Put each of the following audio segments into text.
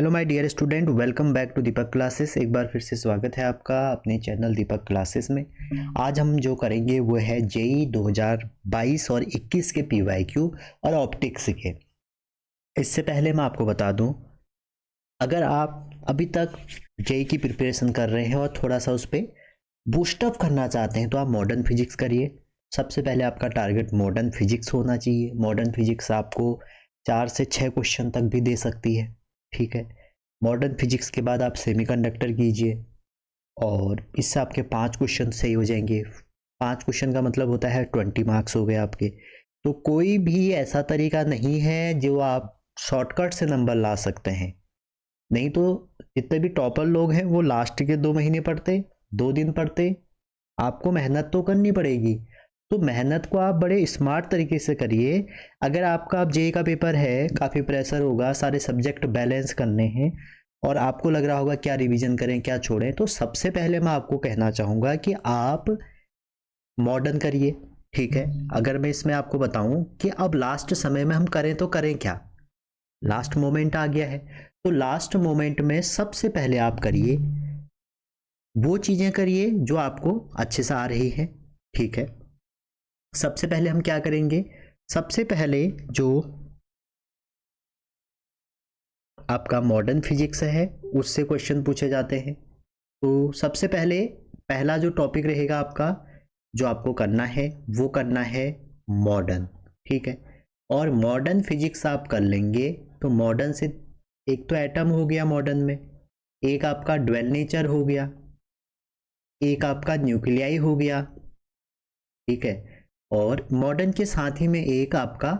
Hello my dear student, welcome back to Deepak classes. एक बार फिर से स्वागत है आपका अपने चैनल दीपक क्लासेस में। आज हम जो करेंगे वो है जेई 2022 और 21 के पीवाईक्यू और ऑप्टिक्स के। इससे पहले मैं आपको बता दूं, अगर आप अभी तक जेई की प्रिपरेशन कर रहे हैं और थोड़ा सा उस पर बूस्टअप करना चाहते हैं तो आप मॉडर्न फिजिक्स करिए। सबसे पहले आपका टारगेट मॉडर्न फिजिक्स होना चाहिए। मॉडर्न फिजिक्स आपको 4 से 6 क्वेश्चन तक भी दे सकती है, ठीक है। मॉडर्न फिजिक्स के बाद आप सेमीकंडक्टर कीजिए और इससे आपके 5 क्वेश्चन सही हो जाएंगे। 5 क्वेश्चन का मतलब होता है 20 मार्क्स हो गए आपके। तो कोई भी ऐसा तरीका नहीं है जो आप शॉर्टकट से नंबर ला सकते हैं। नहीं तो जितने भी टॉपर लोग हैं वो लास्ट के 2 महीने पढ़ते, 2 दिन पढ़ते। आपको मेहनत तो करनी पड़ेगी, तो मेहनत को आप बड़े स्मार्ट तरीके से करिए। अगर आपका अब जेई का पेपर है, काफ़ी प्रेशर होगा, सारे सब्जेक्ट बैलेंस करने हैं और आपको लग रहा होगा क्या रिवीजन करें क्या छोड़ें, तो सबसे पहले मैं आपको कहना चाहूँगा कि आप मॉडर्न करिए, ठीक है। अगर मैं इसमें आपको बताऊं कि अब लास्ट समय में हम करें तो करें क्या, लास्ट मोमेंट आ गया है, तो लास्ट मोमेंट में सबसे पहले आप करिए वो चीज़ें करिए जो आपको अच्छे से आ रही है, ठीक है। सबसे पहले हम क्या करेंगे, सबसे पहले जो आपका मॉडर्न फिजिक्स है उससे क्वेश्चन पूछे जाते हैं। तो सबसे पहले पहला जो टॉपिक रहेगा आपका, जो आपको करना है वो करना है मॉडर्न, ठीक है। और मॉडर्न फिजिक्स आप कर लेंगे तो मॉडर्न से एक तो एटम हो गया मॉडर्न में, एक आपका ड्वेल नेचर हो गया, एक आपका न्यूक्लियाई हो गया, ठीक है। और मॉडर्न के साथ ही में एक आपका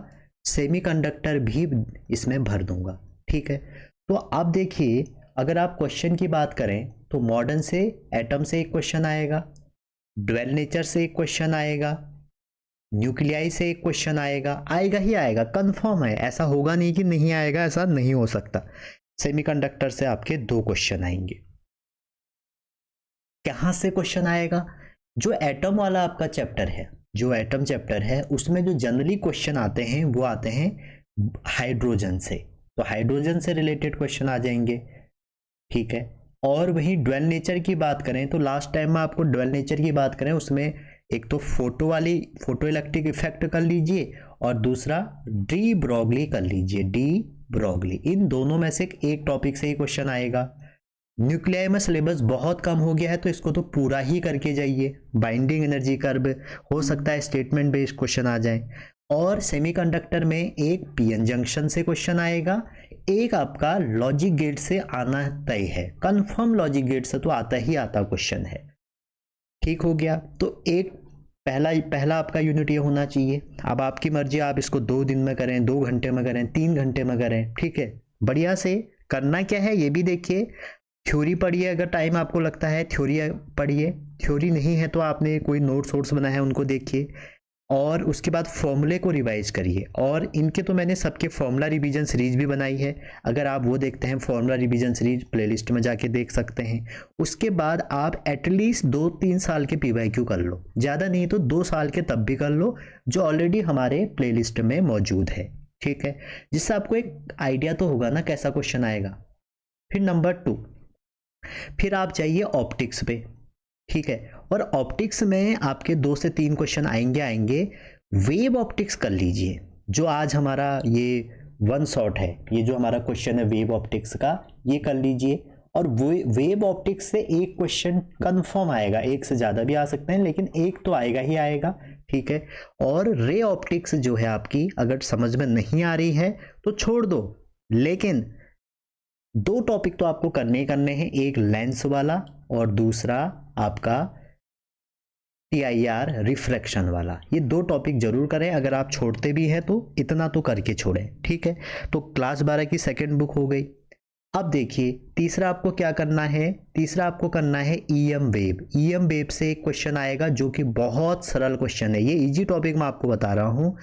सेमीकंडक्टर भी इसमें भर दूंगा, ठीक है। तो अब देखिए, अगर आप क्वेश्चन की बात करें तो मॉडर्न से एटम से एक क्वेश्चन आएगा, ड्वेल नेचर से एक क्वेश्चन आएगा, न्यूक्लियाई से एक क्वेश्चन आएगा, आएगा ही आएगा, कंफर्म है। ऐसा होगा नहीं कि नहीं आएगा, ऐसा नहीं हो सकता। सेमीकंडक्टर से आपके 2 क्वेश्चन आएंगे। कहाँ से क्वेश्चन आएगा, जो एटम वाला आपका चैप्टर है, जो एटम चैप्टर है उसमें जो जनरली क्वेश्चन आते हैं वो आते हैं हाइड्रोजन से, तो हाइड्रोजन से रिलेटेड क्वेश्चन आ जाएंगे, ठीक है। और वही ड्वेल नेचर की बात करें तो लास्ट टाइम में आपको ड्वेल नेचर की बात करें उसमें एक तो फोटो वाली फोटो इलेक्ट्रिक इफेक्ट कर लीजिए और दूसरा डी ब्रॉगली कर लीजिए, डी ब्रॉगली। इन दोनों में से एक टॉपिक से ही क्वेश्चन आएगा। न्यूक्लियाई में सिलेबस बहुत कम हो गया है तो इसको तो पूरा ही करके जाइए। बाइंडिंग एनर्जी कर्व हो सकता है स्टेटमेंट बेस्ड क्वेश्चन आ जाए। और सेमीकंडक्टर में एक पीएन जंक्शन से क्वेश्चन आएगा, एक आपका लॉजिक गेट से आना तय है, कंफर्म लॉजिक गेट से तो आता ही आता क्वेश्चन है, ठीक हो गया। तो एक पहला आपका यूनिट ये होना चाहिए। अब आपकी मर्जी, आप इसको 2 दिन में करें, 2 घंटे में करें, 3 घंटे में करें, ठीक है। बढ़िया से करना क्या है ये भी देखिए। थ्योरी पढ़िए, अगर टाइम आपको लगता है थ्योरी पढ़िए, थ्योरी नहीं है तो आपने कोई नोट्स वोट्स बनाए हैं उनको देखिए और उसके बाद फॉर्मूले को रिवाइज करिए। और इनके तो मैंने सबके फॉर्मूला रिवीजन सीरीज भी बनाई है, अगर आप वो देखते हैं फॉर्मूला रिवीजन सीरीज प्लेलिस्ट में जाके देख सकते हैं। उसके बाद आप एटलीस्ट 2-3 साल के पीवाईक्यू कर लो, ज़्यादा नहीं तो 2 साल के तब भी कर लो, जो ऑलरेडी हमारे प्लेलिस्ट में मौजूद है, ठीक है। जिससे आपको एक आइडिया तो होगा ना कैसा क्वेश्चन आएगा। फिर नंबर 2, फिर आप जाइए ऑप्टिक्स पे, ठीक है। और ऑप्टिक्स में आपके 2 से 3 क्वेश्चन आएंगे। वेव ऑप्टिक्स कर लीजिए, जो आज हमारा ये वन शॉट है, ये जो हमारा क्वेश्चन है वेव ऑप्टिक्स का, ये कर लीजिए। और वेव ऑप्टिक्स से एक क्वेश्चन कंफर्म आएगा, एक से ज़्यादा भी आ सकते हैं लेकिन एक तो आएगा ही आएगा, ठीक है। और रे ऑप्टिक्स जो है आपकी, अगर समझ में नहीं आ रही है तो छोड़ दो, लेकिन 2 टॉपिक तो आपको करने ही करने हैं, एक लेंस वाला और दूसरा आपका TIR रिफ्रैक्शन वाला। ये 2 टॉपिक जरूर करें, अगर आप छोड़ते भी हैं तो इतना तो करके छोड़ें, ठीक है। तो क्लास 12 की सेकंड बुक हो गई। अब देखिए तीसरा आपको क्या करना है, तीसरा आपको करना है EM वेव। EM वेव से एक क्वेश्चन आएगा जो कि बहुत सरल क्वेश्चन है, ये इजी टॉपिक मैं आपको बता रहा हूँ।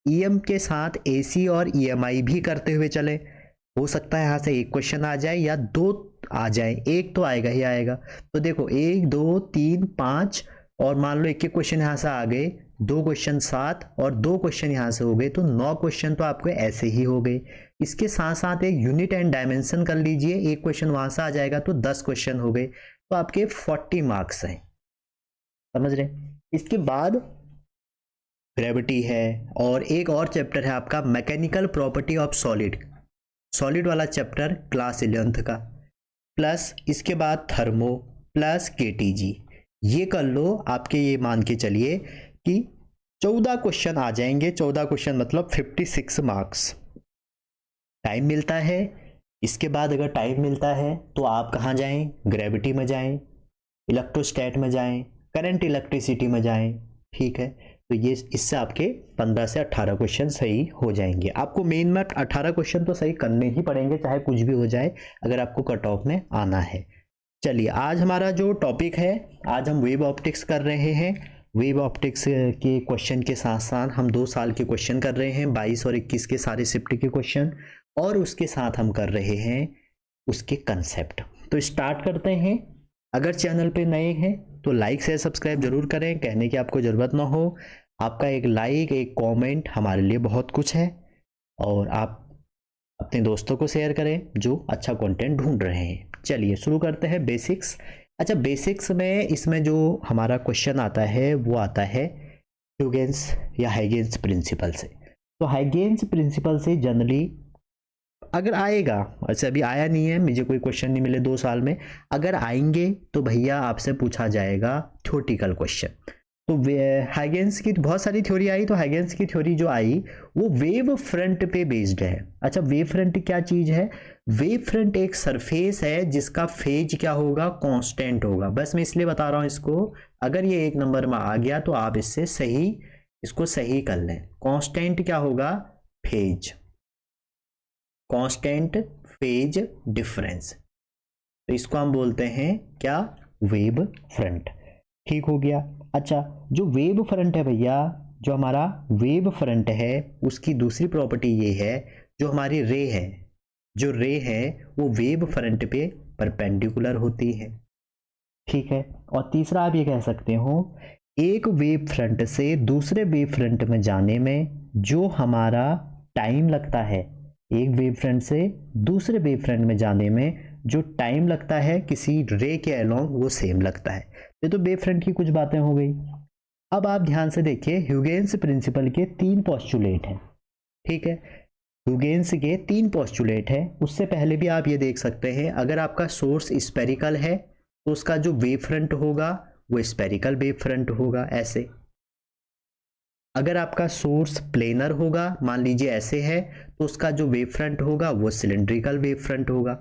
EM के साथ AC और EMI भी करते हुए चले, हो सकता है यहाँ से एक क्वेश्चन आ जाए या 2 आ जाए, एक तो आएगा ही आएगा। तो देखो 1 2 3 5 और मान लो एक क्वेश्चन यहाँ से आ गए, 2 क्वेश्चन 7 और 2 क्वेश्चन यहाँ से हो गए, तो 9 क्वेश्चन तो आपको ऐसे ही हो गए। इसके साथ साथ एक यूनिट एंड डायमेंशन कर लीजिए, एक क्वेश्चन वहां से आ जाएगा तो 10 क्वेश्चन हो गए, तो आपके 40 मार्क्स हैं, समझ रहे। इसके बाद ग्रेविटी है और एक और चैप्टर है आपका मैकेनिकल प्रॉपर्टी ऑफ सॉलिड वाला चैप्टर क्लास 11th का, प्लस इसके बाद थर्मो प्लस केटीजी, ये कर लो। आपके ये मान के चलिए कि 14 क्वेश्चन आ जाएंगे, 14 क्वेश्चन मतलब 56 मार्क्स। टाइम मिलता है, इसके बाद अगर टाइम मिलता है तो आप कहाँ जाएं, ग्रेविटी में जाएं, इलेक्ट्रोस्टैट में जाएं, करंट इलेक्ट्रिसिटी में जाएं, ठीक है। तो ये इससे आपके 15 से 18 क्वेश्चन सही हो जाएंगे। आपको मेन में 18 क्वेश्चन तो सही करने ही पड़ेंगे, चाहे कुछ भी हो जाए, अगर आपको कट ऑफ में आना है। चलिए, आज हमारा जो टॉपिक है, आज हम वेव ऑप्टिक्स कर रहे हैं। वेव ऑप्टिक्स के क्वेश्चन के साथ साथ हम 2 साल के क्वेश्चन कर रहे हैं, 22 और 21 के सारे शिफ्ट के क्वेश्चन, और उसके साथ हम कर रहे हैं उसके कंसेप्ट। तो स्टार्ट करते हैं। अगर चैनल पे नए हैं तो लाइक शेयर सब्सक्राइब जरूर करें, कहने की आपको ज़रूरत ना हो, आपका एक लाइक एक कमेंट हमारे लिए बहुत कुछ है, और आप अपने दोस्तों को शेयर करें जो अच्छा कंटेंट ढूंढ रहे हैं। चलिए शुरू करते हैं बेसिक्स। अच्छा, बेसिक्स में इसमें जो हमारा क्वेश्चन आता है वो आता है ह्यूजेंस या हाइगेंस प्रिंसिपल से। तो हाइगेंस प्रिंसिपल से जनरली अगर आएगा, अच्छा अभी आया नहीं है, मुझे कोई क्वेश्चन नहीं मिले 2 साल में, अगर आएंगे तो भैया आपसे पूछा जाएगा थ्योरेटिकल क्वेश्चन। तो हाइगेंस की बहुत सारी थ्योरी आई, तो हाइगेंस की थ्योरी जो आई वो वेव फ्रंट पे बेस्ड है। अच्छा, वेव फ्रंट क्या चीज है? वेव फ्रंट एक सरफेस है जिसका फेज क्या होगा, कांस्टेंट होगा। बस मैं इसलिए बता रहा हूं इसको, अगर ये 1 नंबर में आ गया तो आप इससे सही, इसको सही कर लें। कांस्टेंट क्या होगा? फेज, कांस्टेंट फेज डिफरेंस, तो इसको हम बोलते हैं क्या? Wave front. ठीक हो गया। अच्छा, जो वेव फ्रंट है भैया, जो हमारा वेव फ्रंट है उसकी दूसरी प्रॉपर्टी ये है, जो हमारी रे है, जो रे है वो वेव फ्रंट पे परपेंडिकुलर होती है, ठीक है। और तीसरा आप ये कह सकते हो, एक वेव फ्रंट से दूसरे वेव फ्रंट में जाने में जो हमारा टाइम लगता है, एक वेव फ्रंट से दूसरे वेव फ्रंट में जाने में जो टाइम लगता है किसी रे के अलोंग, वो सेम लगता है। ये तो वेव फ्रंट की कुछ बातें हो गई। अब आप ध्यान से देखिए, ह्यूजेंस प्रिंसिपल के 3 पोस्टुलेट हैं, ठीक है। ह्यूजेंस के 3 पोस्टुलेट है। उससे पहले भी आप ये देख सकते हैं, अगर आपका सोर्स स्पेरिकल है तो उसका जो वेव फ्रंट होगा वो स्पेरिकल वेव फ्रंट होगा, ऐसे। अगर आपका सोर्स प्लेनर होगा, मान लीजिए ऐसे है, तो उसका जो वेव फ्रंट होगा वो सिलेंड्रिकल वेव फ्रंट होगा,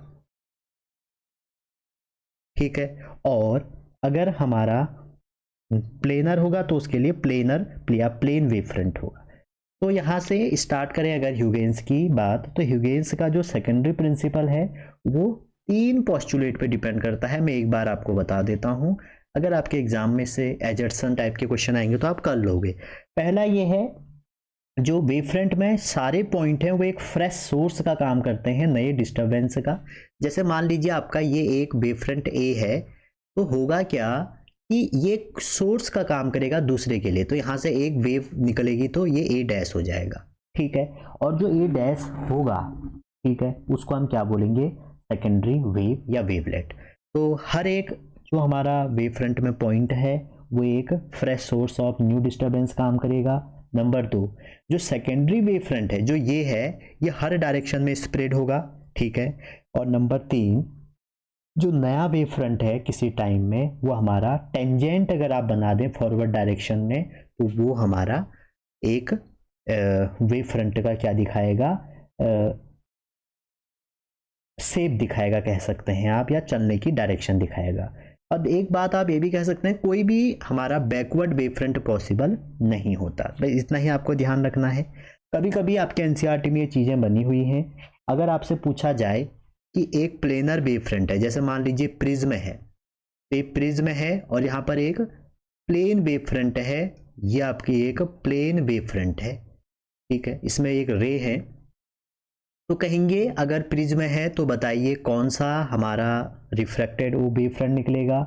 ठीक है। और अगर हमारा प्लेनर होगा तो उसके लिए प्लेनर या प्लेन वेव फ्रंट होगा। तो यहां से स्टार्ट करें अगर ह्यूजेंस की बात, तो ह्यूजेंस का जो सेकेंडरी प्रिंसिपल है वो 3 पोस्टुलेट पे डिपेंड करता है। मैं एक बार आपको बता देता हूं, अगर आपके एग्जाम में से एजर्सन टाइप के क्वेश्चन आएंगे तो आप कर लोगे। पहला ये है, जो वेव फ्रंट में सारे पॉइंट हैं वो एक फ्रेश सोर्स का काम करते हैं, नए डिस्टरबेंस का। जैसे मान लीजिए आपका ये एक वेव फ्रंट ए है, तो होगा क्या कि ये सोर्स का काम करेगा दूसरे के लिए, तो यहां से एक वेव निकलेगी तो ये ए डैश हो जाएगा, ठीक है। और जो ए डैश होगा, ठीक है, उसको हम क्या बोलेंगे? सेकेंडरी वेव या वेवलेट। तो हर एक जो हमारा वेव फ्रंट में पॉइंट है वो एक fresh source of new disturbance काम करेगा। नंबर 2, जो सेकेंडरी वेव फ्रंट है, जो ये है, ये हर डायरेक्शन में स्प्रेड होगा, ठीक है। और नंबर 3, जो नया वेव फ्रंट है किसी टाइम में, वो हमारा टेंजेंट अगर आप बना दें फॉरवर्ड डायरेक्शन में, तो वो हमारा एक वेव फ्रंट का क्या दिखाएगा? शेप दिखाएगा कह सकते हैं आप, या चलने की डायरेक्शन दिखाएगा। अब एक बात आप ये भी कह सकते हैं, कोई भी हमारा बैकवर्ड वेव फ्रंट पॉसिबल नहीं होता, तो इतना ही आपको ध्यान रखना है। कभी कभी आपके एनसीईआरटी में ये चीज़ें बनी हुई हैं। अगर आपसे पूछा जाए कि एक प्लेनर वेव फ्रंट है, जैसे मान लीजिए प्रिज्म है, तो ये प्रिज्म है और यहाँ पर एक प्लेन वेव फ्रंट है, ये आपकी एक प्लेन वेव फ्रंट है, ठीक है, इसमें एक रे है, तो कहेंगे अगर प्रिज्म है तो बताइए कौन सा हमारा रिफ्रैक्टेड वो वेव फ्रंट निकलेगा।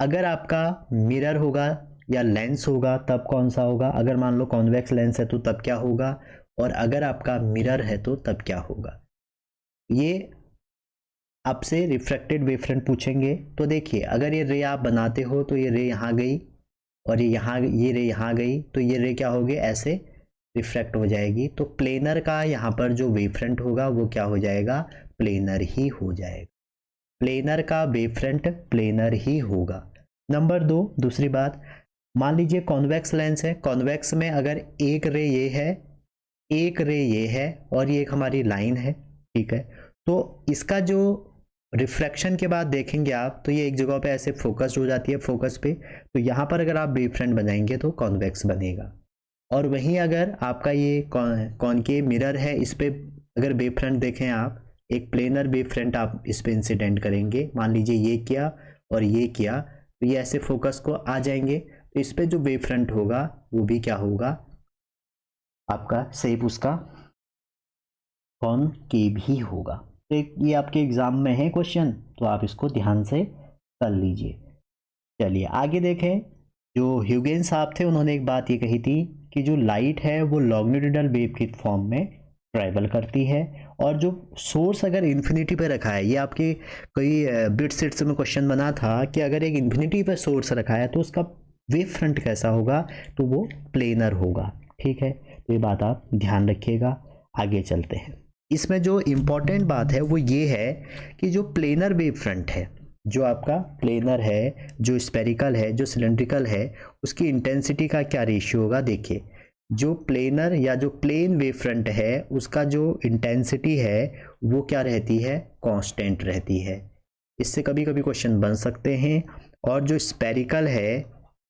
अगर आपका मिरर होगा या लेंस होगा तब कौन सा होगा? अगर मान लो कॉन्वेक्स लेंस है तो तब क्या होगा? और अगर आपका मिरर है तो तब क्या होगा? ये आपसे रिफ्रैक्टेड वेवफ्रंट पूछेंगे तो देखिए अगर ये रे आप बनाते हो तो ये रे यहाँ गई और ये रे यहाँ गई तो ये रे क्या होगी, ऐसे रिफ्रैक्ट हो जाएगी। तो प्लेनर का यहाँ पर जो वेवफ्रंट होगा वो क्या हो जाएगा, प्लेनर ही हो जाएगा। प्लेनर का वेवफ्रंट प्लेनर ही होगा। नंबर 2, दूसरी बात, मान लीजिए कॉन्वेक्स लेंस है। कॉन्वेक्स में अगर एक रे ये है, एक रे ये है और ये एक हमारी लाइन है, ठीक है, तो इसका जो रिफ्रैक्शन के बाद देखेंगे आप तो ये एक जगह पे ऐसे फोकस्ड हो जाती है, फोकस पे, तो यहाँ पर अगर आप वेवफ्रंट बनाएंगे तो कॉन्वेक्स बनेगा। और वहीं अगर आपका ये कॉनकेव मिरर है, इस पे अगर वेवफ्रंट देखें आप, एक प्लेनर वेवफ्रंट आप इस पे इंसिडेंट करेंगे, मान लीजिए ये किया और ये किया, तो ये ऐसे फोकस को आ जाएंगे, तो इस पे जो वेवफ्रंट होगा वो भी क्या होगा, आपका शेप उसका कॉनकेव ही होगा। तो ये आपके एग्जाम में है क्वेश्चन, तो आप इसको ध्यान से कर लीजिए। चलिए आगे देखें, जो ह्यूगेंस साहब थे उन्होंने एक बात ये कही थी कि जो लाइट है वो लॉन्गिट्यूडनल वेव के फॉर्म में ट्रैवल करती है, और जो सोर्स अगर इन्फिनिटी पे रखा है, ये आपके कई बिट सेट्स में क्वेश्चन बना था कि अगर एक इन्फिनिटी पे सोर्स रखा है तो उसका वेव फ्रंट कैसा होगा, तो वो प्लेनर होगा, ठीक है। तो ये बात आप ध्यान रखिएगा। आगे चलते हैं, इसमें जो इम्पोर्टेंट बात है वो ये है कि जो प्लेनर वेव फ्रंट है, जो आपका प्लेनर है, जो स्पेरिकल है, जो सिलेंड्रिकल है, उसकी इंटेंसिटी का क्या रेशियो होगा। देखिए जो प्लेनर या जो प्लेन वेव फ्रंट है उसका जो इंटेंसिटी है वो क्या रहती है, कांस्टेंट रहती है। इससे कभी कभी क्वेश्चन बन सकते हैं। और जो स्पेरिकल है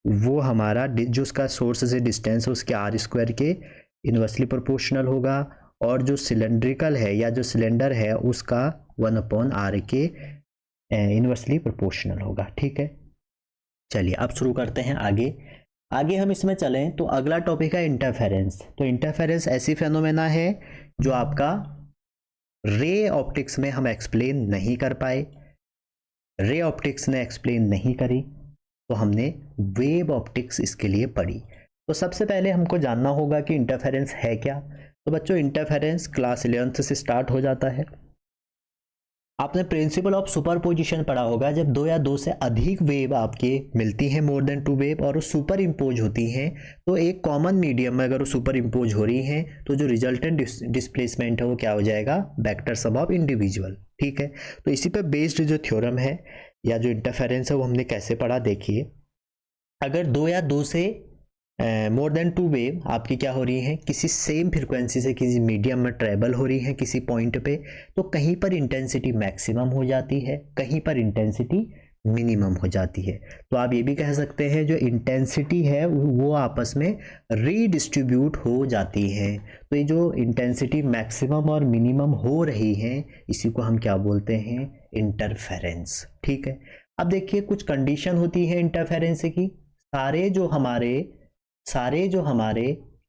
वो हमारा जो उसका सोर्स से डिस्टेंस है उसके आर स्क्वायर के इनवर्सली प्रोपोर्शनल होगा, और जो सिलेंड्रिकल है या जो सिलेंडर है उसका 1/r के इनवर्सली प्रोपोर्शनल होगा, ठीक है। चलिए अब शुरू करते हैं आगे हम इसमें चलें तो अगला टॉपिक है इंटरफेरेंस। तो इंटरफेरेंस ऐसी फेनोमेना है जो आपका रे ऑप्टिक्स में हम एक्सप्लेन नहीं कर पाए, रे ऑप्टिक्स ने एक्सप्लेन नहीं करी, तो हमने वेव ऑप्टिक्स इसके लिए पढ़ी। तो सबसे पहले हमको जानना होगा कि इंटरफेरेंस है क्या। तो बच्चों इंटरफेरेंस क्लास 11th से स्टार्ट हो जाता है। आपने प्रिंसिपल ऑफ सुपरपोजिशन पढ़ा होगा, जब दो या दो से अधिक वेव आपके मिलती हैं, मोर देन 2 वेव, और वो सुपर इम्पोज होती हैं, तो एक कॉमन मीडियम में अगर वो सुपर इम्पोज हो रही हैं तो जो रिजल्टेंट डिस्प्लेसमेंट है वो क्या हो जाएगा, वेक्टर सम ऑफ इंडिविजुअल, ठीक है। तो इसी पे बेस्ड जो थ्योरम है या जो इंटरफेरेंस है वो हमने कैसे पढ़ा। देखिए अगर दो या दो से मोर देन 2 वेव आपकी क्या हो रही हैं, किसी सेम फ्रिक्वेंसी से किसी मीडियम में ट्रेवल हो रही हैं किसी पॉइंट पे, तो कहीं पर इंटेंसिटी मैक्सिमम हो जाती है, कहीं पर इंटेंसिटी मिनिमम हो जाती है। तो आप ये भी कह सकते हैं जो इंटेंसिटी है वो आपस में रीडिस्ट्रीब्यूट हो जाती है। तो ये जो इंटेंसिटी मैक्सिमम और मिनिमम हो रही है इसी को हम क्या बोलते हैं, इंटरफेरेंस, ठीक है। अब देखिए कुछ कंडीशन होती है इंटरफेरेंस की। सारे जो हमारे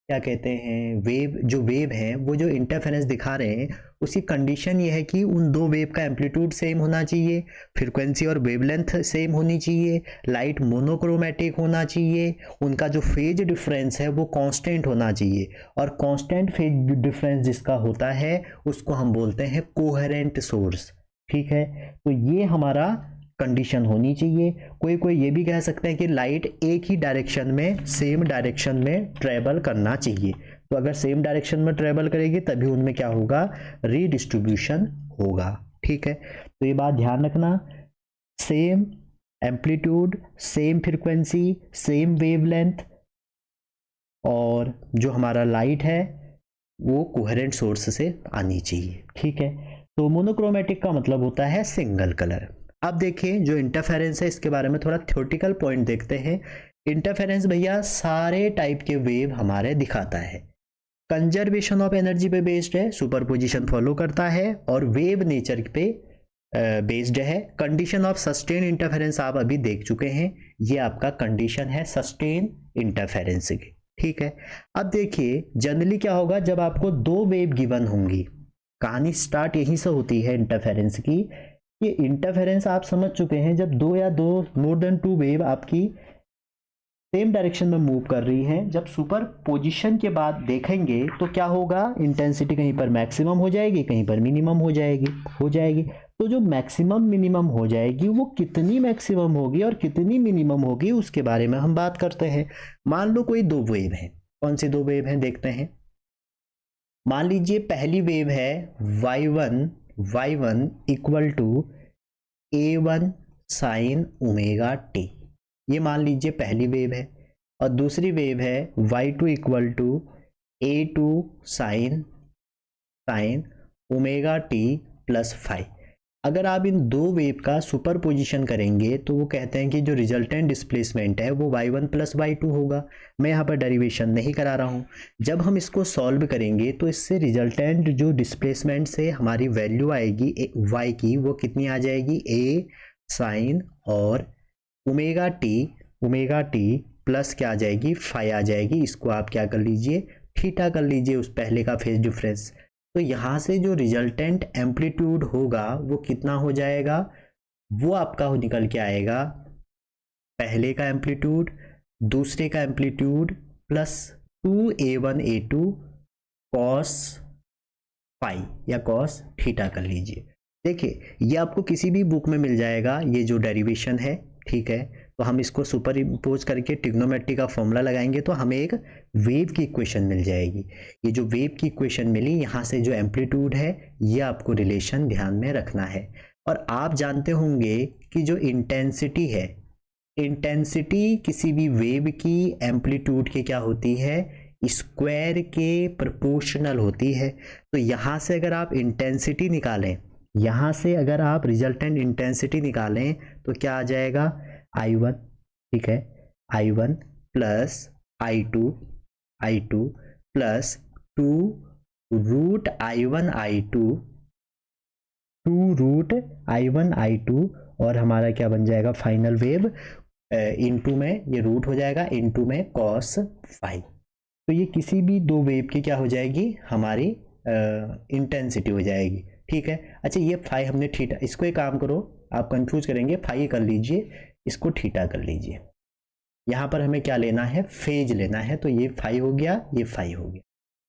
क्या कहते हैं वेव, जो वेव हैं वो जो इंटरफेरेंस दिखा रहे हैं उसकी कंडीशन ये है कि उन दो वेव का एम्पलीट्यूड सेम होना चाहिए, फ्रीक्वेंसी और वेवलेंथ सेम होनी चाहिए, लाइट मोनोक्रोमेटिक होना चाहिए, उनका जो फेज डिफरेंस है वो कांस्टेंट होना चाहिए, और कांस्टेंट फेज डिफरेंस जिसका होता है उसको हम बोलते हैं कोहेरेंट सोर्स, ठीक है। तो ये हमारा कंडीशन होनी चाहिए। कोई ये भी कह सकते हैं कि लाइट एक ही डायरेक्शन में, सेम डायरेक्शन में ट्रेवल करना चाहिए। तो अगर सेम डायरेक्शन में ट्रेवल करेगी तभी उनमें क्या होगा, रीडिस्ट्रीब्यूशन होगा, ठीक है। तो ये बात ध्यान रखना, same amplitude, same frequency, same wavelength, और जो हमारा लाइट है वो कोहेरेंट सोर्स से आनी चाहिए, ठीक है। तो मोनोक्रोमेटिक का मतलब होता है सिंगल कलर। अब देखिए जो इंटरफेरेंस है इसके बारे में थोड़ा थ्योरेटिकल पॉइंट देखते हैं। इंटरफेरेंस भैया सारे टाइप के वेव हमारे दिखाता है, कंजर्वेशन ऑफ एनर्जी पे बेस्ड है, सुपरपोजिशन फॉलो करता है, और वेव नेचर पे बेस्ड है। कंडीशन ऑफ सस्टेन इंटरफेरेंस आप अभी देख चुके हैं, ये आपका कंडीशन है सस्टेन इंटरफेरेंस की, ठीक है। अब देखिए जनरली क्या होगा जब आपको दो वेव गिवन होंगी, कहानी स्टार्ट यहीं से होती है इंटरफेरेंस की। ये इंटरफेरेंस आप समझ चुके हैं जब दो या दो मोर देन 2 वेव आपकी सेम डायरेक्शन में मूव कर रही हैं, जब सुपर पोजिशन के बाद देखेंगे तो क्या होगा, इंटेंसिटी कहीं पर मैक्सिमम हो जाएगी, कहीं पर मिनिमम हो जाएगी। तो जो मैक्सिमम मिनिमम हो जाएगी वो कितनी मैक्सिमम होगी और कितनी मिनिमम होगी उसके बारे में हम बात करते हैं। मान लो कोई दो वेव है, कौन सी दो वेव हैं देखते हैं। मान लीजिए पहली वेव है y1 equal to a1 sine omega t, ये मान लीजिए पहली वेव है। और दूसरी वेव है y2 equal to a2 sine omega t plus 5। अगर आप इन दो वेव का सुपर पोजिशन करेंगे तो वो कहते हैं कि जो रिजल्टेंट डिस्प्लेसमेंट है वो y1 प्लस y2 होगा। मैं यहाँ पर डेरिवेशन नहीं करा रहा हूँ। जब हम इसको सॉल्व करेंगे तो इससे रिजल्टेंट जो डिस्प्लेसमेंट से हमारी वैल्यू आएगी y की, वो कितनी आ जाएगी, a साइन और ओमेगा टी प्लस क्या आ जाएगी, 5 आ जाएगी। इसको आप क्या कर लीजिए, थीटा कर लीजिए उस पहले का फेज डिफरेंस। तो यहाँ से जो रिजल्टेंट एम्पलीट्यूड होगा वो कितना हो जाएगा, वो आपका निकल के आएगा पहले का एम्पलीट्यूड, दूसरे का amplitude plus 2a1a2 cos phi या कॉस थीटा कर लीजिए। देखिए ये आपको किसी भी बुक में मिल जाएगा, ये जो डेरिवेशन है, ठीक है। तो हम इसको सुपर इम्पोज करके ट्रिग्नोमेट्री का फॉर्मूला लगाएंगे तो हमें एक वेव की इक्वेशन मिल जाएगी। ये जो वेव की इक्वेशन मिली, यहाँ से जो एम्पलीट्यूड है ये आपको रिलेशन ध्यान में रखना है। और आप जानते होंगे कि जो इंटेंसिटी है, इंटेंसिटी किसी भी वेव की एम्पलीट्यूड के क्या होती है, स्क्वायर के प्रोपोर्शनल होती है। तो यहाँ से अगर आप इंटेंसिटी निकालें, यहाँ से अगर आप रिजल्टेंट इंटेंसिटी निकालें तो क्या आ जाएगा, I1, ठीक है, I1 plus I2 plus 2 root I1 I2 और हमारा क्या बन जाएगा फाइनल वेव, इनटू में ये रूट हो जाएगा, इनटू में cos 5। तो ये किसी भी दो वेव की क्या हो जाएगी, हमारी इंटेंसिटी हो जाएगी, ठीक है। अच्छा ये 5 हमने थीटा, इसको एक काम करो, आप कंफ्यूज करेंगे, 5 कर लीजिए, इसको थीटा कर लीजिए। यहाँ पर हमें क्या लेना है, फेज लेना है। तो ये 5 हो गया, ये 5 हो गया।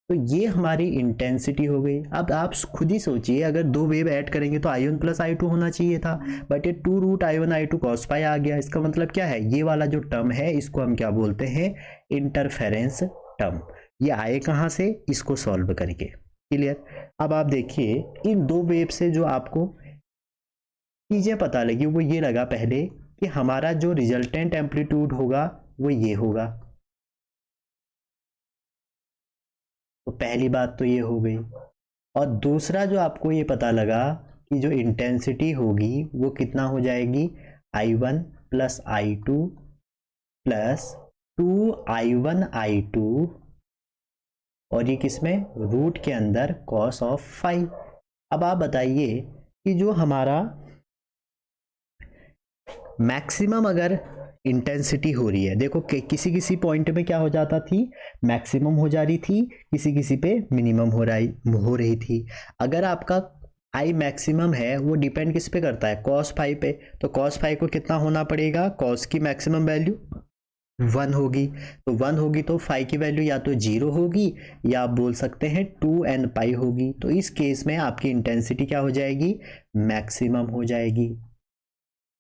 तो ये हमारी इंटेंसिटी हो गई। अब आप खुद ही सोचिए, अगर दो वेव ऐड करेंगे तो I1 प्लस I2 होना चाहिए था, बट ये 2 root I1 I2 cos phi आ गया। इसका मतलब क्या है, ये वाला जो टर्म है इसको हम क्या बोलते हैं, इंटरफेरेंस टर्म। ये आए कहाँ से, इसको सॉल्व करके। क्लियर। अब आप देखिए इन दो वेव से जो आपको चीजें पता लगी वो ये लगा पहले कि हमारा जो रिजल्टेंट एम्पलीट्यूड होगा वो ये होगा। तो पहली बात तो ये हो गई। और दूसरा जो आपको ये पता लगा कि जो इंटेंसिटी होगी वो कितना हो जाएगी, I1 plus I2 plus 2I1 I2 और ये किसमें, रूट के अंदर cos ऑफ 5। अब आप बताइए कि जो हमारा मैक्सिमम अगर इंटेंसिटी हो रही है, देखो किसी किसी पॉइंट पे क्या हो जाता थी, मैक्सिमम हो जा रही थी, किसी पे मिनिमम हो रही थी। अगर आपका आई मैक्सिमम है वो डिपेंड किस पे करता है, cos 5 पे। तो cos 5 को कितना होना पड़ेगा, cos की मैक्सिमम वैल्यू 1 होगी। तो 1 होगी तो 5 की वैल्यू या तो 0 होगी या आप बोल सकते हैं 2n पाई होगी। तो इस केस में आपकी इंटेंसिटी क्या हो जाएगी, मैक्सिमम हो जाएगी।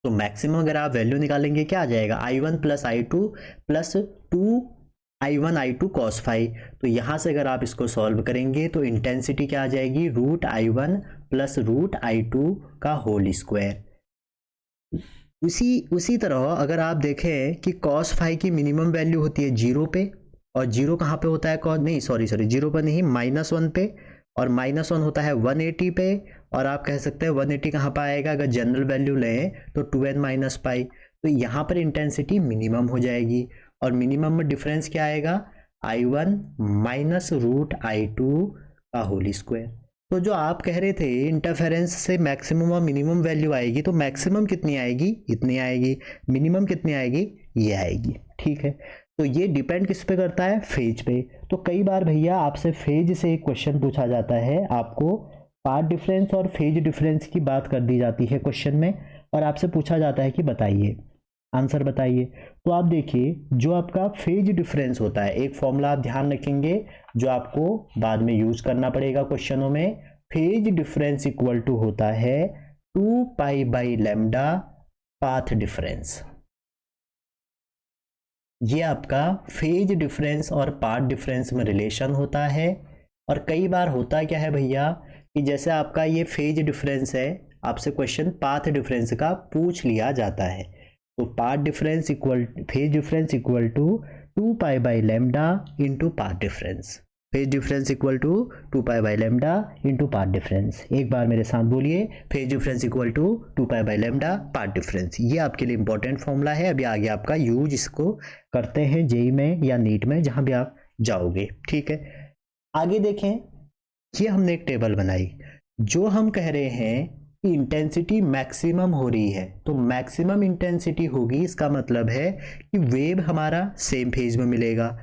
तो मैक्सिमम अगर आप वैल्यू निकालेंगे क्या आ जाएगा, I1 plus I2 plus 2I1 I2 cos 5। तो यहाँ से अगर आप इसको सॉल्व करेंगे तो इंटेंसिटी क्या आ जाएगी, root I1 plus root I2 का होल स्क्वायर। उसी तरह अगर आप देखें कि cos 5 की मिनिमम वैल्यू होती है 0 पे, और 0 कहाँ पे होता है, नहीं सॉरी 0 पर नहीं, -1 पे, और -1 होता है 180 पे। और आप कह सकते हैं 180 कहाँ पर आएगा, अगर जनरल वैल्यू लें तो 2n माइनस पाई। तो यहाँ पर इंटेंसिटी मिनिमम हो जाएगी। और मिनिमम में डिफरेंस क्या आएगा, I1 माइनस रूट I2 का होल स्क्वायर। तो जो आप कह रहे थे इंटरफेरेंस से मैक्सिमम और मिनिमम वैल्यू आएगी, तो मैक्सिमम कितनी आएगी, इतनी आएगी, मिनिमम कितनी आएगी, ये आएगी, ठीक है। तो ये डिपेंड किस पे करता है, फेज पे। तो कई बार भैया आपसे फेज से एक क्वेश्चन पूछा जाता है, आपको पाथ डिफरेंस और फेज डिफरेंस की बात कर दी जाती है क्वेश्चन में, और आपसे पूछा जाता है कि बताइए आंसर बताइए। तो आप देखिए जो आपका फेज डिफरेंस होता है, एक फॉर्मूला आप ध्यान रखेंगे जो आपको बाद में यूज करना पड़ेगा क्वेश्चनों में। फेज डिफरेंस इक्वल टू होता है 2 pi by lambda path difference. ये आपका फेज डिफरेंस और पाथ डिफरेंस में रिलेशन होता है। और कई बार होता क्या है भैया कि जैसे आपका ये फेज डिफरेंस है, आपसे क्वेश्चन पाथ डिफरेंस का पूछ लिया जाता है। तो path difference equal phase difference equal to 2 pi by lambda into path difference. Phase difference equal to 2 pi by lambda into path difference. एक बार मेरे साथ बोलिए, phase difference equal to 2 pi by lambda path difference. ये आपके लिए important formula है, अभी आगे आपका यूज इसको करते हैं जेई में या नीट में, जहां भी आप जाओगे। ठीक है, आगे देखें, ये हमने एक टेबल बनाई। जो हम कह रहे हैं कि इंटेंसिटी मैक्सिमम हो रही है, तो मैक्सिमम इंटेंसिटी होगी, इसका मतलब है कि वेव हमारा सेम फेज में मिलेगा।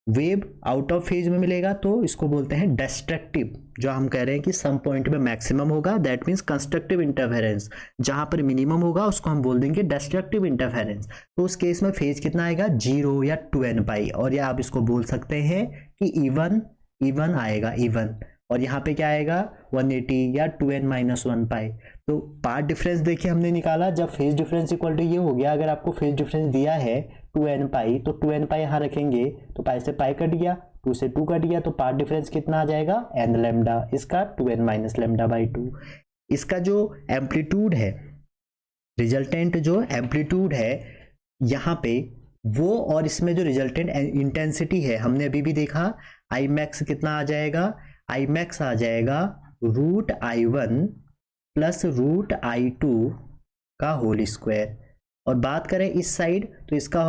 वेव आउट ऑफ फेज में मिलेगा तो इसको बोलते हैं डिस्ट्रक्टिव। जो हम कह रहे हैं कि सम पॉइंट में मैक्सिमम होगा, दैट मींस कंस्ट्रक्टिव इंटरफेरेंस। जहां पर मिनिमम होगा उसको हम बोल देंगे डिस्ट्रक्टिव इंटरफेरेंस। तो उस केस में फेज कितना आएगा, 0 या 2n पाई। और या आप इसको बोल सकते हैं कि इवन आएगा, इवन। और यहाँ पे क्या आएगा 180 या 2n माइनस 1 पाई। तो पार्ट डिफरेंस देखिए हमने निकाला, जब फेज डिफरेंस इक्वल टू ये हो गया। अगर आपको फेज डिफरेंस दिया है 2n पाई, तो 2n पाई यहाँ रखेंगे तो पाई से पाई कट गया, 2 से 2 कट गया, तो पार्ट डिफरेंस कितना आ जाएगा n लैम्डा, इसका 2n माइनस लैम्डा बाई 2। इसका जो एम्पलीट्यूड है, रिजल्टेंट जो एम्पलीट्यूड है यहाँ पे वो, और इसमें जो रिजल्टेंट इंटेंसिटी है हमने अभी भी देखा, आई मैक्स कितना आ जाएगा, आई मैक्स आ जाएगा √I1 प्लस √I2 का होल स्क्वायर। और बात करें इस साइड तो इसका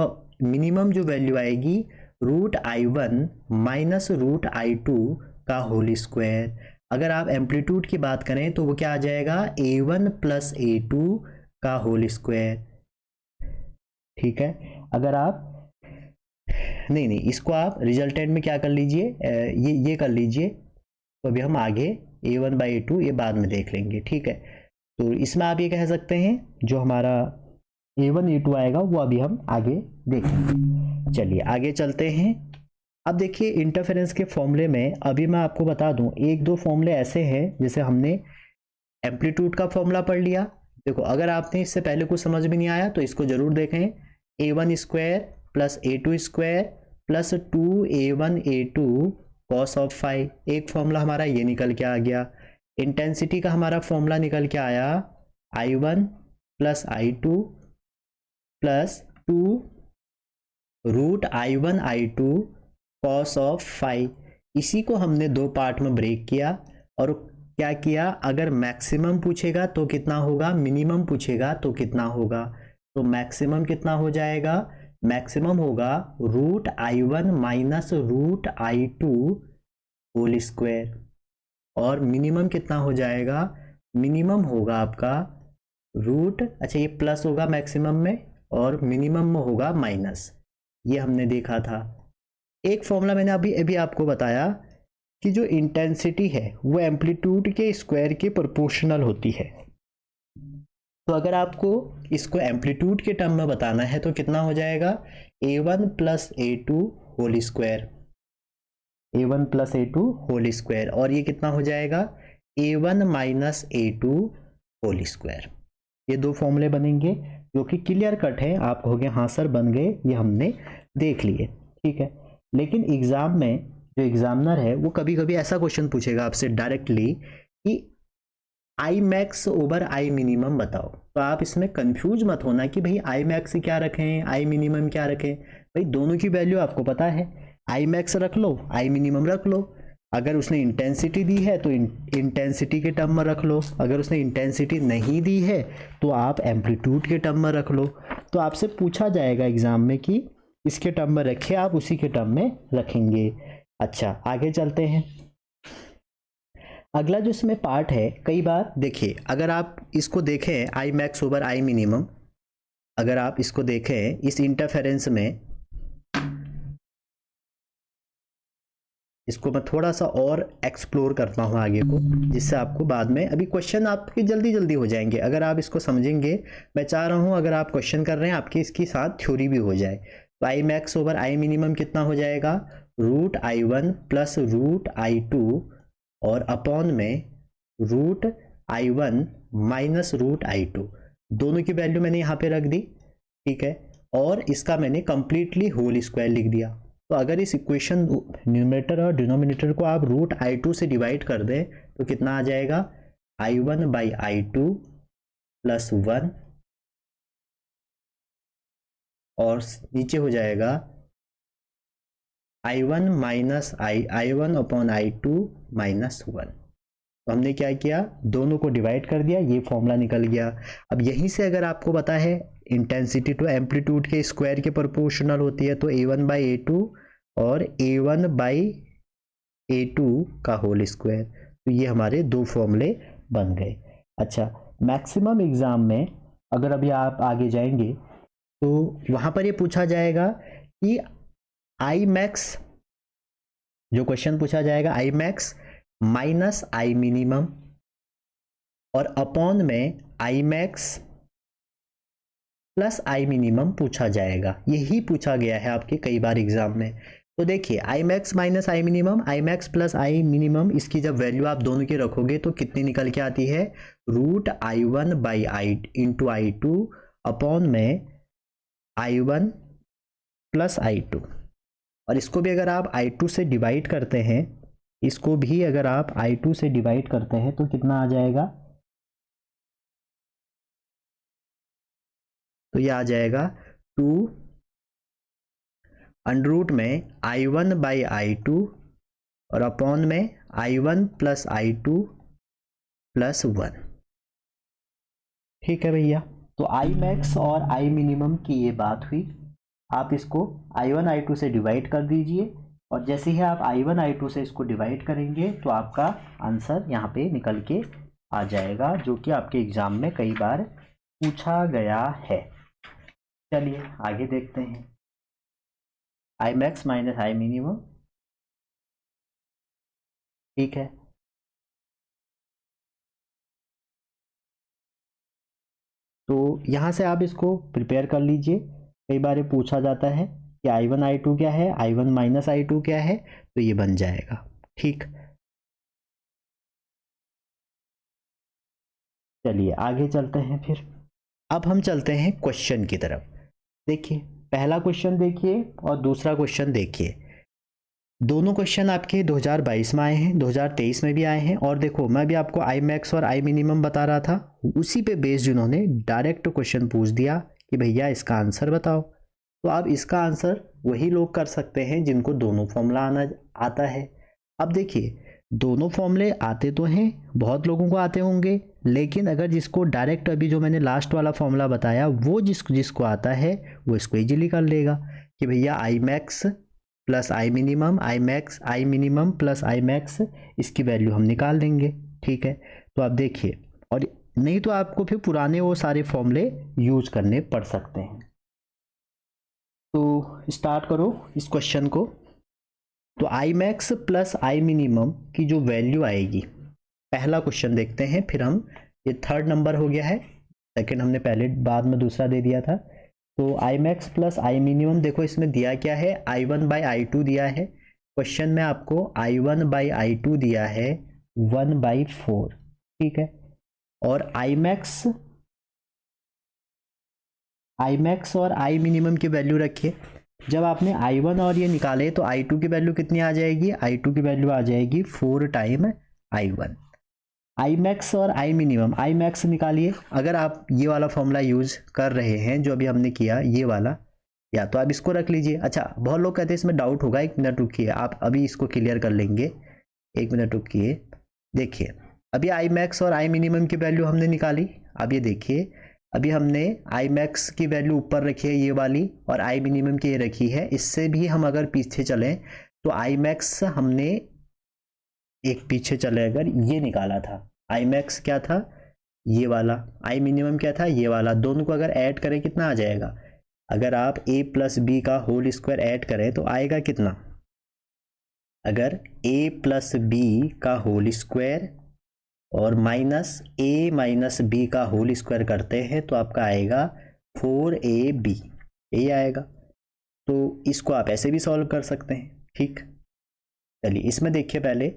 मिनिमम जो वैल्यू आएगी √I1 माइनस √I2 का होल स्क्वायर। अगर आप एम्पलीट्यूड की बात करें तो वो क्या आ जाएगा, A1 प्लस A2 का होल स्क्वायर। ठीक है, अगर आप नहीं, इसको आप रिजल्टेंट में क्या कर लीजिए, ये कर लीजिए। तो अभी हम आगे A1 बाई A2 ये बाद में देख लेंगे। ठीक है, तो इसमें आप ये कह सकते हैं जो हमारा A1 A2 आएगा वो अभी हम आगे देखेंगे। चलिए आगे चलते हैं। अब देखिए इंटरफेरेंस के फॉर्मूले में अभी मैं आपको बता दूं, एक दो फॉर्मूले ऐसे हैं जैसे हमने एम्पलीट्यूड का फॉर्मूला पढ़ लिया। देखो अगर आपने इससे पहले कुछ समझ में नहीं आया तो इसको जरूर देखें। A1 square plus A2 square plus 2A1 A2 cos of phi, एक फॉर्मूला हमारा ये निकल के आ गया। इंटेंसिटी का हमारा फॉर्मूला निकल के आया I1 plus I2 plus 2√I1I2 cos of phi. इसी को हमने दो पार्ट में ब्रेक किया और क्या किया, अगर मैक्सिमम पूछेगा तो कितना होगा, मिनिमम पूछेगा तो कितना होगा। तो मैक्सिमम कितना हो जाएगा, मैक्सिमम होगा √I1 minus √I2 whole square. और मिनिमम कितना हो जाएगा, मिनिमम होगा आपका अच्छा ये प्लस होगा मैक्सिमम में और मिनिमम में होगा माइनस। ये हमने देखा था। एक फॉर्मूला मैंने अभी आपको बताया कि जो इंटेंसिटी है वो एम्पलीट्यूड के स्क्वायर के प्रोपोर्शनल होती है। तो अगर आपको इसको एम्पलीट्यूड के टर्म में बताना है तो कितना हो जाएगा, A1 plus A2 whole square, A1 plus A2 whole square. और ये कितना हो जाएगा, A1 minus A2 whole square. ये दो फॉर्मूले बनेंगे जो कि क्लियर कट है, आप कहोगे हाँ सर बन गए, ये हमने देख लिए। ठीक है, लेकिन एग्जाम में जो एग्जामिनर है वो कभी कभी ऐसा क्वेश्चन पूछेगा आपसे डायरेक्टली कि आई मैक्स ओवर आई मिनिमम बताओ। तो आप इसमें कंफ्यूज मत होना कि भाई आई मैक्स क्या रखें, आई मिनिमम क्या रखें। भाई दोनों की वैल्यू आपको पता है, आई मैक्स रख लो, आई मिनिमम रख लो। अगर उसने इंटेंसिटी दी है तो इंटेंसिटी के टर्म में रख लो, अगर उसने इंटेंसिटी नहीं दी है तो आप एम्पलीट्यूड के टर्म में रख लो। तो आपसे पूछा जाएगा एग्जाम में कि इसके टर्म में रखे, आप उसी के टर्म में रखेंगे। अच्छा आगे चलते हैं। अगला जो इसमें पार्ट है, कई बार देखिए अगर आप इसको देखें आई मैक्स ओवर आई मिनिमम, अगर आप इसको देखें इस इंटरफेरेंस में इसको मैं थोड़ा सा और एक्सप्लोर करता हूँ आगे को, जिससे आपको बाद में, अभी क्वेश्चन आपके जल्दी जल्दी हो जाएंगे अगर आप इसको समझेंगे। मैं चाह रहा हूँ अगर आप क्वेश्चन कर रहे हैं आपकी इसकी साथ थ्योरी भी हो जाए। तो I max over I minimum कितना हो जाएगा, root I one plus root I two और अपॉन में root I one minus root I two, दोनों की वैल्यू मैंने यहाँ पे रख दी, ठीक है। और इसका मैंने कंप्लीटली होल स्क्वायर लिख दिया। तो अगर इस इक्वेशन न्यूमरेटर और डिनोमिनेटर को आप रूट आई टू से डिवाइड कर दें तो कितना आ जाएगा, I one by I two plus one, और नीचे हो जाएगा I one minus I one upon I two minus one. तो हमने क्या किया, दोनों को डिवाइड कर दिया, ये फॉर्मूला निकल गया। अब यहीं से अगर आपको पता है इंटेंसिटी टू एम्पलीट्यूड के स्क्वायर के प्रोपोर्शनल होती है, तो ए वन बाई ए टू और ए वन बाई ए टू का होल स्क्वायर, तो ये हमारे दो फॉर्मूले बन गए। अच्छा, मैक्सिमम एग्जाम में अगर अभी आप आगे जाएंगे तो वहां पर ये पूछा जाएगा कि आई मैक्स, जो क्वेश्चन पूछा जाएगा I max minus I minimum और अपॉन में आई मैक्स प्लस आई मिनिमम पूछा जाएगा। यही पूछा गया है आपके कई बार एग्जाम में। तो देखिए I max minus I minimum, I max plus I minimum, इसकी जब वैल्यू आप दोनों की रखोगे तो कितनी निकल के आती है, root I one by I into I two upon में I one plus I two. और इसको भी अगर आप आई टू से डिवाइड करते हैं, इसको भी अगर आप आई टू से डिवाइड करते हैं तो कितना आ जाएगा, तो ये आ जाएगा टू अंडर रूट में I one by I two और अपॉन में I one plus I two plus one. ठीक है भैया, तो आई मैक्स और आई मिनिमम की ये बात हुई। आप इसको आई वन आई टू से डिवाइड कर दीजिए, और जैसे ही आप आई वन आई टू से इसको डिवाइड करेंगे तो आपका आंसर यहाँ पे निकल के आ जाएगा, जो कि आपके एग्जाम में कई बार पूछा गया है। चलिए आगे देखते हैं, I max minus I minimum, ठीक है। तो यहाँ से आप इसको प्रिपेयर कर लीजिए, कई बार ये पूछा जाता है कि आई वन आई टू क्या है, I one minus I two क्या है, तो ये बन जाएगा, ठीक। चलिए आगे चलते हैं फिर। अब हम चलते हैं क्वेश्चन की तरफ। देखिए पहला क्वेश्चन देखिए और दूसरा क्वेश्चन देखिए, दोनों क्वेश्चन आपके 2022 में आए हैं, 2023 में भी आए हैं। और देखो मैं भी आपको आई मैक्स और आई मिनिमम बता रहा था, उसी पे बेस्ड जिन्होंने डायरेक्ट क्वेश्चन पूछ दिया कि भैया इसका आंसर बताओ। तो आप इसका आंसर वही लोग कर सकते हैं जिनको दोनों फॉर्मूला आता है। अब देखिए दोनों फॉर्मूले आते तो हैं, बहुत लोगों को आते होंगे, लेकिन अगर जिसको डायरेक्ट अभी जो मैंने लास्ट वाला फॉर्मूला बताया वो जिसको आता है वो इसको इजीली कर लेगा कि भैया आई max plus I minimum, I max I minimum plus I max, इसकी वैल्यू हम निकाल देंगे, ठीक है। तो आप देखिए, और नहीं तो आपको फिर पुराने वो सारे फॉर्मूले यूज करने पड़ सकते हैं। तो स्टार्ट करो इस क्वेश्चन को। तो I max plus I minimum की जो वैल्यू आएगी, पहला क्वेश्चन देखते हैं, फिर हम, ये थर्ड नंबर हो गया है, सेकंड हमने पहले बाद में दूसरा दे दिया था। तो I max plus I minimum, देखो इसमें दिया क्या है, I one by I two दिया है क्वेश्चन में, आपको I one by I two दिया है 1/4, ठीक है। और आई मैक्स और आई मिनिमम की वैल्यू रखिए। जब आपने आई वन और ये निकाले तो आई टू की वैल्यू कितनी आ जाएगी, आई टू की वैल्यू आ जाएगी 4 time I one. I max और आई मिनिमम, आई मैक्स निकालिए, अगर आप ये वाला फॉर्मूला यूज कर रहे हैं जो अभी हमने किया ये वाला, या तो आप इसको रख लीजिए। अच्छा बहुत लोग कहते हैं इसमें डाउट होगा, 1 मिनट रुकिए, आप अभी इसको क्लियर कर लेंगे, 1 मिनट रुकिए। देखिए अभी आई मैक्स और आई मिनिमम की वैल्यू हमने निकाली, अब ये देखिए अभी हमने आई मैक्स की वैल्यू ऊपर रखी है ये वाली, और आई मिनिमम की ये रखी है। इससे भी हम अगर पीछे चलें तो आई मैक्स हमने एक पीछे चले अगर ये निकाला था, आई मैक्स क्या था ये वाला, आई मिनिमम क्या था ये वाला, दोनों को अगर ऐड करें कितना आ जाएगा, अगर आप a प्लस बी का होल स्क्वायर ऐड करें तो आएगा कितना, अगर a प्लस बी का होल स्क्वायर और माइनस a माइनस बी का होल स्क्वायर करते हैं तो आपका आएगा 4ab, यही आएगा। तो इसको आप ऐसे भी सॉल्व कर सकते हैं, ठीक। चलिए इसमें देखिए पहले,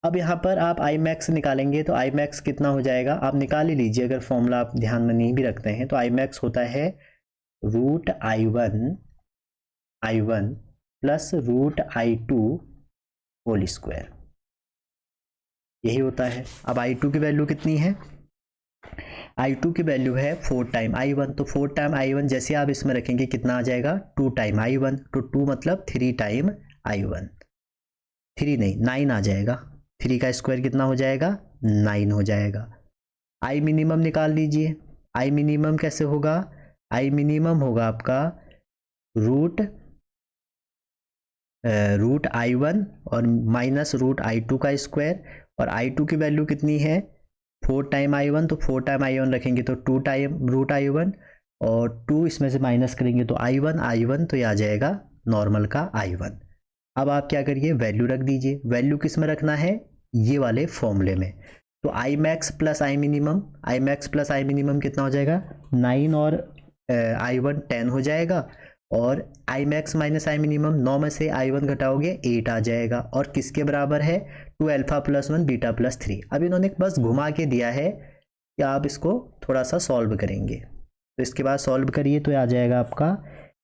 अब यहाँ पर आप आई मैक्स निकालेंगे तो आई मैक्स कितना हो जाएगा, आप निकाल ही लीजिए। अगर फॉर्मूला आप ध्यान में नहीं भी रखते हैं तो आई मैक्स होता है root I one plus root I2 whole square, यही होता है। अब I2 की वैल्यू कितनी है, I2 की वैल्यू है 4 टाइम I1, तो 4 टाइम I1 जैसे आप इसमें रखेंगे कितना आ जाएगा 2 टाइम I1, तो 2 मतलब 3 टाइम I1, 3 नहीं 9 आ जाएगा, 3 का स्क्वायर कितना हो जाएगा 9 हो जाएगा। आई मिनिमम निकाल लीजिए, आई मिनिमम कैसे होगा, आई मिनिमम होगा आपका रूट I1 और माइनस रूट I2 का स्क्वायर, और I2 की वैल्यू कितनी है 4 टाइम I1, तो 4 टाइम I1 रखेंगे तो 2 टाइम रूट I1, और 2 इसमें से माइनस करेंगे तो I1 तो ये आ जाएगा नॉर्मल का I1। अब आप क्या करिए वैल्यू रख दीजिए, वैल्यू किस में रखना है, ये वाले फॉर्मूले में। तो I max plus I minimum, I max plus I minimum कितना हो जाएगा 9 और I1 10 हो जाएगा, और I max minus I minimum 9 में से I1 घटाओगे 8 आ जाएगा, और किसके बराबर है 2 अल्फा प्लस 1 बीटा प्लस 3। अब इन्होंने बस घुमा के दिया है कि आप इसको थोड़ा सा सॉल्व करेंगे, तो इसके बाद सॉल्व करिए तो आ जाएगा आपका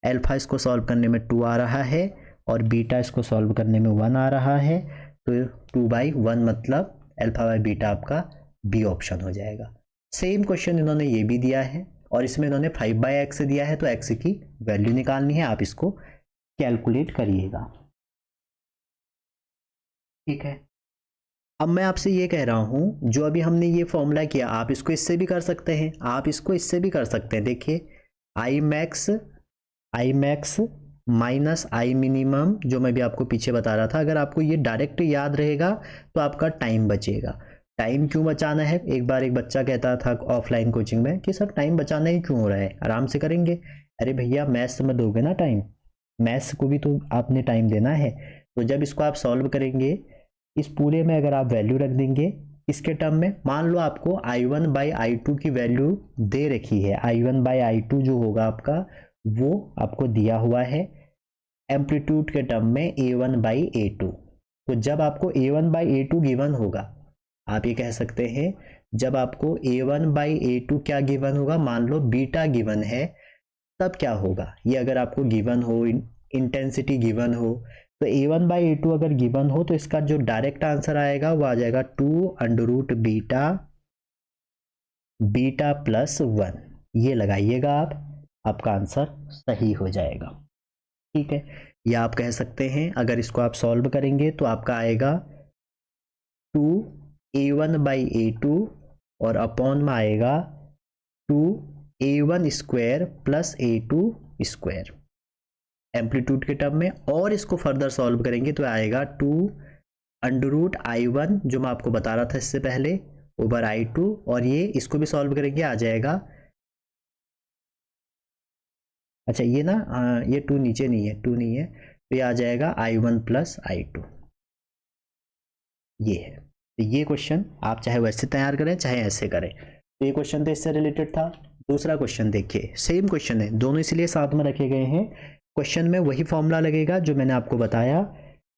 अल्फा इसको सॉल्व करने में 2 आ रहा है, और बीटा इसको सॉल्व करने में 1 आ रहा है, तो 2/1 मतलब अल्फा बाई बीटा आपका बी ऑप्शन हो जाएगा। सेम क्वेश्चन इन्होंने ये भी दिया है, और इसमें इन्होंने 5/x दिया है, तो x की वैल्यू निकालनी है, आप इसको कैलकुलेट करिएगा, ठीक है। अब मैं आपसे ये कह रहा हूं, जो अभी हमने ये फॉर्मूला किया आप इसको इससे भी कर सकते हैं, आप इसको इससे भी कर सकते हैं। देखिए I max minus I minimum, जो मैं भी आपको पीछे बता रहा था, अगर आपको ये डायरेक्ट याद रहेगा तो आपका टाइम बचेगा। टाइम क्यों बचाना है, एक बार एक बच्चा कहता था ऑफलाइन कोचिंग में कि सर टाइम बचाना ही क्यों हो रहा है, आराम से करेंगे। अरे भैया मैथ्स में दोगे ना टाइम, मैथ्स को भी तो आपने टाइम देना है। तो जब इसको आप सॉल्व करेंगे, इस पूरे में अगर आप वैल्यू रख देंगे इसके टर्म में, मान लो आपको I1/I2 की वैल्यू दे रखी है, I1/I2 जो होगा आपका वो आपको दिया हुआ है एम्पलीट्यूड के टर्म में A1/A2। तो जब आपको A1/A2 गिवन होगा, आप ये कह सकते हैं जब आपको A1/A2 क्या गिवन होगा, मान लो बीटा गिवन है, तब क्या होगा, ये अगर आपको गिवन हो, इंटेंसिटी गिवन हो, तो A1/A2 अगर गिवन हो तो इसका जो डायरेक्ट आंसर आएगा वो आ जाएगा 2√बीटा प्लस 1, ये लगाइएगा आप, आपका आंसर सही हो जाएगा, ठीक है। या आप कह सकते हैं अगर इसको आप सॉल्व करेंगे तो आपका आएगा 2A1/A2 और अपॉन में आएगा 2A1 square plus A2 square amplitude के टर्म में, और इसको फर्दर सॉल्व करेंगे तो आएगा 2√I1 जो मैं आपको बता रहा था इससे पहले ओवर I2, और ये इसको भी सॉल्व करेंगे आ जाएगा, अच्छा ये ना ये 2 नीचे नहीं है, 2 नहीं है, तो ये आ जाएगा I1 प्लस I2, ये है। तो ये क्वेश्चन आप चाहे वैसे तैयार करें चाहे ऐसे करें, तो ये क्वेश्चन तो इससे रिलेटेड था। दूसरा क्वेश्चन देखिए, सेम क्वेश्चन है, दोनों इसलिए साथ में रखे गए हैं, क्वेश्चन में वही फॉर्मूला लगेगा जो मैंने आपको बताया,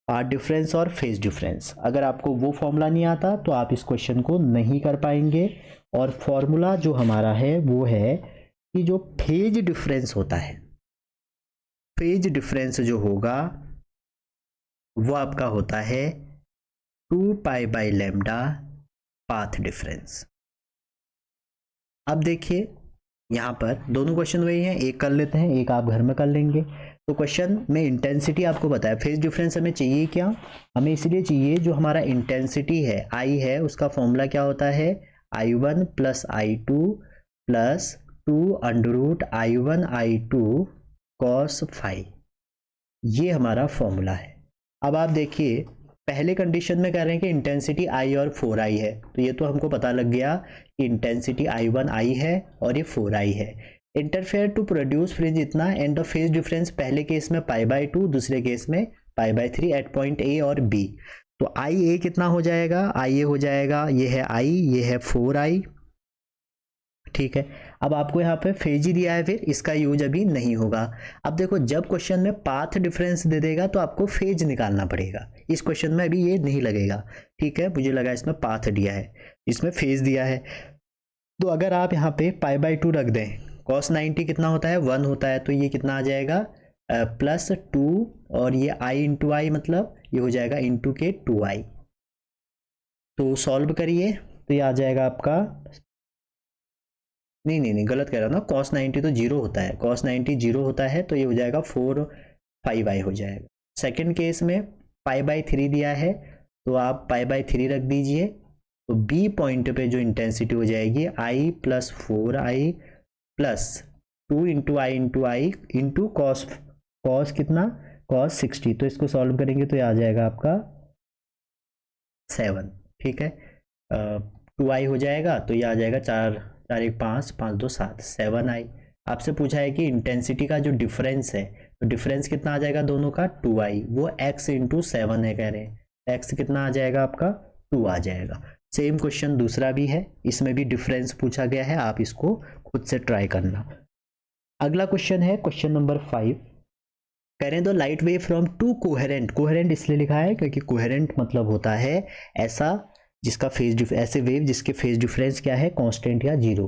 पार्ट डिफरेंस और फेज डिफरेंस। अगर आपको वो फॉर्मूला नहीं आता तो आप इस क्वेश्चन को नहीं कर पाएंगे, और फॉर्मूला जो हमारा है वो है कि जो फेज डिफरेंस होता है, फेज डिफरेंस जो होगा वो आपका होता है 2π/λ पाथ डिफरेंस। अब देखिए यहाँ पर दोनों क्वेश्चन वही हैं, एक कर लेते हैं, एक आप घर में कर लेंगे। तो क्वेश्चन में इंटेंसिटी आपको बताया, फेज डिफरेंस हमें चाहिए क्या, हमें इसलिए चाहिए जो हमारा इंटेंसिटी है I है उसका फॉर्मूला क्या होता है I1 plus I2 plus 2√I1/I2 cos phi, ये हमारा फॉर्मूला है। अब आप देखिए पहले कंडीशन में कह रहे हैं कि इंटेंसिटी I और 4I है, तो ये तो हमको पता लग गया कि इंटेंसिटी I1I है और ये 4I है। इंटरफेयर टू प्रोड्यूस फ्रिंज इतना, एंड द फेज डिफरेंस पहले केस में π/2 दूसरे केस में π/3 एट पॉइंट ए और बी। तो आई ए कितना हो जाएगा, आई ए हो जाएगा, ये है आई, ये है 4i, ठीक है। अब आपको यहाँ पे फेज ही दिया है, फिर इसका यूज अभी नहीं होगा। अब देखो जब क्वेश्चन में पाथ डिफरेंस दे देगा तो आपको फेज निकालना पड़ेगा। इस क्वेश्चन में अभी ये नहीं लगेगा, ठीक है, मुझे लगा इसमें पाथ दिया है, इसमें फेज दिया है। तो अगर आप यहाँ पे π/2 रख दें, cos 90 कितना होता है 1 होता है, तो ये कितना आ जाएगा +2, और ये i इंटू आई मतलब ये हो जाएगा इंटू के 2i। तो सॉल्व करिए तो ये आ जाएगा आपका, नहीं गलत कह रहा ना, cos 90 तो 0 होता है, cos 90 0 होता है, तो ये हो जाएगा 4/5i हो जाएगा। सेकंड केस में π/3 दिया है, तो आप π/3 रख दीजिए, तो बी पॉइंट पे जो इंटेंसिटी हो जाएगी i + 4i + 2 into I into I into cos कितना, cos 60। तो इसको सॉल्व करेंगे तो ये आ जाएगा आपका 7, ठीक है। 2i हो जाएगा, तो ये आ जाएगा 4 1 5 5 2 7 7i। आपसे पूछा है कि इंटेंसिटी का जो डिफरेंस है, तो डिफरेंस कितना आ जाएगा दोनों का 2i, वो x इंटू 7 है कह रहे हैं, x कितना आ जाएगा आपका 2 आ जाएगा। सेम क्वेश्चन दूसरा भी है, इसमें भी डिफरेंस पूछा गया है, आप इसको खुद से ट्राई करना। अगला क्वेश्चन है क्वेश्चन नंबर 5, कह रहे हैं दो light wave from to coherent, coherent इसलिए लिखा है क्योंकि कोहेरेंट मतलब होता है ऐसा जिसका फेज, ऐसे वेव जिसके फेज डिफरेंस क्या है कांस्टेंट या 0।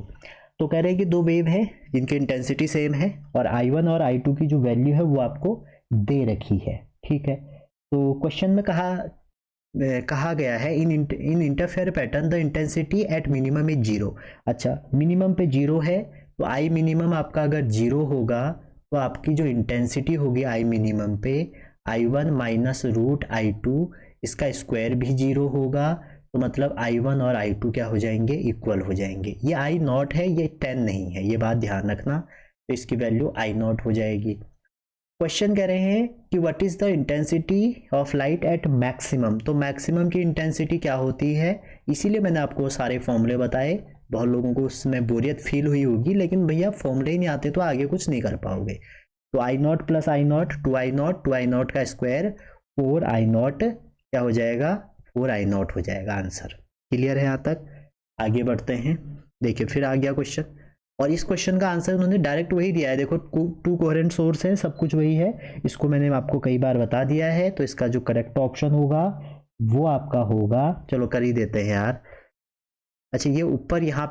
तो कह रहे हैं कि दो वेव है जिनकी इंटेंसिटी सेम है और i1 और i2 की जो वैल्यू है वो आपको दे रखी है, ठीक है। तो क्वेश्चन में कहा गया है in interfere pattern the intensity at minimum is 0। अच्छा, मिनिमम पे 0 है, तो आई मिनिमम आपका अगर 0 होगा तो आपकी जो इंटेंसिटी होगी आई मिनिमम पे i1 माइनस रूट i2, इसका स्क्वायर भी 0 होगा, तो मतलब i1 और i2 क्या हो जाएंगे, इक्वल हो जाएंगे। ये i0 है, ये 10 नहीं है, ये बात ध्यान रखना, तो इसकी वैल्यू i0 हो जाएगी। क्वेश्चन कह रहे हैं कि what is the intensity of light at maximum. तो मैक्सिमम की इंटेंसिटी क्या होती है, इसीलिए मैंने आपको सारे फॉर्मूले बताए। बहुत लोगों को उसमें बोरियत फील हुई होगी, लेकिन भैया फॉर्मूले ही नहीं आते तो आगे कुछ नहीं कर पाओगे। तो i0 प्लस i0 2i0 का स्क्वायर 4i0 क्या हो जाएगा, 4i0 हो जाएगा आंसर। क्लियर है यहाँ तक? आगे बढ़ते हैं। देखिए फिर आ गया क्वेश्चन, और इस क्वेश्चन का आंसर उन्होंने डायरेक्ट वही दिया है। देखो टू कोहेरेंट सोर्स है, सब कुछ वही है, इसको मैंने आपको कई बार बता दिया है। तो इसका जो करेक्ट ऑप्शन होगा वो आपका होगा, चलो कर ही देते हैं यार। अच्छा, ये ऊपर यहाँ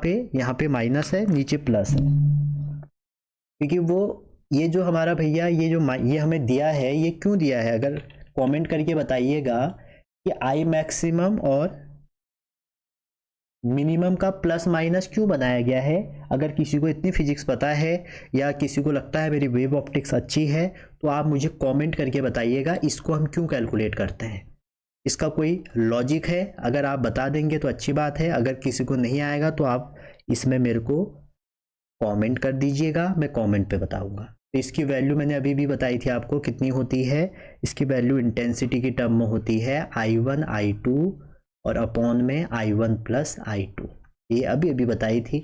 पे माइनस है, नीचे प्लस है, क्योंकि वो ये जो हमारा भैया ये हमें दिया है, ये क्यों दिया है, अगर कमेंट करके बताइएगा कि आई मैक्सिमम और मिनिमम का प्लस माइनस क्यों बनाया गया है। अगर किसी को इतनी फिजिक्स पता है या किसी को लगता है मेरी वेव ऑप्टिक्स अच्छी है, तो आप मुझे कमेंट करके बताइएगा इसको हम क्यों कैलकुलेट करते हैं, इसका कोई लॉजिक है। अगर आप बता देंगे तो अच्छी बात है, अगर किसी को नहीं आएगा तो आप इसमें मेरे को कमेंट कर दीजिएगा, मैं कमेंट पे बताऊंगा। तो इसकी वैल्यू मैंने अभी भी बताई थी आपको कितनी होती है, इसकी वैल्यू इंटेंसिटी की टर्म में होती है i1 i2 और अपॉन में i1 प्लस i2, ये अभी बताई थी।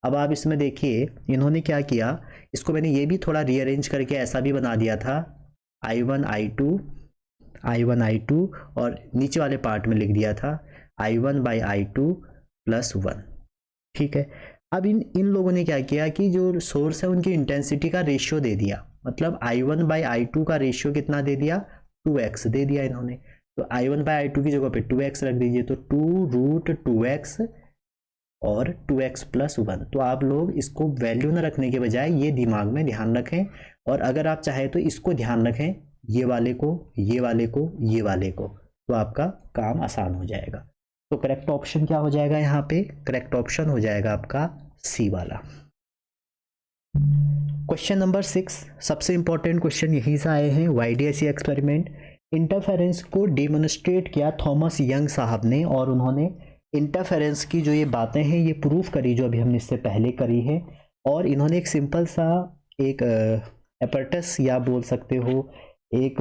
अब आप इसमें देखिए इन्होंने क्या किया, इसको मैंने ये भी थोड़ा रीअरेंज करके ऐसा भी बना दिया था, i1 i2 और नीचे वाले पार्ट में लिख दिया था i1/i2 + 1, ठीक है। अब इन लोगों ने क्या किया कि जो सोर्स है उनकी इंटेंसिटी का रेशियो दे दिया, मतलब i1/i2 का रेशियो कितना दे दिया, 2x दे दिया इन्होंने। तो i1/i2 की जगह पे 2x रख दीजिए, तो 2√2x और 2x + 1। तो आप लोग इसको वैल्यू न रखने के बजाय ये दिमाग में ध्यान रखें, और अगर आप चाहें तो इसको ध्यान रखें, ये वाले को, ये वाले को, ये वाले को, तो आपका काम आसान हो जाएगा। तो करेक्ट ऑप्शन क्या हो जाएगा यहाँ पे, करेक्ट ऑप्शन हो जाएगा आपका सी वाला। क्वेश्चन नंबर 6, सबसे इंपॉर्टेंट क्वेश्चन यहीं से आए हैं। YDSE एक्सपेरिमेंट, इंटरफेरेंस को डेमोन्स्ट्रेट किया थॉमस यंग साहब ने, और उन्होंने इंटरफेरेंस की जो ये बातें हैं ये प्रूफ करी जो अभी हमने इससे पहले करी है। और इन्होंने एक सिंपल सा एक एपर्टस या बोल सकते हो एक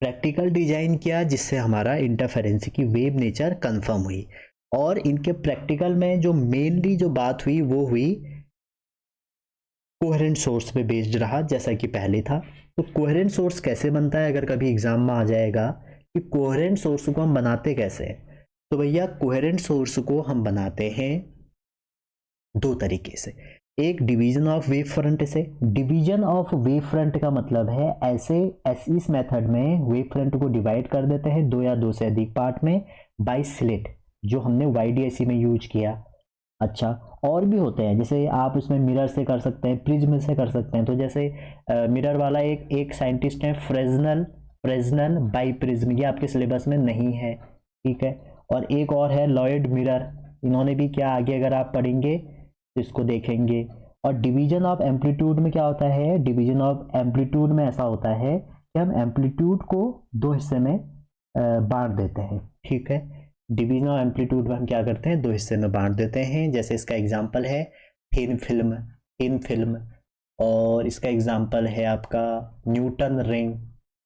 प्रैक्टिकल डिजाइन किया, जिससे हमारा इंटरफेरेंस की वेव नेचर कंफर्म हुई। और इनके प्रैक्टिकल में जो मेनली जो बात हुई वो हुई कोहेरेंट सोर्स पे बेस्ड रहा, जैसा कि पहले था। तो कोहेरेंट सोर्स कैसे बनता है, अगर कभी एग्जाम में आ जाएगा कि कोहेरेंट सोर्स को हम बनाते कैसे हैं, तो भैया कोहेरेंट सोर्स को हम बनाते हैं दो तरीके से। एक डिवीजन ऑफ वेव फ्रंट से। डिवीजन ऑफ वेव फ्रंट का मतलब है ऐसे इस मेथड में वेव फ्रंट को डिवाइड कर देते हैं दो या दो से अधिक पार्ट में बाय स्लिट, जो हमने YDAC में यूज किया। अच्छा, और भी होते हैं, जैसे आप उसमें मिरर से कर सकते हैं, प्रिज्म से कर सकते हैं। तो जैसे मिरर वाला एक साइंटिस्ट है फ्रेजनल बाई प्रिज्म, ये आपके सिलेबस में नहीं है, ठीक है। और एक और है लॉयड मिरर, इन्होंने भी क्या आगे अगर आप पढ़ेंगे तो इसको देखेंगे। और डिवीजन ऑफ एम्पलीट्यूड में क्या होता है, डिवीजन ऑफ एम्पलीट्यूड में ऐसा होता है कि हम एम्पलीट्यूड को दो हिस्से में बांट देते हैं, ठीक है। डिवीजन ऑफ एम्पलीट्यूड में हम क्या करते हैं, दो हिस्से में बांट देते हैं। जैसे इसका एग्जांपल है थिन फिल्म, और इसका एग्जांपल है आपका न्यूटन रिंग,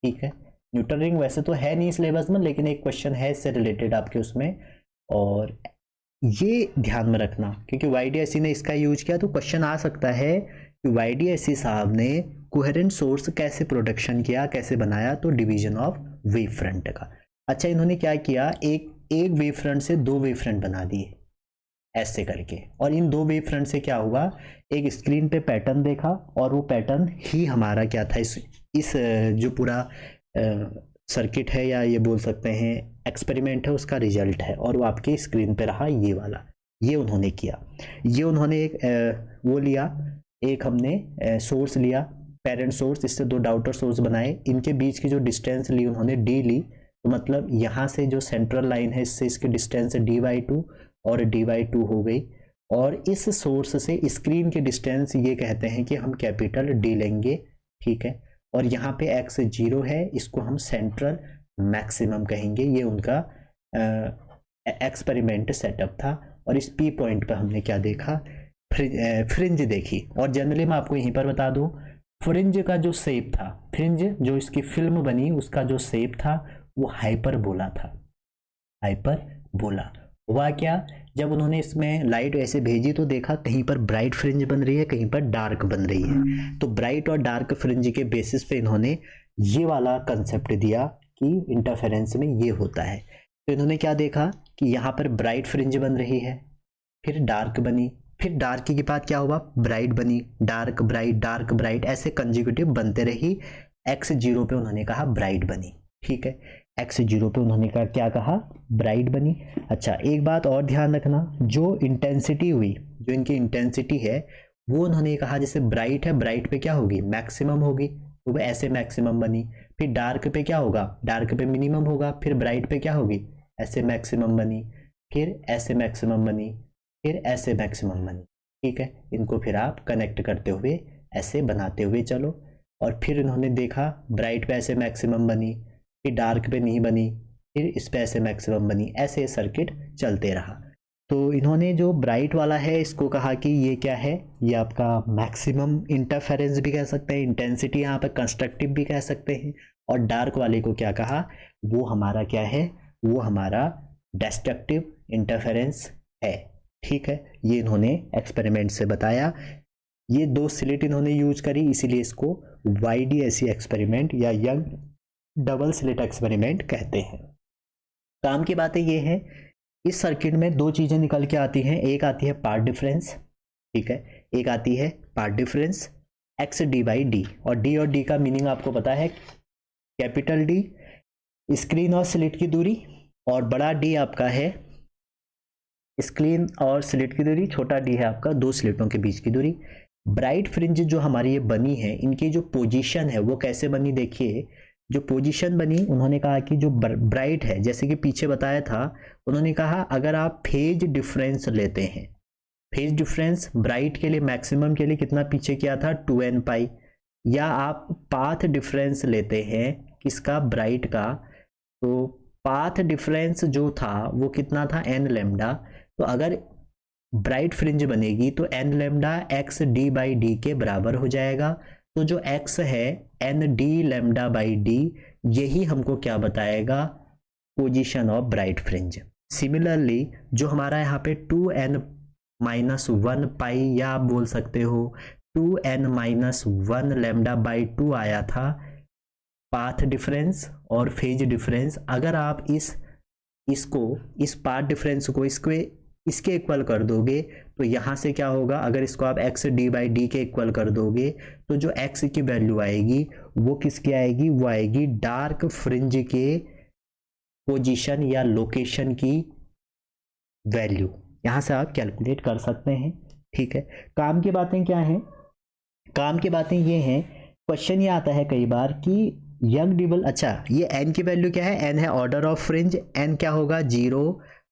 ठीक है। न्यूटन रिंग वैसे तो है नहीं सिलेबस में, लेकिन एक क्वेश्चन है इससे रिलेटेड आपके उसमें, और ये ध्यान में रखना क्योंकि YDAC ने इसका यूज किया, तो क्वेश्चन आ सकता है कि YDAC साहब ने कोहेरेंट सोर्स कैसे प्रोडक्शन किया, कैसे बनाया, तो डिवीजन ऑफ वेव फ्रंट का। अच्छा, इन्होंने क्या किया, एक वेव फ्रंट से दो वेव फ्रंट बना दिए ऐसे करके, और इन दो वेव फ्रंट से क्या हुआ, एक स्क्रीन पे पैटर्न देखा, और वो पैटर्न ही हमारा क्या था, इस जो पूरा सर्किट है या ये बोल सकते हैं एक्सपेरिमेंट है, उसका रिजल्ट है, और वो आपकी स्क्रीन पे रहा ये वाला। ये उन्होंने किया, ये उन्होंने एक वो लिया, एक हमने सोर्स लिया पेरेंट सोर्स, इससे दो डाउटर सोर्स बनाए, इनके बीच की जो डिस्टेंस ली उन्होंने d ली, तो मतलब यहाँ से जो सेंट्रल लाइन है इससे इसकी डिस्टेंस d/2 और d/2 हो गई, और इस सोर्स से स्क्रीन की डिस्टेंस ये कहते हैं कि हम कैपिटल D लेंगे, ठीक है। और यहाँ पे x 0 है, इसको हम सेंट्रल मैक्सिमम कहेंगे। ये उनका एक्सपेरिमेंट सेटअप था, और इस P पॉइंट पर हमने क्या देखा, फ्रिंज देखी। और जनरली मैं आपको यहीं पर बता दूं, फ्रिंज का जो शेप था, फ्रिंज जो इसकी फिल्म बनी उसका जो शेप था वो हाइपरबोला था। हाइपरबोला हुआ क्या, जब उन्होंने इसमें लाइट ऐसे भेजी तो देखा कहीं पर ब्राइट फ्रिंज बन रही है, कहीं पर डार्क बन रही है। तो ब्राइट और डार्क फ्रिंज के बेसिस पे इन्होंने ये वाला कंसेप्ट दिया कि इंटरफेरेंस में ये होता है। तो इन्होंने क्या देखा कि यहाँ पर ब्राइट फ्रिंज बन रही है, फिर डार्क बनी, फिर डार्क के बाद क्या हुआ, ब्राइट बनी, डार्क ब्राइट, ऐसे कंजिक्यूटिव बनते रही। x 0 पे उन्होंने कहा ब्राइट बनी, ठीक है। x 0 पे उन्होंने क्या कहा, ब्राइट बनी। अच्छा, एक बात और ध्यान रखना, जो इंटेंसिटी हुई, जो इनकी इंटेंसिटी है वो उन्होंने कहा जैसे ब्राइट है, ब्राइट पे क्या होगी, मैक्सिमम होगी, तो वो ऐसे मैक्सिमम बनी। फिर डार्क पे क्या होगा, डार्क पे मिनिमम होगा, फिर ब्राइट पे क्या होगी, ऐसे मैक्सिमम बनी, फिर ऐसे मैक्सिमम बनी, फिर ऐसे मैक्सिमम बनी, ठीक है। इनको फिर आप कनेक्ट करते हुए ऐसे बनाते हुए चलो। और फिर इन्होंने देखा ब्राइट पे ऐसे मैक्सिमम बनी, फिर डार्क पे नहीं बनी, फिर इस पे ऐसे मैक्सिमम बनी, ऐसे सर्किट चलते रहा। तो इन्होंने जो ब्राइट वाला है इसको कहा कि ये क्या है, ये आपका मैक्सिमम इंटरफेरेंस भी कह सकते हैं, इंटेंसिटी यहाँ पे कंस्ट्रक्टिव भी कह सकते हैं। और डार्क वाले को क्या कहा, वो हमारा क्या है, वो हमारा डिस्ट्रक्टिव इंटरफेरेंस है, ठीक है। ये इन्होंने एक्सपेरिमेंट से बताया। ये दो स्लिट इन्होंने यूज करी, इसीलिए इसको YDAC एक्सपेरिमेंट या यंग डबल स्लिट एक्सपेरिमेंट कहते हैं। काम की बातें ये है, इस सर्किट में दो चीजें निकल के आती हैं, एक आती है पार्ट डिफरेंस, ठीक है, एक आती है पार्ट डिफरेंस x d/d, और d का मीनिंग आपको पता है, कैपिटल D स्क्रीन और स्लिट की दूरी, और बड़ा D आपका है स्क्रीन और स्लिट की दूरी, छोटा d है आपका दो स्लिटों के बीच की दूरी। ब्राइट फ्रिंज जो हमारी ये बनी है, इनकी जो पोजीशन है वो कैसे बनी, देखिए जो पोजीशन बनी, उन्होंने कहा कि जो ब्राइट है, जैसे कि पीछे बताया था, उन्होंने कहा अगर आप फेज डिफरेंस लेते हैं, फेज डिफरेंस ब्राइट के लिए मैक्सिमम के लिए कितना पीछे किया था 2n पाई, या आप पाथ डिफरेंस लेते हैं किसका, ब्राइट का, तो पाथ डिफरेंस जो था वो कितना था n लैम्डा। तो अगर ब्राइट फ्रिंज बनेगी तो n लैम्डा x d/d के बराबर हो जाएगा। तो जो x है n d lambda by d, यही हमको क्या बताएगा, position of bright fringe. Similarly जो हमारा यहाँ पे 2n-1 पाई, या आप बोल सकते हो 2n-1 लैम्डा बाई 2 आया था पाथ डिफरेंस और फेज डिफरेंस। अगर आप इस पाथ डिफरेंस को इसके इक्वल कर दोगे तो यहाँ से क्या होगा, अगर इसको आप x डी बाई डी के इक्वल कर दोगे तो जो x की वैल्यू आएगी वो किसकी आएगी, वो आएगी डार्क फ्रिंज के पोजीशन या लोकेशन की वैल्यू। यहाँ से आप कैलकुलेट कर सकते हैं। ठीक है, काम की बातें क्या हैं, काम की बातें ये हैं, क्वेश्चन ये आता है कई बार कि यंग डिबल, अच्छा ये n की वैल्यू क्या है, n है ऑर्डर ऑफ फ्रिंज, n क्या होगा 0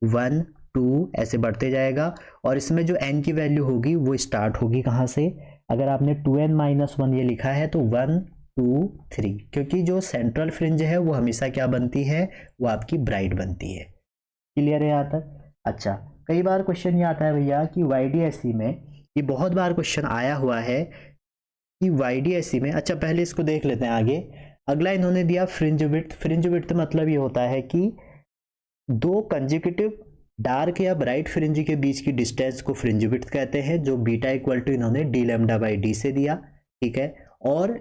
1 2 ऐसे बढ़ते जाएगा, और इसमें जो n की वैल्यू होगी वो स्टार्ट होगी कहाँ से, अगर आपने 2n-1 ये लिखा है तो 1 2 3, क्योंकि जो सेंट्रल फ्रिंज है वो हमेशा क्या बनती है, वो आपकी ब्राइट बनती है। क्लियर है यहाँ तक। अच्छा, कई बार क्वेश्चन ये आता है भैया कि YDSE में, ये बहुत बार क्वेश्चन आया हुआ है कि YDSE में, अच्छा पहले इसको देख लेते हैं आगे। अगला इन्होंने दिया फ्रिंज विड्थ। फ्रिंज विड्थ मतलब ये होता है कि दो कंसेक्यूटिव डार्क या ब्राइट फ्रिंज के बीच की डिस्टेंस को फ्रिंज विड्थ कहते हैं, जो बीटा इक्वल टू इन्होंने d लैम्डा बाई डी से दिया। ठीक है, और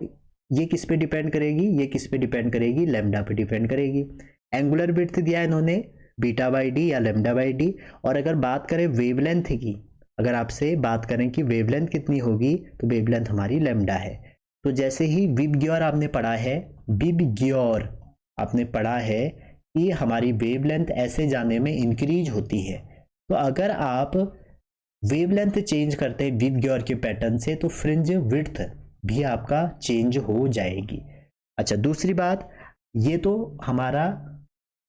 ये किस पे डिपेंड करेगी, ये किस पे डिपेंड करेगी, लैम्डा पे डिपेंड करेगी। एंगुलर विड्थ दिया इन्होंने बीटा बाई डी या लैम्डा बाई डी। और अगर बात करें वेवलेंथ की, अगर आपसे बात करें कि वेवलेंथ कितनी होगी तो वेवलेंथ हमारी लैम्डा है। तो जैसे ही विबग्योर आपने पढ़ा है, विबग्योर आपने पढ़ा है कि हमारी वेवलेंथ ऐसे जाने में इंक्रीज होती है, तो अगर आप वेवलेंथ चेंज करते हैं विबग्योर के पैटर्न से तो फ्रिंज विड्थ भी आपका चेंज हो जाएगी। अच्छा, दूसरी बात, ये तो हमारा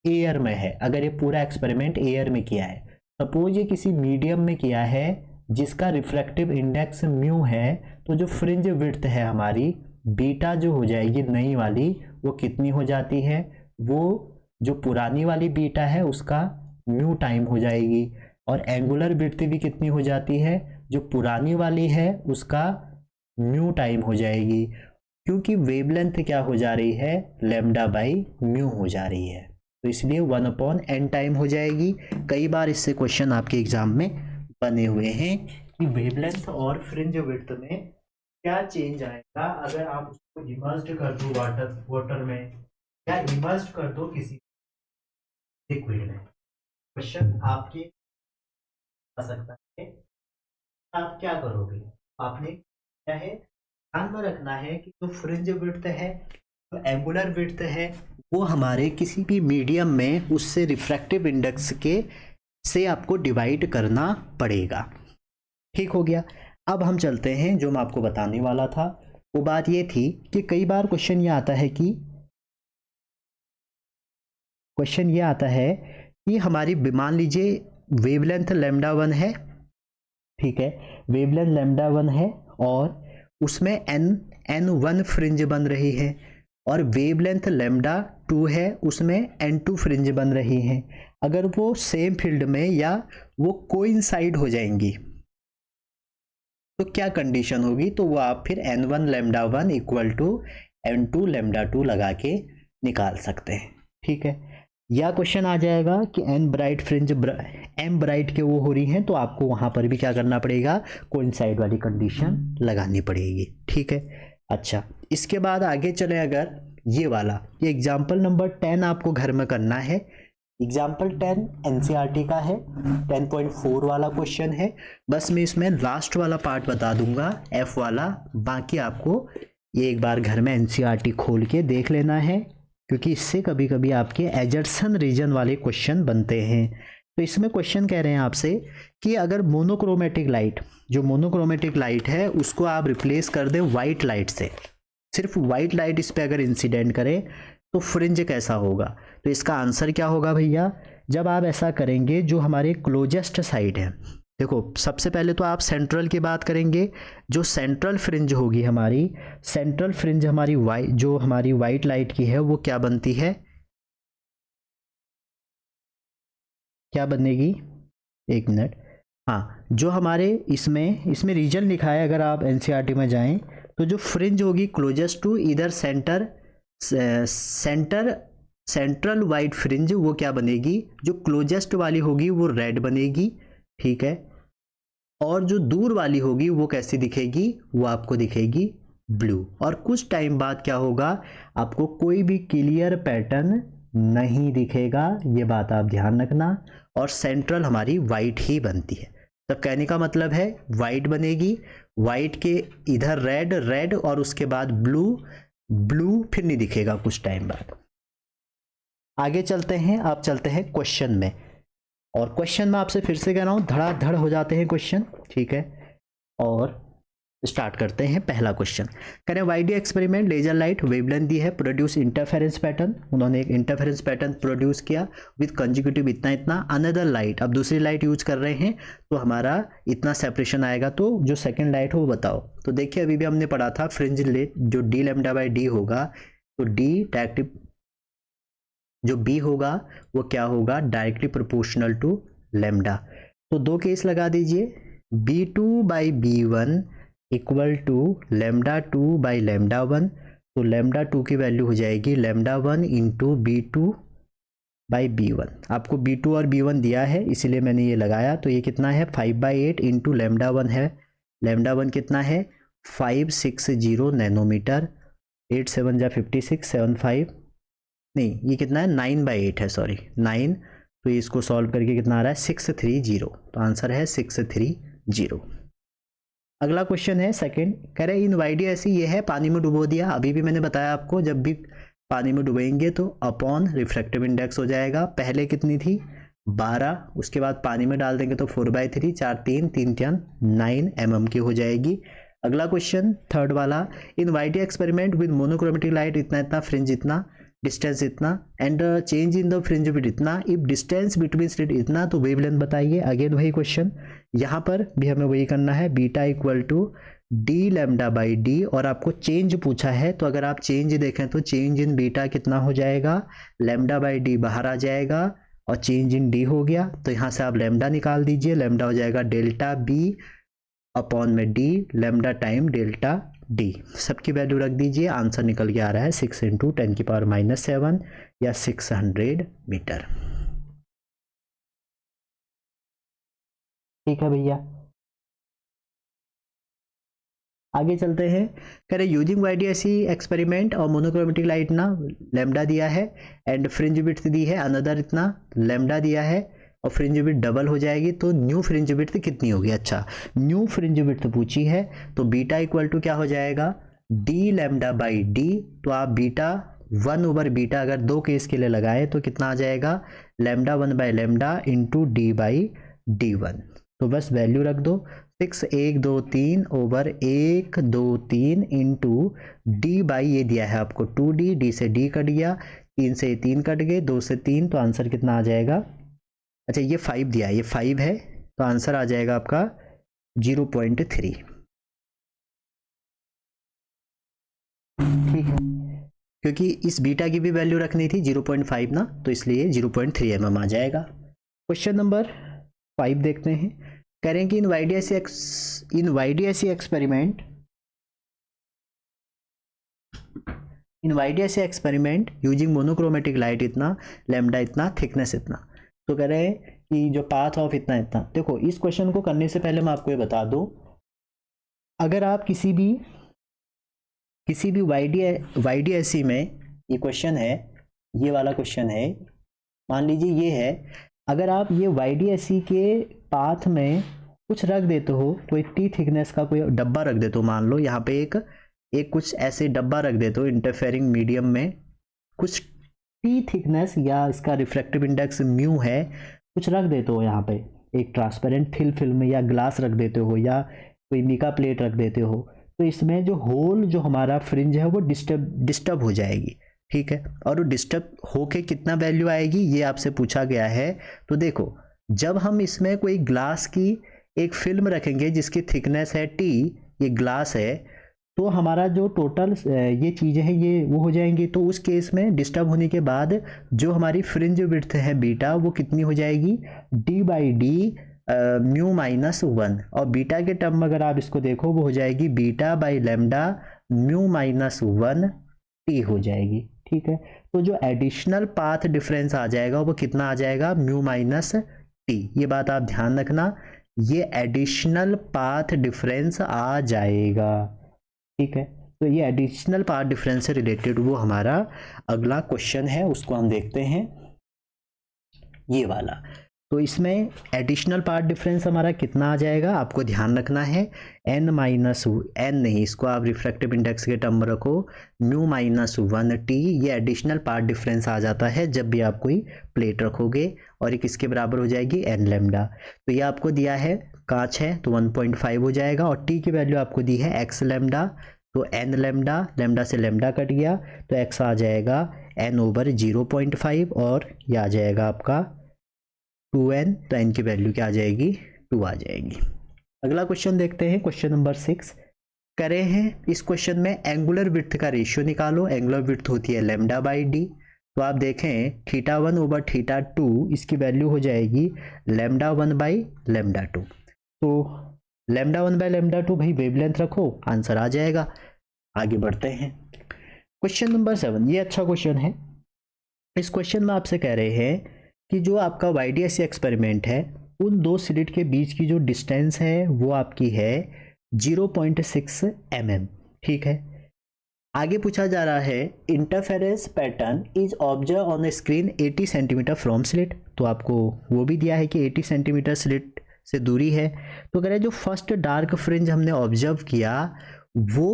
एयर में है, अगर ये पूरा एक्सपेरिमेंट एयर में किया है, सपोज ये किसी मीडियम में किया है जिसका रिफ्रैक्टिव इंडेक्स म्यू है, तो जो फ्रिंज विड्थ है हमारी बीटा जो हो जाएगी नई वाली, वो कितनी हो जाती है, वो जो पुरानी वाली बीटा है उसका म्यू टाइम हो जाएगी। और एंगुलर विड्थ भी कितनी हो जाती है, जो पुरानी वाली है उसका म्यू टाइम हो जाएगी, क्योंकि वेवलेंथ क्या हो जा रही है, लैम्डा बाई म्यू हो जा रही है, तो इसलिए 1/n टाइम हो जाएगी। कई बार इससे क्वेश्चन आपके एग्जाम में बने हुए हैं कि वेवलेंथ और फ्रिंज विड्थ में क्या चेंज आएगा अगर आप उसको इमर्स्ड कर दो वाटर में, या इमर्स्ड कर दो किसी लिक्विड में। क्वेश्चन आपके आ सकता है, आप क्या करोगे, आपने क्या है ध्यान में रखना है कि जो फ्रिंज विड्थ है, जो एंगुलर विड्थ है, वो हमारे किसी भी मीडियम में उससे रिफ्रैक्टिव इंडेक्स के से आपको डिवाइड करना पड़ेगा। ठीक हो गया। अब हम चलते हैं, जो मैं आपको बताने वाला था वो बात ये थी कि कई बार क्वेश्चन ये आता है कि हमारी मान लीजिए वेवलेंथ लैम्डा 1 है, ठीक है, वेवलेंथ लैम्डा 1 है और उसमें n1 फ्रिंज बन रही है, और वेवलेंथ लैम्डा 2 है, उसमें n2 फ्रिंज बन रही है। अगर वो सेम फील्ड में या वो कोइंसाइड हो जाएंगी तो क्या कंडीशन होगी, तो वो आप फिर n1 lambda 1 equal to n2 lambda 2 लगा के निकाल सकते हैं। ठीक है, या क्वेश्चन आ जाएगा कि n bright fringe m bright के वो हो रही हैं, तो आपको वहां पर भी क्या करना पड़ेगा, कोइंसाइड वाली कंडीशन लगानी पड़ेगी। ठीक है, अच्छा इसके बाद आगे चले, अगर ये वाला, ये एग्जाम्पल नंबर 10 आपको घर में करना है। एग्जाम्पल 10 एनसीईआरटी का है, 10.4 वाला क्वेश्चन है। बस मैं इसमें लास्ट वाला पार्ट बता दूंगा, एफ वाला, बाकी आपको ये एक बार घर में एनसीईआरटी खोल के देख लेना है, क्योंकि इससे कभी कभी आपके एजर्सन रीजन वाले क्वेश्चन बनते हैं। तो इसमें क्वेश्चन कह रहे हैं आपसे कि अगर मोनोक्रोमेटिक लाइट, जो मोनोक्रोमेटिक लाइट है उसको आप रिप्लेस कर दें वाइट लाइट से, सिर्फ वाइट लाइट इस पे अगर इंसिडेंट करे तो फ्रिंज कैसा होगा। तो इसका आंसर क्या होगा भैया, जब आप ऐसा करेंगे, जो हमारे क्लोजेस्ट साइड है, देखो सबसे पहले तो आप सेंट्रल की बात करेंगे, जो सेंट्रल फ्रिंज होगी हमारी, सेंट्रल फ्रिंज हमारी जो हमारी वाइट लाइट की है वो क्या बनती है, क्या बनेगी, एक मिनट, हाँ, जो हमारे इसमें रीजन लिखा है, अगर आप एनसीईआरटी में जाएं तो जो फ्रिंज होगी क्लोजेस्ट टू इधर सेंट्रल वाइट फ्रिंज, वो क्या बनेगी, जो क्लोजेस्ट वाली होगी वो रेड बनेगी। ठीक है, और जो दूर वाली होगी वो कैसी दिखेगी, वो आपको दिखेगी ब्लू। और कुछ टाइम बाद क्या होगा, आपको कोई भी क्लियर पैटर्न नहीं दिखेगा, ये बात आप ध्यान रखना। और सेंट्रल हमारी वाइट ही बनती है। तो कहने का मतलब है वाइट बनेगी, वाइट के इधर रेड, रेड और उसके बाद ब्लू, ब्लू फिर नहीं दिखेगा कुछ टाइम बाद। आगे चलते हैं, आप चलते हैं क्वेश्चन में। और क्वेश्चन में आपसे फिर से कह रहा हूं धड़ाधड़ हो जाते हैं क्वेश्चन, ठीक है। और स्टार्ट करते हैं पहला क्वेश्चन। कह रहे हैं वाईडी एक्सपेरिमेंट, लेजर लाइट वेवलेंथ दी है, प्रोड्यूस इंटरफेरेंस पैटर्न। उन्होंने एक इंटरफेरेंस पैटर्न प्रोड्यूस किया विद कंजिक्यूटिव इतना इतना। अनदर लाइट, अब दूसरी लाइट यूज कर रहे हैं तो हमारा इतना सेपरेशन आएगा, तो जो सेकंड लाइट हो वो बताओ। तो देखिए अभी भी हमने पढ़ा था फ्रिंज लेट जो डी लैम्डा बाई डी होगा, तो डी डायरेक्टली जो बी होगा वो क्या होगा, डायरेक्टली प्रोपोर्शनल टू लैम्डा। तो दो केस लगा दीजिए, b2 by b1 equal to lambda 2 by lambda 1। तो लेमडा 2 की वैल्यू हो जाएगी lambda 1 into b2 by b1। आपको b2 और b1 दिया है इसीलिए मैंने ये लगाया। तो ये कितना है 5/8 इंटू लेमडा 1 है, लेमडा 1 कितना है 560 नैनोमीटर, 8 7 जा 56, 75 नहीं ये कितना है 9/8 है, सॉरी 9। तो इसको सॉल्व करके कितना आ रहा है 630। तो आंसर है 630। अगला क्वेश्चन है सेकंड, कह रहे इन वाईडी ऐसी ये है पानी में डुबो दिया। अभी भी मैंने बताया आपको जब भी पानी में डुबोएंगे तो अपॉन रिफ्रैक्टिव इंडेक्स हो जाएगा। पहले कितनी थी 12, उसके बाद पानी में डाल देंगे तो 4/3, 4 3 3 3 9 mm की हो जाएगी। अगला क्वेश्चन थर्ड वाला, इन वाईडी एक्सपेरिमेंट विद मोनोक्रोमेटिक लाइट इतना इतना, फ्रिंज इतना, डिस्टेंस इतना and change in the fringe width इतना, इफ डिस्टेंस बिटवीन स्लिट इतना तो वेवलेंथ बताइए। अगेन वही क्वेश्चन, यहाँ पर भी हमें वही करना है, beta equal to D lambda by D. और आपको चेंज पूछा है तो अगर आप चेंज देखें तो चेंज इन बीटा कितना हो जाएगा, लैम्डा बाई डी बाहर आ जाएगा और चेंज इन डी हो गया। तो यहाँ से आप लैम्डा निकाल दीजिए, लैम्डा हो जाएगा डेल्टा बी अपॉन में D, lambda time delta D. सबकी वैल्यू रख दीजिए, आंसर निकल के आ रहा है 6 इंटू 10⁻⁷ या 600 मीटर। ठीक है भैया, आगे चलते हैं। कह रहे यूजिंग वाईडीएसई एक्सपेरिमेंट और मोनोक्रोमेटिक लाइट ना लैम्डा दिया है एंड फ्रिंज विड्थ दी है अनदर इतना, लैम्डा दिया है और फ्रिंज विड्थ डबल हो जाएगी तो न्यू फ्रिंज विड्थ कितनी होगी। अच्छा न्यू फ्रिंज विड्थ पूछी है तो बीटा इक्वल टू क्या हो जाएगा डी लैम्डा बाई डी। तो आप बीटा 1/बीटा अगर दो केस के लिए लगाए तो कितना आ जाएगा लैम्डा 1/लैम्डा इंटू डी बाई d1। तो बस वैल्यू रख दो 6 1 2 3 ओवर 1 2 3 इंटू डी बाई ये दिया है आपको 2d, डी से डी कट गया, 3 से 3 कट गए, 2 से 3, तो आंसर कितना आ जाएगा। अच्छा ये 5 दिया है, ये 5 है तो आंसर आ जाएगा आपका 0.3। ठीक है, क्योंकि इस बीटा की भी वैल्यू रखनी थी 0.5 ना, तो इसलिए 0.3 mm आ जाएगा। क्वेश्चन नंबर 5 देखते हैं। कह रहे हैं कि इन वाईडीएसई एक्सपेरिमेंट यूजिंग मोनोक्रोमेटिक लाइट इतना, लैम्डा इतना, थिकनेस इतना। तो कह रहे हैं कि जो पाथ ऑफ इतना इतना, देखो इस क्वेश्चन को करने से पहले मैं आपको ये बता दूं, अगर आप किसी भी वाईडीएसई में ये क्वेश्चन है, ये वाला क्वेश्चन है, मान लीजिए ये है, अगर आप ये वाईडीएसई के पाथ में कुछ रख देते हो, कोई टी थिकनेस का कोई डब्बा रख देते हो, मान लो यहाँ पे एक कुछ ऐसे डब्बा रख देते हो इंटरफेरिंग मीडियम में, कुछ टी थिकनेस या इसका रिफ्रैक्टिव इंडेक्स म्यू है, कुछ रख देते हो यहाँ पे, एक ट्रांसपेरेंट फिल्म या ग्लास रख देते हो या कोई मिका प्लेट रख देते हो, तो इसमें जो होल जो हमारा फ्रिंज है वो डिस्टर्ब हो जाएगी। ठीक है, और वो डिस्टर्ब होके कितना वैल्यू आएगी ये आपसे पूछा गया है। तो देखो जब हम इसमें कोई ग्लास की एक फिल्म रखेंगे जिसकी थिकनेस है टी, ये ग्लास है, तो हमारा जो टोटल ये चीज़ें हैं ये वो हो जाएंगी। तो उस केस में डिस्टर्ब होने के बाद जो हमारी फ्रिंज विड्थ है बीटा वो कितनी हो जाएगी डी बाई डी म्यू -1, और बीटा के टर्म में अगर आप इसको देखो वो हो जाएगी beta by lambda mu -1 T हो जाएगी। ठीक है, तो जो एडिशनल पाथ डिफरेंस आ जाएगा वो कितना आ जाएगा म्यू -टी। ये बात आप ध्यान रखना, ये एडिशनल पाथ डिफरेंस आ जाएगा। ठीक है, तो ये एडिशनल पाथ डिफरेंस से रिलेटेड वो हमारा अगला क्वेश्चन है, उसको हम देखते हैं, ये वाला। तो इसमें एडिशनल पार्ट डिफरेंस हमारा कितना आ जाएगा, आपको ध्यान रखना है n माइनस एन नहीं, इसको आप रिफ्रैक्टिव इंडेक्स के टर्म में रखो, म्यू माइनस 1t। ये एडिशनल पार्ट डिफरेंस आ जाता है जब भी आप कोई प्लेट रखोगे, और ये किसके बराबर हो जाएगी, n लैम्डा। तो ये आपको दिया है कांच है तो 1.5 हो जाएगा, और t की वैल्यू आपको दी है x लैम्डा, तो n लैम्डा, लैम्डा से लैम्डा कट गया तो x आ जाएगा n ओवर 0.5, और ये आ जाएगा आपका 2n, तो n की वैल्यू क्या आ जाएगी, 2 आ जाएगी। अगला क्वेश्चन देखते हैं, क्वेश्चन नंबर 6 करे हैं। इस क्वेश्चन में एंगुलर विड्थ का रेशियो निकालो। एंगुलर विड्थ होती है लैम्डा बाई डी, तो आप देखें θ1 ओवर θ2, इसकी वैल्यू हो जाएगी लैम्डा 1 बाई लैम्डा 2। तो लैम्डा 1 बाई लैम्डा 2 भाई वेवलेंथ रखो, आंसर आ जाएगा। आगे बढ़ते हैं, क्वेश्चन नंबर 7, ये अच्छा क्वेश्चन है। इस क्वेश्चन में आपसे कह रहे हैं कि जो आपका YDSC एक्सपेरिमेंट है, उन दो स्लिट के बीच की जो डिस्टेंस है वो आपकी है 0.6 mm। ठीक है, आगे पूछा जा रहा है interference pattern is observe on screen 80 centimetre from slit. तो आपको वो भी दिया है कि 80 सेंटीमीटर स्लिट से दूरी है। तो कह रहे हैं जो फर्स्ट डार्क फ्रिंज हमने ऑब्जर्व किया वो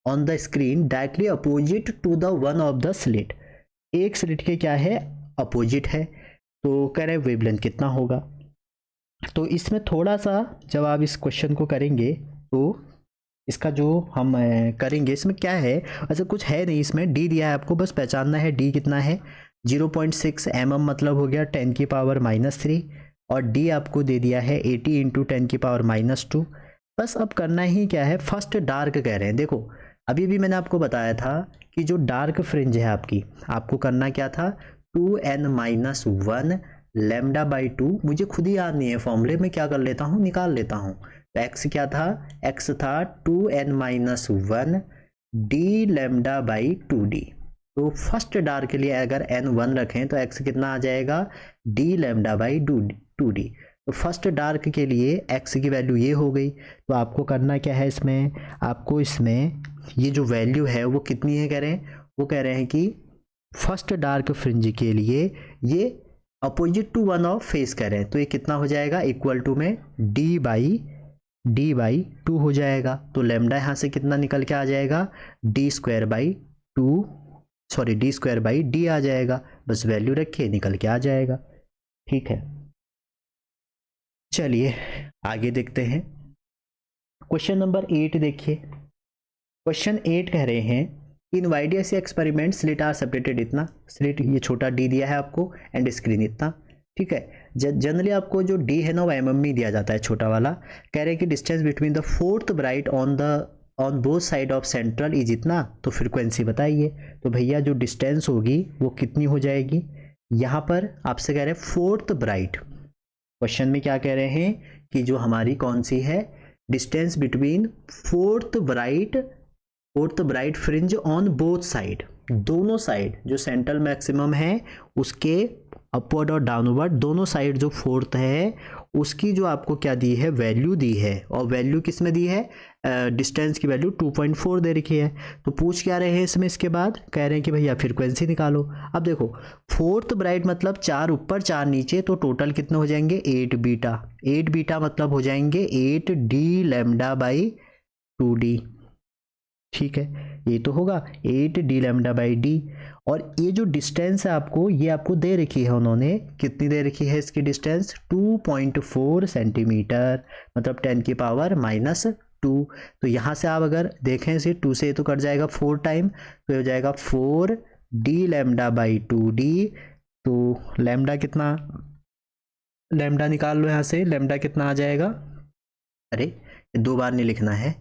on the screen directly opposite to the one of the slit, एक स्लिट के क्या है, अपोजिट है। तो कह रहे हैं वेवलेंथ कितना होगा। तो इसमें थोड़ा सा जब आप इस क्वेश्चन को करेंगे तो इसका जो हम करेंगे, इसमें क्या है, ऐसा कुछ है नहीं, इसमें डी दिया है, आपको बस पहचानना है डी कितना है, 0.6 mm मतलब हो गया 10 की पावर -3, और डी आपको दे दिया है 80 इंटू 10 की पावर -2। बस अब करना ही क्या है, फर्स्ट डार्क कह रहे हैं। देखो अभी भी मैंने आपको बताया था कि जो डार्क फ्रिंज है आपकी, आपको करना क्या था, 2n-1 लैम्डा बाई 2। मुझे खुद ही याद नहीं है फॉर्मूले में, क्या कर लेता हूँ, निकाल लेता हूँ। तो x क्या था, x था 2n-1 D lambda by 2d। तो फर्स्ट डार्क के लिए अगर n 1 रखें तो x कितना आ जाएगा, d लैम्डा बाई 2d। तो फर्स्ट डार्क के लिए x की वैल्यू ये हो गई। तो आपको करना क्या है, इसमें आपको इसमें ये जो वैल्यू है वो कितनी है, कह रहे हैं, वो कह रहे हैं कि फर्स्ट डार्क फ्रिंज के लिए ये opposite to one of phase कह रहे हैं, तो ये कितना हो जाएगा, इक्वल टू में d बाई 2 हो जाएगा। तो लैम्डा यहाँ से कितना निकल के आ जाएगा, d स्क्वायर बाई d आ जाएगा। बस वैल्यू रखिए, निकल के आ जाएगा। ठीक है, चलिए आगे देखते हैं, क्वेश्चन नंबर 8 देखिए। क्वेश्चन 8 कह रहे हैं in YDSC experiment slit are separated, इतना स्लिट ये छोटा d दिया है आपको, एंड स्क्रीन इतना। ठीक है, जनरली आपको जो d है ना वो mm में दिया जाता है, छोटा वाला। कह रहे हैं कि distance between the fourth bright on both side of central is इतना, तो फ्रीक्वेंसी बताइए। तो भैया जो डिस्टेंस होगी वो कितनी हो जाएगी, यहाँ पर आपसे कह रहे हैं फोर्थ ब्राइट। क्वेश्चन में क्या कह रहे हैं कि जो हमारी कौन सी है, distance between fourth bright fringe on both side, दोनों साइड जो सेंट्रल मैक्सिमम है उसके अपवर्ड और डाउनवर्ड दोनों साइड जो फोर्थ है उसकी जो आपको क्या दी है, वैल्यू दी है। और वैल्यू किस में दी है, डिस्टेंस की वैल्यू 2.4 दे रखी है। तो पूछ क्या रहे हैं इसमें, इसके बाद कह रहे हैं कि भैया फ्रीक्वेंसी निकालो। अब देखो फोर्थ ब्राइट मतलब 4 ऊपर 4 नीचे, तो टोटल कितने हो जाएंगे, 8 बीटा मतलब हो जाएंगे 8d लैम्डा बाई 2d। ठीक है, ये तो होगा 8d लैम्डा बाई d। और ये जो डिस्टेंस है आपको, ये आपको दे रखी है उन्होंने, कितनी दे रखी है इसकी डिस्टेंस, 2.4 सेंटीमीटर, मतलब 10 की पावर -2। तो यहाँ से आप अगर देखें इसे 2 से तो कट जाएगा 4 टाइम, तो हो जाएगा 4d लैम्डा बाई 2d। तो लैम्डा कितना, लैम्डा निकाल लो यहाँ से, लैम्डा कितना आ जाएगा, अरे 2 बार नहीं लिखना है।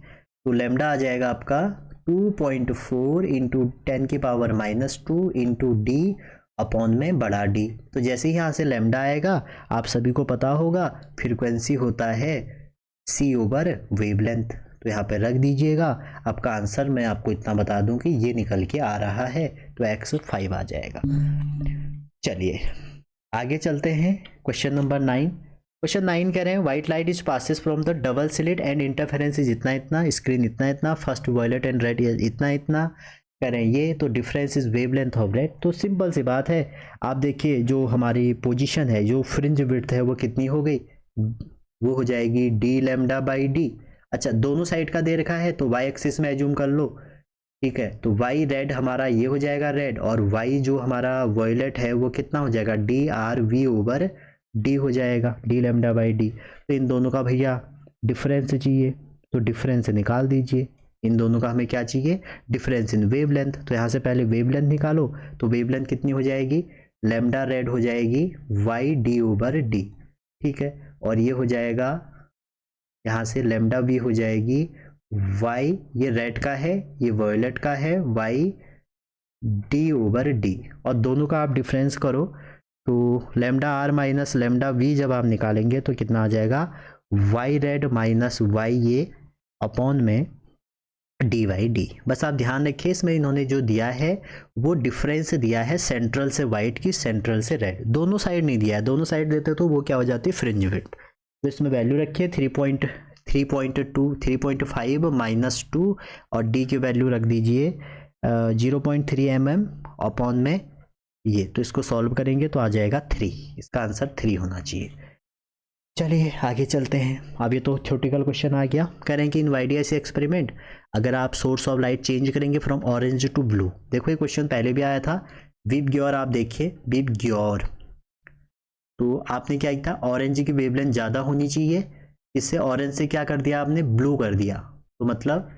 तो लैम्डा आ जाएगा आपका 2.4 इंटू 10 की पावर -2 इंटू डी अपॉन में बड़ा डी। तो जैसे ही यहाँ से लैम्डा आएगा, आप सभी को पता होगा फ्रीक्वेंसी होता है c ओवर वेवलेंथ, तो यहाँ पे रख दीजिएगा। आपका आंसर मैं आपको इतना बता दूं कि ये निकल के आ रहा है, तो x 5 आ जाएगा। चलिए आगे चलते हैं, क्वेश्चन नंबर 9। क्वेश्चन 9 कह रहे हैं white light is passes from the double slit and interference is इतना इतना, स्क्रीन इतना इतना, फर्स्ट वायलेट एंड रेड इतना इतना कह रहे हैं ये, तो difference is wavelength of red. तो सिंपल सी बात है, आप देखिए जो हमारी पोजीशन है, जो फ्रिंज विड्थ है वो कितनी हो गई, वो हो जाएगी डी लैम्डा बाई डी। अच्छा दोनों साइड का दे रखा है तो वाई एक्सिस में एज्यूम कर लो, ठीक है, तो वाई रेड हमारा ये हो जाएगा रेड, और वाई जो हमारा वायलेट है वो कितना हो जाएगा D R V over D हो जाएगा, डी लैम्डा बाई डी। तो इन दोनों का भैया डिफरेंस चाहिए, तो डिफरेंस निकाल दीजिए। इन दोनों का हमें क्या चाहिए, डिफरेंस इन वेवलेंथ। तो यहाँ से पहले वेवलेंथ निकालो, तो वेवलेंथ कितनी हो जाएगी, लैम्डा रेड हो जाएगी वाई डी ओवर डी, ठीक है, और ये हो जाएगा यहाँ से लैम्डा वी हो जाएगी वाई, ये रेड का है ये वायलेट का है, वाई डी ओवर डी, और दोनों का आप डिफरेंस करो तो lambda R minus lambda V जब आप निकालेंगे तो कितना आ जाएगा, वाई रेड माइनस वाई ये अपॉन में डी वाई डी। बस आप ध्यान रखिए इसमें इन्होंने जो दिया है वो डिफरेंस दिया है सेंट्रल से वाइट की, सेंट्रल से रेड, दोनों साइड नहीं दिया है, दोनों साइड देते तो वो क्या हो जाती है फ्रिंज विड्थ। तो इसमें वैल्यू रखिए 3.5 माइनस 2 और डी की वैल्यू रख दीजिए 0.3 mm अपॉन में ये, तो इसको सॉल्व करेंगे तो आ जाएगा 3, इसका आंसर 3 होना चाहिए। चलिए आगे चलते हैं। अब ये तो थ्योरेटिकल क्वेश्चन आ गया। कह रहे हैं कि इन वाईडीएस एक्सपेरिमेंट अगर आप सोर्स ऑफ लाइट चेंज करेंगे फ्रॉम ऑरेंज टू ब्लू, देखो ये क्वेश्चन पहले भी आया था, विप ग्योर, आप देखिए विप ग्योर, तो आपने क्या किया, ऑरेंज की वेवलेंथ ज़्यादा होनी चाहिए, इससे ऑरेंज से क्या कर दिया आपने, ब्लू कर दिया, तो मतलब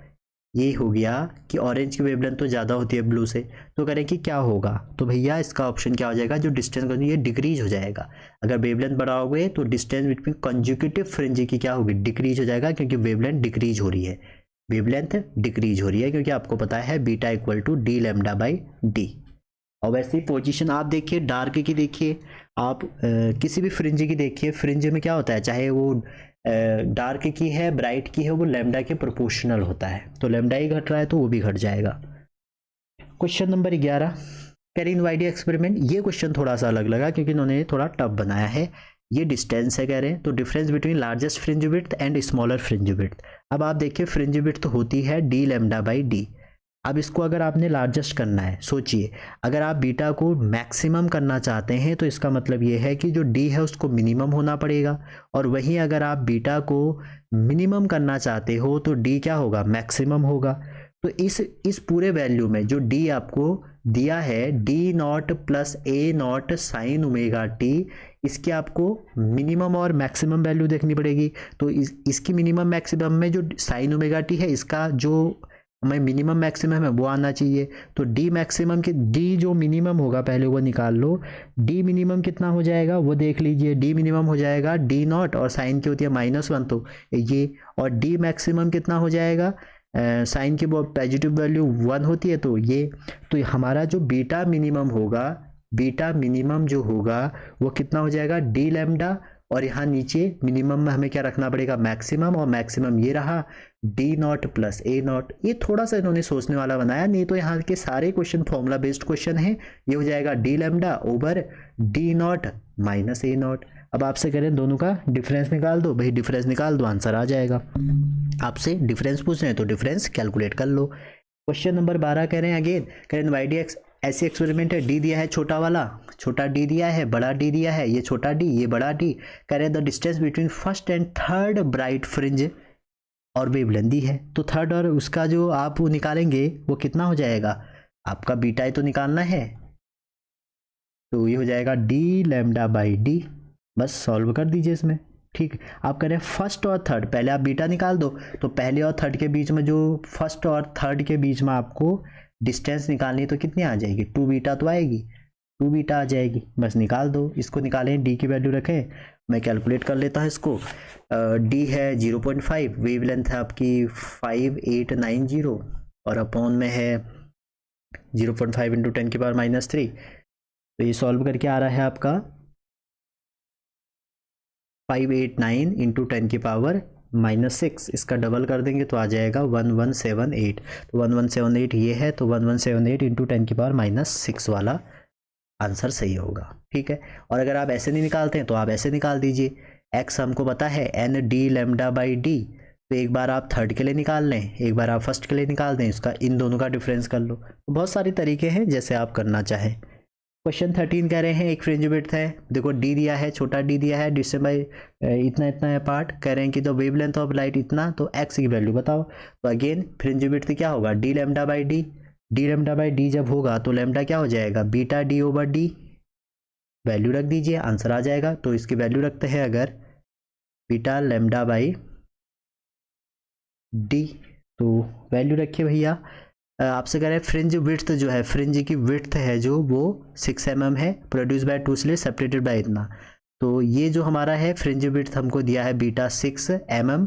ये हो गया कि ऑरेंज की वेवलेंथ तो ज़्यादा होती है ब्लू से, तो करें कि क्या होगा, तो भैया इसका ऑप्शन क्या हो जाएगा, जो डिस्टेंस ये डिक्रीज हो जाएगा। अगर वेवलेंथ बढ़ाओगे तो डिस्टेंस बिटवीन कंज्यूकेटिव फ्रिंज की क्या होगी, डिक्रीज हो जाएगा, क्योंकि वेवलेंथ डिक्रीज हो रही है, वेवलेंथ डिक्रीज हो रही है, क्योंकि आपको पता है beta equal to D lambda by D. और वैसे ही पोजीशन आप देखिए, डार्क की देखिए आप, किसी भी फ्रिंज की देखिए, फ्रिंज में क्या होता है, चाहे वो डार्क की है ब्राइट की है, वो लैम्डा के प्रोपोर्शनल होता है, तो लैम्डा ही घट रहा है तो वो भी घट जाएगा। क्वेश्चन नंबर 11 कैरिन वाइडी एक्सपेरिमेंट, ये क्वेश्चन थोड़ा सा अलग लगा क्योंकि इन्होंने थोड़ा टफ बनाया है। ये डिस्टेंस है कह रहे हैं, तो difference between largest fringe width and smaller fringe width. अब आप देखिए फ्रिंज विड्थ होती है डी लैम्डा बाई डी। अब इसको अगर आपने लार्जेस्ट करना है, सोचिए अगर आप बीटा को मैक्सिमम करना चाहते हैं तो इसका मतलब ये है कि जो डी है उसको मिनिमम होना पड़ेगा, और वहीं अगर आप बीटा को मिनिमम करना चाहते हो तो डी क्या होगा, मैक्सिमम होगा। तो इस पूरे वैल्यू में जो डी आपको दिया है D not plus A not sign omega T, इसकी आपको मिनिमम और मैक्सिमम वैल्यू देखनी पड़ेगी। तो इसकी मिनिमम मैक्सिमम में जो साइन ओमेगा टी है इसका जो हमें मिनिमम मैक्सिमम है वो आना चाहिए। तो डी मैक्सिमम के डी जो मिनिमम होगा पहले वो निकाल लो, डी मिनिमम कितना हो जाएगा वो देख लीजिए, डी मिनिमम हो जाएगा डी नॉट और साइन की होती है -1 तो ये, और डी मैक्सिमम कितना हो जाएगा, साइन की पॉजिटिव वैल्यू 1 होती है तो ये, तो हमारा जो बीटा मिनिमम होगा, बीटा मिनिमम जो होगा वो कितना हो जाएगा डी लैम्डा, और यहाँ नीचे मिनिमम में हमें क्या रखना पड़ेगा मैक्सिमम, और मैक्सिमम ये रहा D not plus A not. ये थोड़ा सा इन्होंने सोचने वाला बनाया, नहीं तो यहाँ के सारे क्वेश्चन फॉर्मूला बेस्ड क्वेश्चन हैं। ये हो जाएगा D lambda over D not minus A not. अब आपसे करें दोनों का डिफरेंस निकाल दो, भाई डिफरेंस निकाल दो आंसर आ जाएगा। आपसे डिफरेंस पूछ रहे हैं तो डिफरेंस कैलकुलेट कर लो। क्वेश्चन नंबर 12 कह रहे हैं अगेन, कह रहे हैं वाई डी एक्स ऐसी एक्सपेरिमेंट है, डी दिया है छोटा वाला, छोटा डी दिया है, बड़ा डी दिया है, ये छोटा डी ये बड़ा डी, कह रहे हैं the distance between first and third bright fringe और वेवलेंथ दी है। तो थर्ड और उसका जो आप निकालेंगे वो कितना हो जाएगा, आपका बीटा ही तो निकालना है, तो ये हो जाएगा डी लैम्डा बाई डी। बस सॉल्व कर दीजिए इसमें, ठीक। आप कह रहे हैं फर्स्ट और थर्ड, पहले आप बीटा निकाल दो, तो पहले और थर्ड के बीच में जो फर्स्ट और थर्ड के बीच में आपको डिस्टेंस निकालनी तो कितनी आ जाएगी, 2 बीटा तो आएगी, 2 बीटा आ जाएगी, बस निकाल दो। इसको निकालें, डी की वैल्यू रखें, मैं कैलकुलेट कर लेता हूँ इसको। डी है 0.5, वेवलेंथ है आपकी 5890 और अपॉन में है 0.5 इंटू 10 की पावर -3, तो ये सॉल्व करके आ रहा है आपका 589 इंटू 10 की पावर -6, इसका डबल कर देंगे तो आ जाएगा 1178। तो 1178 ये है, तो 1178 इंटू 10 की पावर -6 वाला आंसर सही होगा, ठीक है। और अगर आप ऐसे नहीं निकालते हैं तो आप ऐसे निकाल दीजिए, एक्स हमको पता है N D lambda by D, तो एक बार आप थर्ड के लिए निकाल लें, एक बार आप फर्स्ट के लिए निकाल दें, इसका इन दोनों का डिफरेंस कर लो। तो बहुत सारे तरीके हैं जैसे आप करना चाहें। क्वेश्चन 13 कह रहे हैं एक फ्रिंज विड्थ है, देखो डी दिया है, छोटा डी दिया है, डिस्टेंस बाई इतना इतना है पार्ट, कह रहे हैं कि तो वेवलेंथ ऑफ लाइट इतना, तो एक्स की वैल्यू बताओ। तो अगेन फ्रिंज विड्थ क्या होगा, D lambda by D, D lambda by D जब होगा तो लेमडा क्या हो जाएगा, beta D over D, value रख दीजिए, आंसर आ जाएगा। तो इसकी वैल्यू रखते हैं अगर बीटा लेमडा बाई डी, तो वैल्यू रखिए भैया। आपसे कह रहे हैं फ्रिंज विड्थ जो है, फ्रिंज की विड्थ है जो वो 6 mm है, produce by 2 slit separated by इतना। तो ये जो हमारा है फ्रिंज विड्थ हमको दिया है बीटा 6 mm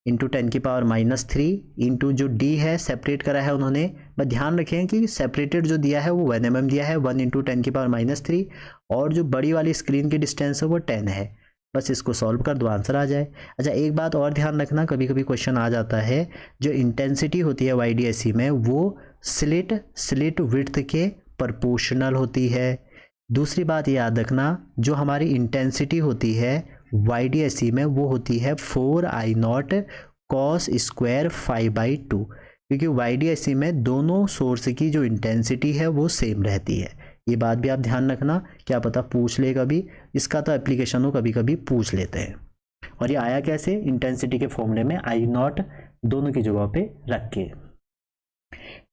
इंटू 10⁻³ इंटू जो डी है सेपरेट करा है उन्होंने, बस ध्यान रखें कि सेपरेटेड जो दिया है वो 1 mm दिया है, 1 इंटू 10⁻³ और जो बड़ी वाली स्क्रीन की डिस्टेंस है वो 10 है। बस इसको सॉल्व कर दो, आंसर आ जाए। अच्छा एक बात और ध्यान रखना, कभी कभी क्वेश्चन आ जाता है जो इंटेंसिटी होती है YDSE में वो स्लिट विड्थ के प्रोपोर्शनल होती है। दूसरी बात याद रखना, जो हमारी इंटेंसिटी होती है YDSE में वो होती है 4I0 cos स्क्वायर 5/2, क्योंकि YDSE में दोनों सोर्स की जो इंटेंसिटी है वो सेम रहती है। ये बात भी आप ध्यान रखना, क्या पता पूछ ले कभी, इसका तो एप्लीकेशन हो कभी कभी पूछ लेते हैं। और ये आया कैसे, इंटेंसिटी के फॉर्मूले में I0 दोनों की जगह पे रख के।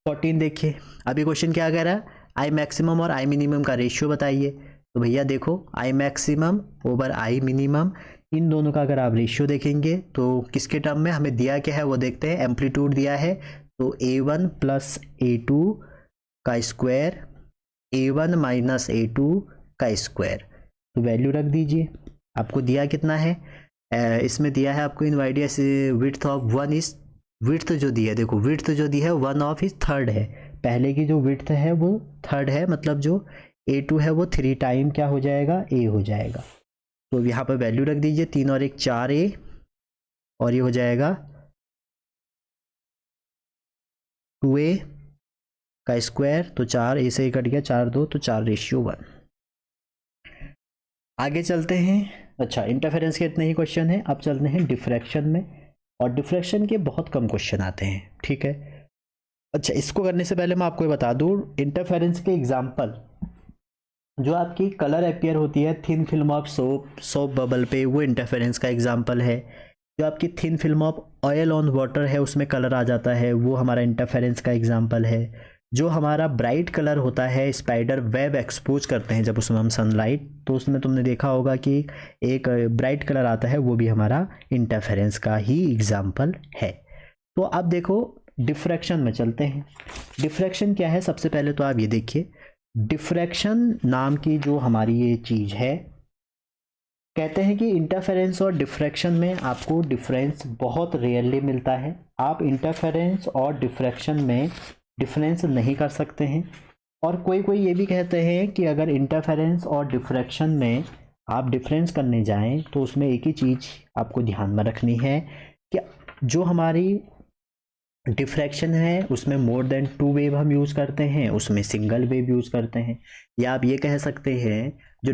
14 देखिए, अभी क्वेश्चन क्या कह रहा है, आई मैक्सिमम और आई मिनिमम का रेशियो बताइए। तो भैया देखो I maximum over I minimum, इन दोनों का अगर आप रेशियो देखेंगे तो किसके टर्म में हमें दिया क्या है वो देखते हैं। एम्पलीट्यूड दिया है तो A1 प्लस A2 का स्क्वायर, A1 माइनस A2 का स्क्वायर, तो वैल्यू रख दीजिए। आपको दिया कितना है, इसमें दिया है आपको इन YDSE width of 1 is, width जो दी है देखो, विड्थ जो दी है 1 ऑफ इज थर्ड है, पहले की जो विड्थ है वो थर्ड है, मतलब जो A2 है वो 3 टाइम क्या हो जाएगा, A हो जाएगा। तो यहाँ पर वैल्यू रख दीजिए, 3 और 1 4A, और ये हो जाएगा 2A का स्क्वायर, तो 4 A से ही कट गया, 4 2 तो 4:1। आगे चलते हैं। अच्छा इंटरफेरेंस के इतने ही क्वेश्चन हैं, अब चलते हैं डिफ्रैक्शन में, और डिफ्रैक्शन के बहुत कम क्वेश्चन आते हैं, ठीक है। अच्छा इसको करने से पहले मैं आपको ये बता दूं, इंटरफेरेंस के एग्जांपल जो आपकी कलर अपीयर होती है thin film of soap bubble पे, वो इंटरफेरेंस का एग्जांपल है। जो आपकी thin film of oil on water है उसमें कलर आ जाता है, वो हमारा इंटरफेरेंस का एग्जांपल है। जो हमारा ब्राइट कलर होता है, स्पाइडर वेब एक्सपोज करते हैं जब उसमें हम सनलाइट, तो उसमें तुमने देखा होगा कि एक ब्राइट कलर आता है, वो भी हमारा इंटरफेरेंस का ही एग्जांपल है। तो अब देखो डिफ्रैक्शन में चलते हैं। डिफ्रैक्शन क्या है, सबसे पहले तो आप ये देखिए, डिफ्रैक्शन नाम की जो हमारी ये चीज़ है, कहते हैं कि इंटरफेरेंस और डिफ्रैक्शन में आपको डिफरेंस बहुत रेयरली मिलता है। आप इंटरफेरेंस और डिफ्रैक्शन में डिफरेंस नहीं कर सकते हैं। और कोई कोई ये भी कहते हैं कि अगर इंटरफेरेंस और डिफ्रैक्शन में आप डिफरेंस करने जाएं तो उसमें एक ही चीज़ आपको ध्यान में रखनी है कि जो हमारी डिफ्रैक्शन है उसमें मोर देन 2 वेव हम यूज़ करते हैं, उसमें सिंगल वेव यूज़ करते हैं, या आप ये कह सकते हैं जो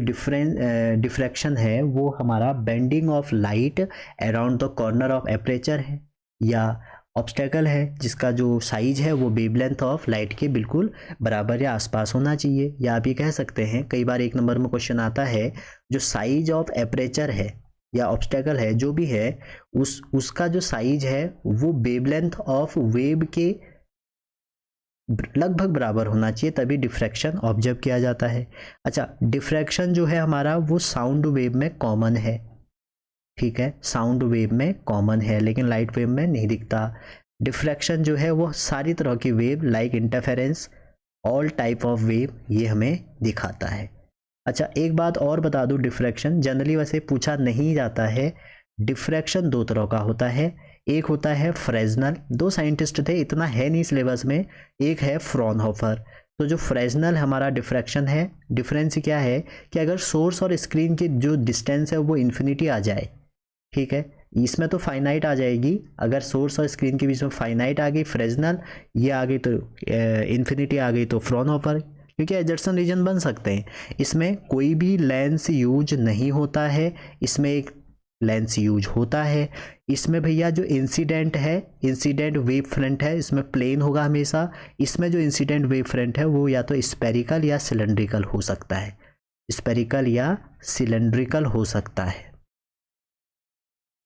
डिफ्रैक्शन है वो हमारा bending of light around the corner of aperture है, या ऑब्स्टेकल है जिसका जो साइज है वो वेवलेंथ ऑफ लाइट के बिल्कुल बराबर या आसपास होना चाहिए। या आप ये कह सकते हैं, कई बार 1 नंबर में क्वेश्चन आता है, जो साइज ऑफ एपरेचर है या ऑब्स्टेकल है जो भी है, उसका जो साइज है वो वेवलेंथ ऑफ वेव के लगभग बराबर होना चाहिए, तभी डिफ्रैक्शन ऑब्जर्व किया जाता है। अच्छा डिफ्रैक्शन जो है हमारा वो साउंड वेव में कॉमन है, ठीक है, साउंड वेव में कॉमन है लेकिन लाइट वेव में नहीं दिखता। डिफ्रैक्शन जो है वो सारी तरह की wave like interference, all type of wave, ये हमें दिखाता है। अच्छा एक बात और बता दूं, डिफ्रैक्शन जनरली वैसे पूछा नहीं जाता है। डिफ्रैक्शन 2 तरह का होता है, एक होता है फ्रेस्नेल, 2 साइंटिस्ट थे, इतना है नहीं सिलेबस में, एक है फ्रॉनहोफर। तो जो फ्रेस्नेल हमारा डिफ्रैक्शन है, डिफरेंस क्या है कि अगर सोर्स और स्क्रीन की जो डिस्टेंस है वो इन्फिनिटी आ जाए, ठीक है, इसमें तो फाइनाइट आ जाएगी, अगर सोर्स और स्क्रीन के बीच में फाइनाइट आ गई फ्रेस्नेल, ये आ गई तो इन्फिनिटी आ गई तो फ्रॉनहोफर, क्योंकि एडजर्सन रीजन बन सकते हैं। इसमें कोई भी लेंस यूज नहीं होता है, इसमें एक लेंस यूज होता है। इसमें भैया जो इंसिडेंट है, इंसिडेंट वेव फ्रंट है, इसमें प्लेन होगा हमेशा। इसमें जो इंसिडेंट वेव फ्रंट है वो या तो स्पेरिकल या सिलेंड्रिकल हो सकता है, स्पेरिकल या सिलेंड्रिकल हो सकता है।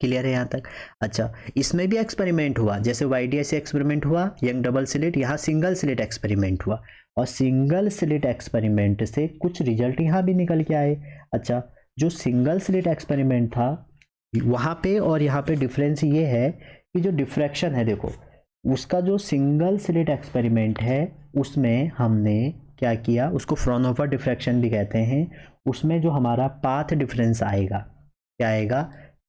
क्लियर है यहाँ तक? अच्छा, इसमें भी एक्सपेरिमेंट हुआ, जैसे YDS एक्सपेरिमेंट हुआ, यंग डबल स्लिट, यहाँ सिंगल स्लिट एक्सपेरिमेंट हुआ, और सिंगल स्लिट एक्सपेरिमेंट से कुछ रिजल्ट यहाँ भी निकल के आए। अच्छा, जो सिंगल स्लिट एक्सपेरिमेंट था वहाँ पे और यहाँ पे डिफरेंस ये है कि जो डिफ्रैक्शन है, देखो उसका जो सिंगल स्लिट एक्सपेरिमेंट है उसमें हमने क्या किया, उसको फ्रॉनहोफर डिफ्रैक्शन भी कहते हैं। उसमें जो हमारा पाथ डिफरेंस आएगा, क्या आएगा,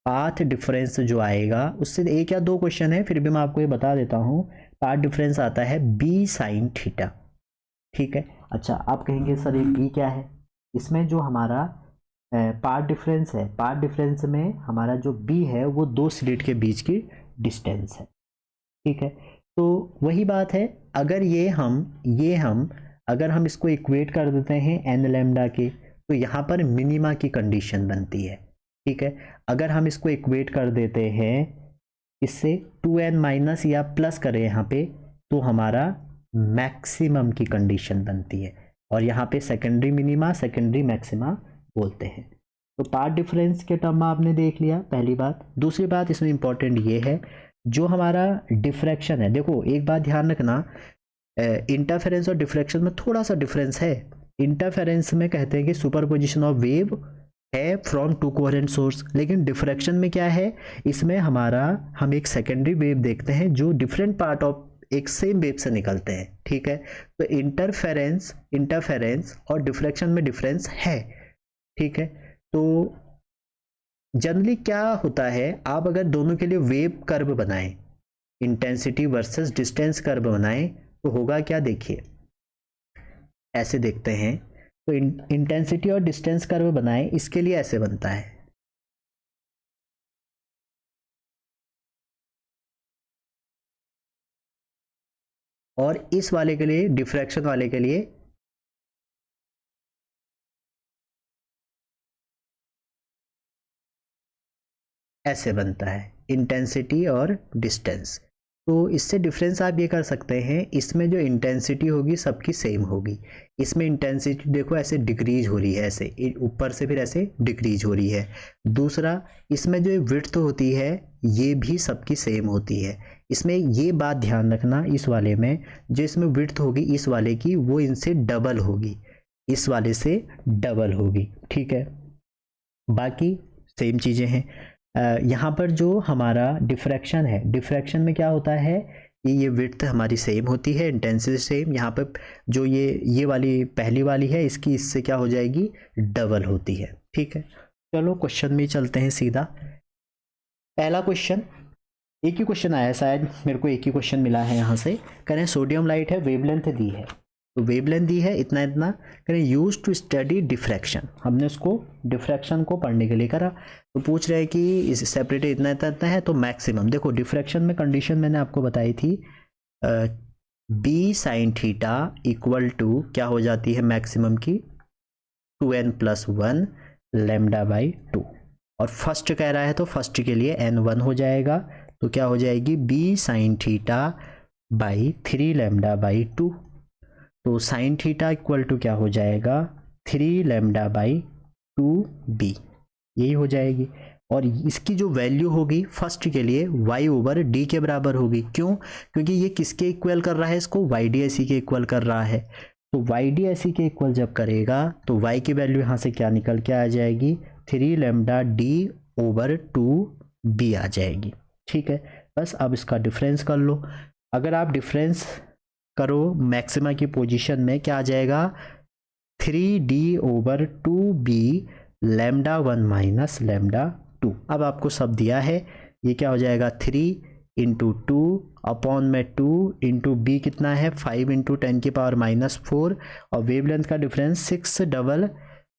पाथ डिफरेंस जो आएगा, उससे एक या दो क्वेश्चन है, फिर भी मैं आपको ये बता देता हूँ। पाथ डिफरेंस आता है b sin थीटा, ठीक है। अच्छा, आप कहेंगे सर ये b क्या है? इसमें जो हमारा पाथ डिफरेंस है, पाथ डिफरेंस में हमारा जो b है वो दो स्लिट के बीच की डिस्टेंस है, ठीक है। तो वही बात है, अगर ये हम अगर हम इसको इक्वेट कर देते हैं n लैम्डा के, तो यहाँ पर मिनिमा की कंडीशन बनती है, ठीक है। अगर हम इसको इक्वेट कर देते हैं इससे 2n माइनस या प्लस करें यहाँ पे, तो हमारा मैक्सिमम की कंडीशन बनती है, और यहाँ पे सेकेंडरी मिनिमा सेकेंडरी मैक्सिमा बोलते हैं। तो पाथ डिफरेंस के टर्म में आपने देख लिया, पहली बात। दूसरी बात इसमें इंपॉर्टेंट ये है, जो हमारा डिफ्रैक्शन है, देखो एक बात ध्यान रखना, इंटरफेरेंस और डिफ्रैक्शन में थोड़ा सा डिफरेंस है। इंटरफेरेंस में कहते हैं कि सुपरपोजिशन ऑफ वेव है फ्रॉम टू कोहेरेंट सोर्स, लेकिन डिफ्रैक्शन में क्या है, इसमें हम एक सेकेंडरी वेव देखते हैं जो डिफरेंट पार्ट ऑफ एक सेम वेव से निकलते हैं, ठीक है। तो इंटरफेरेंस और डिफ्रैक्शन में डिफरेंस है, ठीक है। तो जनरली क्या होता है, आप अगर दोनों के लिए वेव कर्व बनाएं, इंटेंसिटी वर्सेस डिस्टेंस कर्व बनाएं, तो होगा क्या, देखिए ऐसे देखते हैं। तो इंटेंसिटी और डिस्टेंस कर्व बनाएं, इसके लिए ऐसे बनता है, और इस वाले के लिए, डिफ्रैक्शन वाले के लिए ऐसे बनता है, इंटेंसिटी और डिस्टेंस। तो इससे डिफरेंस आप ये कर सकते हैं, इसमें जो इंटेंसिटी होगी सबकी सेम होगी, इसमें इंटेंसिटी देखो ऐसे डिक्रीज हो रही है, ऐसे ऊपर से फिर ऐसे डिक्रीज हो रही है। दूसरा, इसमें जो विड्थ होती है ये भी सबकी सेम होती है। इसमें ये बात ध्यान रखना, इस वाले में जो इसमें विड्थ होगी इस वाले की, वो इनसे डबल होगी, इस वाले से डबल होगी, ठीक है। बाकी सेम चीज़ें हैं। यहाँ पर जो हमारा डिफ्रैक्शन है, डिफ्रैक्शन में क्या होता है कि ये विड्थ हमारी सेम होती है, इंटेंसिटी सेम। यहाँ पर जो ये वाली पहली वाली है, इसकी इससे क्या हो जाएगी, डबल होती है, ठीक है। चलो क्वेश्चन में चलते हैं सीधा। पहला क्वेश्चन, एक ही क्वेश्चन आया है शायद, मेरे को एक ही क्वेश्चन मिला है यहाँ से। करें सोडियम लाइट है, वेवलेंथ दी है, तो वेवलेंथ दी है इतना इतना, करें यूज टू स्टडी डिफ्रैक्शन, हमने उसको डिफ्रैक्शन को पढ़ने के लिए करा। तो पूछ रहे हैं कि इस सेपरेटेड इतना इतना इतना है, तो मैक्सिमम देखो डिफ्रैक्शन में कंडीशन मैंने आपको बताई थी, B sine theta equal to क्या हो जाती है मैक्सिमम की, 2n+1 लैम्डा बाई 2, और फर्स्ट कह रहा है तो फर्स्ट के लिए n1 हो जाएगा, तो क्या हो जाएगी B sine theta by 3 lambda by 2। तो साइन थीटा इक्वल टू क्या हो जाएगा, 3 लैम्डा बाई 2b, यही हो जाएगी। और इसकी जो वैल्यू होगी फर्स्ट के लिए y/d के बराबर होगी। क्यों? क्योंकि ये किसके इक्वल कर रहा है, इसको YDSE के इक्वल कर रहा है। तो YDSE के इक्वल जब करेगा तो y की वैल्यू यहाँ से क्या निकल के आ जाएगी, 3 लैम्डा d/2b आ जाएगी, ठीक है। बस अब इसका डिफरेंस कर लो। अगर आप डिफरेंस करो मैक्सिमा की पोजीशन में, क्या आ जाएगा, 3d/2b लैम्डा 1 माइनस लैम्डा 2। अब आपको सब दिया है, ये क्या हो जाएगा, 3 इंटू 2 अपॉन में 2 इंटू b कितना है, 5 इंटू 10 की पावर -4, और वेवलेंथ का डिफरेंस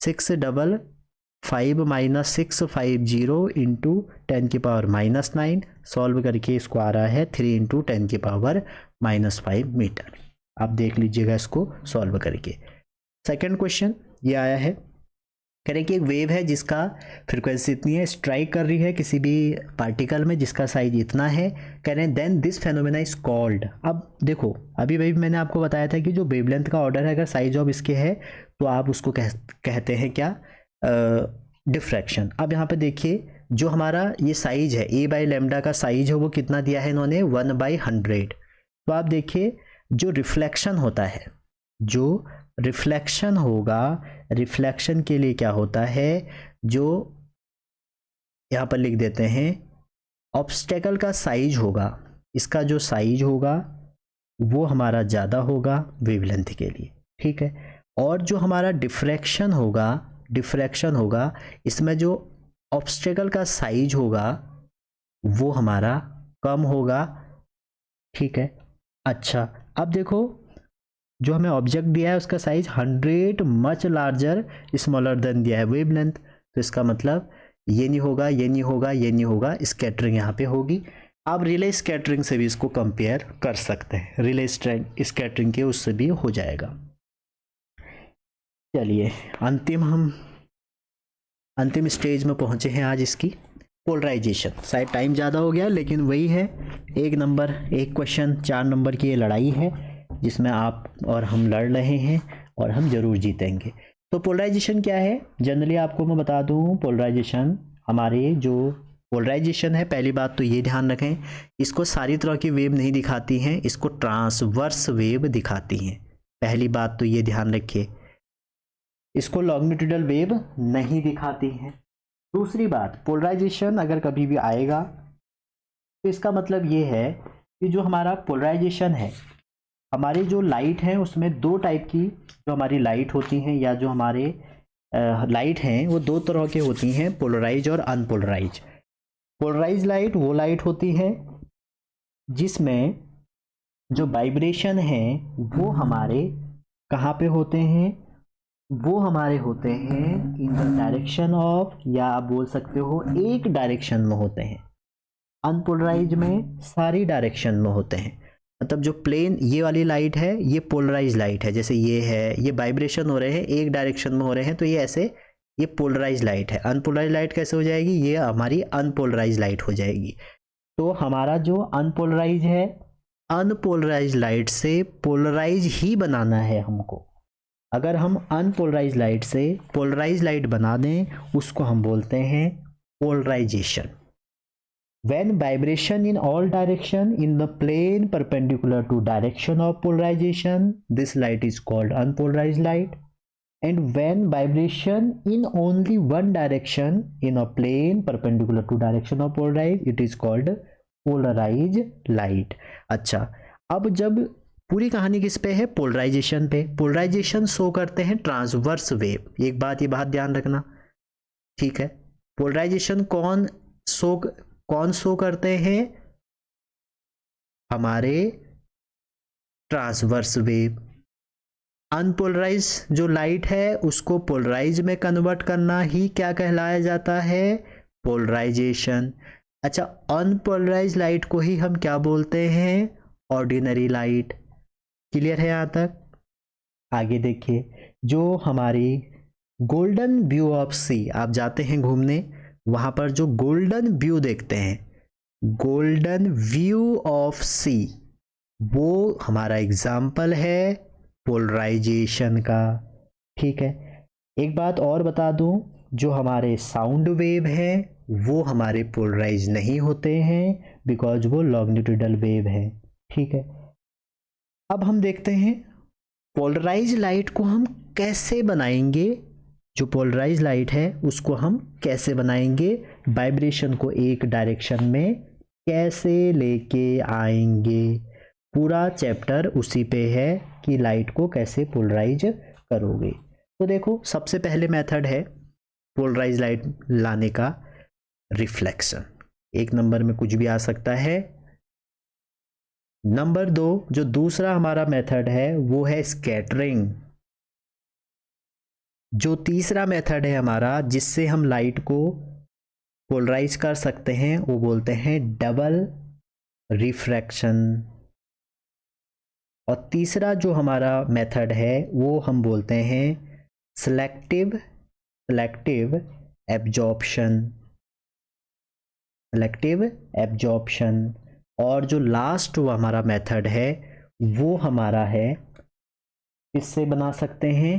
655 माइनस 650 इंटू 10 की पावर -9। सॉल्व करके इसको आ रहा है 3 इंटू 10 की पावर -5 मीटर। आप देख लीजिएगा इसको सॉल्व करके। सेकंड क्वेश्चन ये आया है, कह रहे हैं कि एक वेव है जिसका फ्रिक्वेंसी इतनी है, स्ट्राइक कर रही है किसी भी पार्टिकल में जिसका साइज इतना है। कह रहे हैं then this phenomena is called. अब देखो अभी भाई मैंने आपको बताया था कि जो वेवलेंथ का ऑर्डर है अगर साइज ऑफ इसके है तो आप उसको कहते हैं क्या, डिफ्रैक्शन। अब यहाँ पे देखिए जो हमारा ये साइज है ए बाई लेमडा का साइज है वो कितना दिया है इन्होंने 1/100। तो आप देखिए जो रिफ्लेक्शन होता है, जो रिफ्लेक्शन होगा, रिफ्लेक्शन के लिए क्या होता है, जो यहाँ पर लिख देते हैं ऑब्स्टेकल का साइज होगा, इसका जो साइज होगा वो हमारा ज़्यादा होगा वेवलेंथ के लिए, ठीक है। और जो हमारा डिफ्रैक्शन होगा इसमें जो ऑब्स्टेकल का साइज होगा वो हमारा कम होगा, ठीक है। अच्छा अब देखो जो हमें ऑब्जेक्ट दिया है उसका size 100 much larger smaller than दिया है वेवलेंथ, तो इसका मतलब ये नहीं होगा, ये नहीं होगा, ये नहीं होगा, स्कैटरिंग यहाँ पे होगी। आप रिले स्कैटरिंग से भी इसको कंपेयर कर सकते हैं, रिले स्कैटरिंग के उससे भी हो जाएगा। चलिए अंतिम स्टेज में पहुंचे हैं आज इसकी, पोलराइजेशन। शायद टाइम ज़्यादा हो गया लेकिन वही है, एक क्वेश्चन 4 नंबर की ये लड़ाई है जिसमें आप और हम लड़ रहे हैं और हम जरूर जीतेंगे। तो पोलराइजेशन क्या है, जनरली आपको मैं बता दूं, पोलराइजेशन हमारे जो पोलराइजेशन है, पहली बात तो ये ध्यान रखें इसको सारी तरह की वेव नहीं दिखाती हैं, इसको ट्रांसवर्स वेव दिखाती हैं। पहली बात तो ये ध्यान रखिए, इसको लॉन्गिट्यूडल वेव नहीं दिखाती हैं। दूसरी बात, पोलराइजेशन अगर कभी भी आएगा तो इसका मतलब ये है कि जो हमारा पोलराइजेशन है, हमारी जो लाइट है उसमें 2 टाइप की जो हमारी लाइट होती हैं, या जो हमारे लाइट हैं वो 2 तरह के होती हैं, पोलराइज और अनपोलराइज। पोलराइज लाइट वो लाइट होती है जिसमें जो वाइब्रेशन है वो हमारे कहाँ पे होते हैं, वो हमारे होते हैं इन द डायरेक्शन ऑफ, या आप बोल सकते हो एक डायरेक्शन में होते हैं। अनपोलराइज में सारी डायरेक्शन में होते हैं, मतलब जो प्लेन ये वाली लाइट है ये पोलराइज लाइट है, जैसे ये है, ये वाइब्रेशन हो रहे हैं एक डायरेक्शन में हो रहे हैं तो ये ऐसे, ये पोलराइज लाइट है। अनपोलराइज लाइट कैसे हो जाएगी, ये हमारी अनपोलराइज लाइट हो जाएगी। तो हमारा जो अनपोलराइज है, अनपोलराइज लाइट से पोलराइज ही बनाना है हमको। अगर हम अनपोलराइज लाइट से पोलराइज लाइट बना दें उसको हम बोलते हैं polarisation. When vibration in all direction in the plane perpendicular to direction of polarization, this light is called unpolarized light. And when vibration in only one direction in a plane perpendicular to direction of polarized, it is called polarized light. अच्छा, अब जब पूरी कहानी किस पे है, polarisation पे। Polarisation show करते हैं ट्रांसवर्स वेव। एक बात ये बात ध्यान रखना, ठीक है। पोलराइजेशन कौन शो करते हैं, हमारे ट्रांसवर्स वेव। अनपोलराइज जो लाइट है उसको पोलराइज में कन्वर्ट करना ही क्या कहलाया जाता है, पोलराइजेशन। अच्छा, अनपोलराइज लाइट को ही हम क्या बोलते हैं, ऑर्डिनरी लाइट। क्लियर है यहाँ तक? आगे देखिए, जो हमारी गोल्डन व्यू ऑफ सी, आप जाते हैं घूमने, वहां पर जो गोल्डन व्यू देखते हैं, गोल्डन व्यू ऑफ सी, वो हमारा एग्जाम्पल है पोलराइजेशन का, ठीक है। एक बात और बता दूं, जो हमारे साउंड वेव है वो हमारे पोलराइज नहीं होते हैं बिकॉज वो लॉन्गिट्यूडल वेव है, ठीक है। अब हम देखते हैं पोलराइज लाइट को हम कैसे बनाएंगे, जो पोलराइज लाइट है उसको हम कैसे बनाएंगे, वाइब्रेशन को एक डायरेक्शन में कैसे लेके आएंगे। पूरा चैप्टर उसी पे है कि लाइट को कैसे पोलराइज करोगे। तो देखो, सबसे पहले मेथड है पोलराइज लाइट लाने का, रिफ्लेक्शन। 1 नंबर में कुछ भी आ सकता है। नंबर 2 जो दूसरा हमारा मेथड है वो है स्कैटरिंग। जो तीसरा मेथड है हमारा जिससे हम लाइट को पोलराइज कर सकते हैं वो बोलते हैं डबल रिफ्रैक्शन। और तीसरा जो हमारा मेथड है वो हम बोलते हैं selective selective absorption, selective absorption. और जो लास्ट वो हमारा मेथड है वो हमारा है, किससे बना सकते हैं,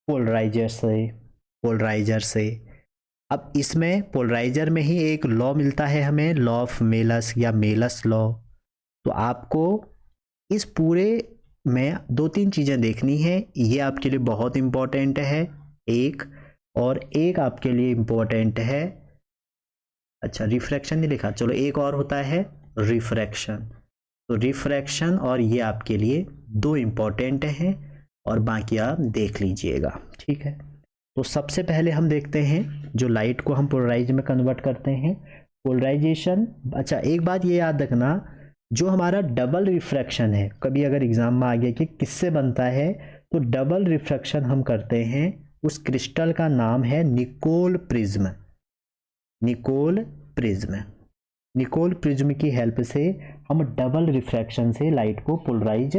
पोलराइजर से, पोलराइजर से। अब इसमें पोलराइजर में ही एक लॉ मिलता है हमें, लॉ ऑफ मेलस या मेलस लॉ। तो आपको इस पूरे में दो तीन चीज़ें देखनी है, ये आपके लिए बहुत इम्पोर्टेंट है एक, और एक आपके लिए इम्पोर्टेंट है, अच्छा रिफ्रैक्शन नहीं लिखा, चलो एक और होता है रिफ्रैक्शन। तो रिफ्रैक्शन और ये आपके लिए दो इम्पोर्टेंट हैं, और बाकी आप देख लीजिएगा, ठीक है। तो सबसे पहले हम देखते हैं जो लाइट को हम पोलराइज में कन्वर्ट करते हैं, पोलराइजेशन। अच्छा एक बात ये याद रखना, जो हमारा डबल रिफ्रैक्शन है, कभी अगर एग्जाम में आ गया कि किससे बनता है, तो डबल रिफ्रैक्शन हम करते हैं, उस क्रिस्टल का नाम है Nicol prism, Nicol prism. Nicol prism की हेल्प से हम डबल रिफ्रैक्शन से लाइट को पोलराइज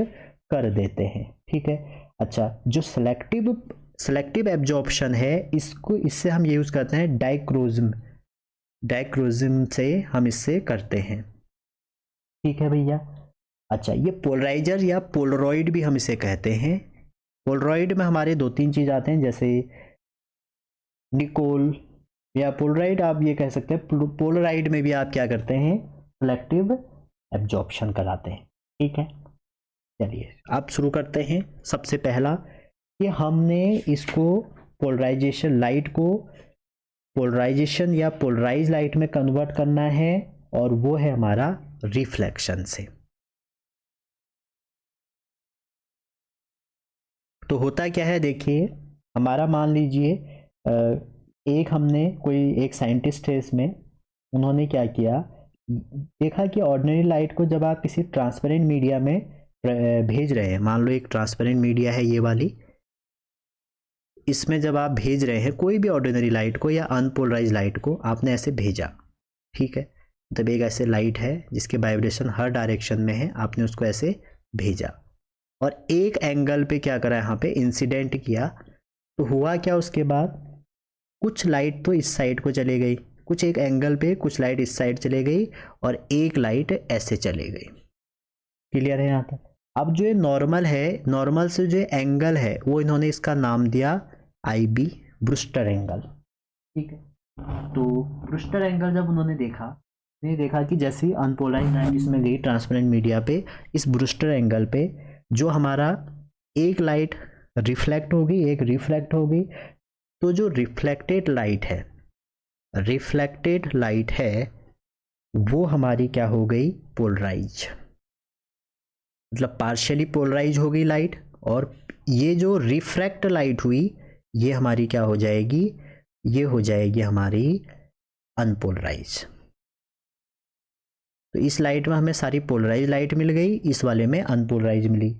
कर देते हैं, ठीक है। अच्छा जो सेलेक्टिव एब्जॉर्प्शन है, इसको इससे हम यूज करते हैं डाइक्रोज्म, डाइक्रोज्म से हम इससे करते हैं, ठीक है भैया। अच्छा ये पोलराइजर या पोलरॉइड भी हम इसे कहते हैं। पोलरॉइड में हमारे दो तीन चीज आते हैं, जैसे निकोल या पोलराइड, आप ये कह सकते हैं। पोलराइड में भी आप क्या करते हैं, सेलेक्टिव एब्जॉर्प्शन कराते हैं, ठीक है। चलिए आप शुरू करते हैं। सबसे पहला कि हमने इसको पोलराइजेशन, लाइट को पोलराइजेशन या पोलराइज लाइट में कन्वर्ट करना है, और वो है हमारा रिफ्लेक्शन से। तो होता क्या है देखिए, हमारा मान लीजिए एक हमने कोई एक साइंटिस्ट है इसमें, उन्होंने क्या किया, देखा कि ऑर्डिनरी लाइट को जब आप किसी ट्रांसपेरेंट मीडिया में भेज रहे हैं, मान लो एक ट्रांसपेरेंट मीडिया है ये वाली, इसमें जब आप भेज रहे हैं कोई भी ऑर्डिनरी लाइट को या अनपोलराइज लाइट को, आपने ऐसे भेजा, ठीक है। मतलब एक ऐसे लाइट है जिसके वाइब्रेशन हर डायरेक्शन में है, आपने उसको ऐसे भेजा और एक एंगल पे क्या करा, यहाँ पे इंसिडेंट किया। तो हुआ क्या, उसके बाद कुछ लाइट तो इस साइड को चले गई, कुछ एक एंगल पे कुछ लाइट इस साइड चले गई, और एक लाइट ऐसे चले गई। क्लियर है यहाँ तक। अब जो ये नॉर्मल है, नॉर्मल से जो एंगल है वो इन्होंने इसका नाम दिया IB, ब्रूस्टर एंगल, ठीक है। तो ब्रूस्टर एंगल जब उन्होंने देखा कि जैसे अनपोलराइज लाइट इसमें गई ट्रांसपेरेंट मीडिया पे, इस ब्रूस्टर एंगल पे जो हमारा एक लाइट रिफ्लेक्ट होगी, एक रिफ्लेक्ट होगी, तो जो रिफ्लेक्टेड लाइट है वो हमारी क्या हो गई, पोलराइज, मतलब पार्शियली पोलराइज हो गई लाइट। और ये जो रिफ्रैक्ट लाइट हुई ये हमारी क्या हो जाएगी, ये हो जाएगी हमारी अनपोलराइज। तो इस लाइट में हमें सारी पोलराइज लाइट मिल गई, इस वाले में अनपोलराइज मिली।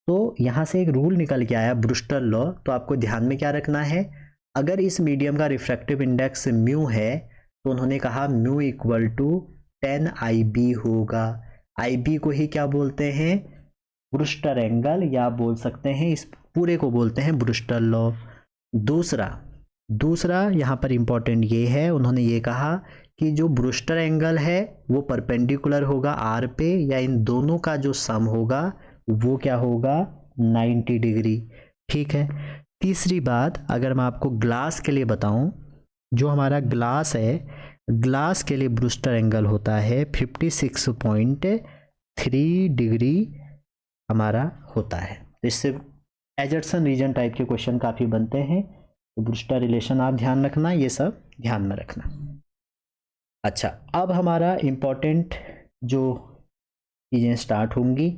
तो यहाँ से एक रूल निकल के आया, ब्रूस्टर लॉ। तो आपको ध्यान में क्या रखना है, अगर इस मीडियम का रिफ्रैक्टिव इंडेक्स म्यू है, तो उन्होंने कहा म्यू इक्वल टू 10 IB होगा। IB को ही क्या बोलते हैं, ब्रूस्टर एंगल, या बोल सकते हैं इस पूरे को बोलते हैं ब्रूस्टर लॉ। दूसरा यहाँ पर इंपॉर्टेंट ये है, उन्होंने ये कहा कि जो ब्रूस्टर एंगल है वो परपेंडिकुलर होगा R पे, या इन दोनों का जो सम होगा वो क्या होगा, 90 डिग्री, ठीक है। तीसरी बात, अगर मैं आपको ग्लास के लिए बताऊं, जो हमारा ग्लास है, ग्लास के लिए ब्रूस्टर एंगल होता है 56.3 डिग्री हमारा होता है। तो इससे एजर्सन रीजन टाइप के क्वेश्चन काफ़ी बनते हैं। तो ब्रूस्टर रिलेशन आप ध्यान रखना, ये सब ध्यान में रखना। अच्छा अब हमारा इम्पोर्टेंट जो चीज़ें स्टार्ट होंगी,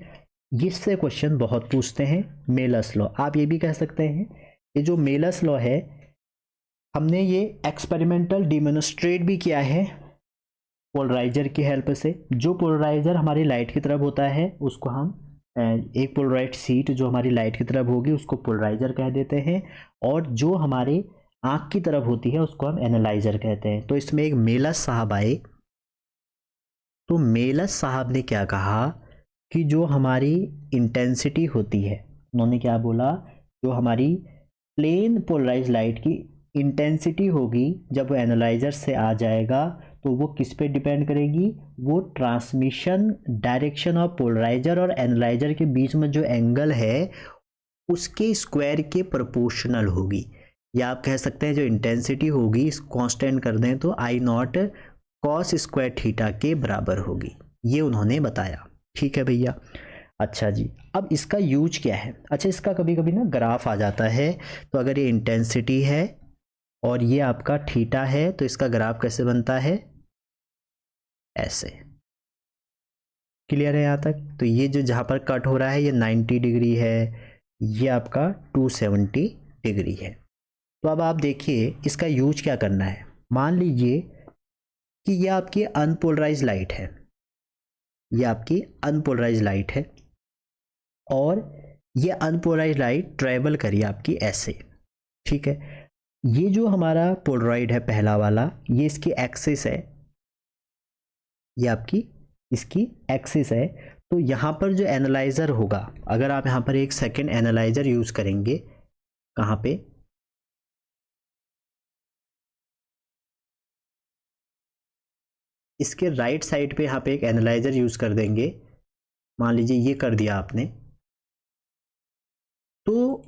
जिससे क्वेश्चन बहुत पूछते हैं, मेलस लॉ। आप ये भी कह सकते हैं ये जो मेलस लॉ है, हमने ये एक्सपेरिमेंटल डिमोन्स्ट्रेट भी किया है पोलराइजर की हेल्प से। जो पोलराइजर हमारी लाइट की तरफ होता है उसको हम एक पोलराइज शीट जो हमारी लाइट की तरफ होगी उसको पोलराइजर कह देते हैं, और जो हमारी आँख की तरफ होती है उसको हम एनालाइजर कहते हैं। तो इसमें एक मेलस साहब आए, तो मेलस साहब ने क्या कहा कि जो हमारी इंटेंसिटी होती है, उन्होंने क्या बोला, जो हमारी प्लेन पोलराइज लाइट की इंटेंसिटी होगी जब वो एनालाइजर से आ जाएगा तो वो किस पे डिपेंड करेगी, वो ट्रांसमिशन डायरेक्शन ऑफ पोलराइजर और एनालाइजर के बीच में जो एंगल है उसके स्क्वायर के प्रोपोर्शनल होगी। या आप कह सकते हैं जो इंटेंसिटी होगी इस कांस्टेंट कर दें तो आई नॉट कॉस स्क्वायर थीटा के बराबर होगी, ये उन्होंने बताया। ठीक है भैया। अच्छा जी, अब इसका यूज क्या है। अच्छा, इसका कभी कभी ना ग्राफ आ जाता है, तो अगर ये इंटेंसिटी है और ये आपका थीटा है तो इसका ग्राफ कैसे बनता है, ऐसे। क्लियर है यहाँ तक। तो ये जो जहाँ पर कट हो रहा है ये 90 डिग्री है, ये आपका 270 डिग्री है। तो अब आप देखिए इसका यूज क्या करना है। मान लीजिए कि ये आपकी अनपोलराइज लाइट है, ये आपकी अनपोलराइज लाइट है और ये अनपोलराइज लाइट ट्रेवल करी आपकी ऐसे। ठीक है, ये जो हमारा पोलराइड है पहला वाला, ये इसकी एक्सिस है, ये आपकी इसकी एक्सिस है। तो यहाँ पर जो एनालाइजर होगा, अगर आप यहाँ पर एक सेकेंड एनालाइजर यूज करेंगे, कहाँ पे, इसके राइट साइड पे यहाँ पे एक एनालाइजर यूज कर देंगे। मान लीजिए ये कर दिया आपने, तो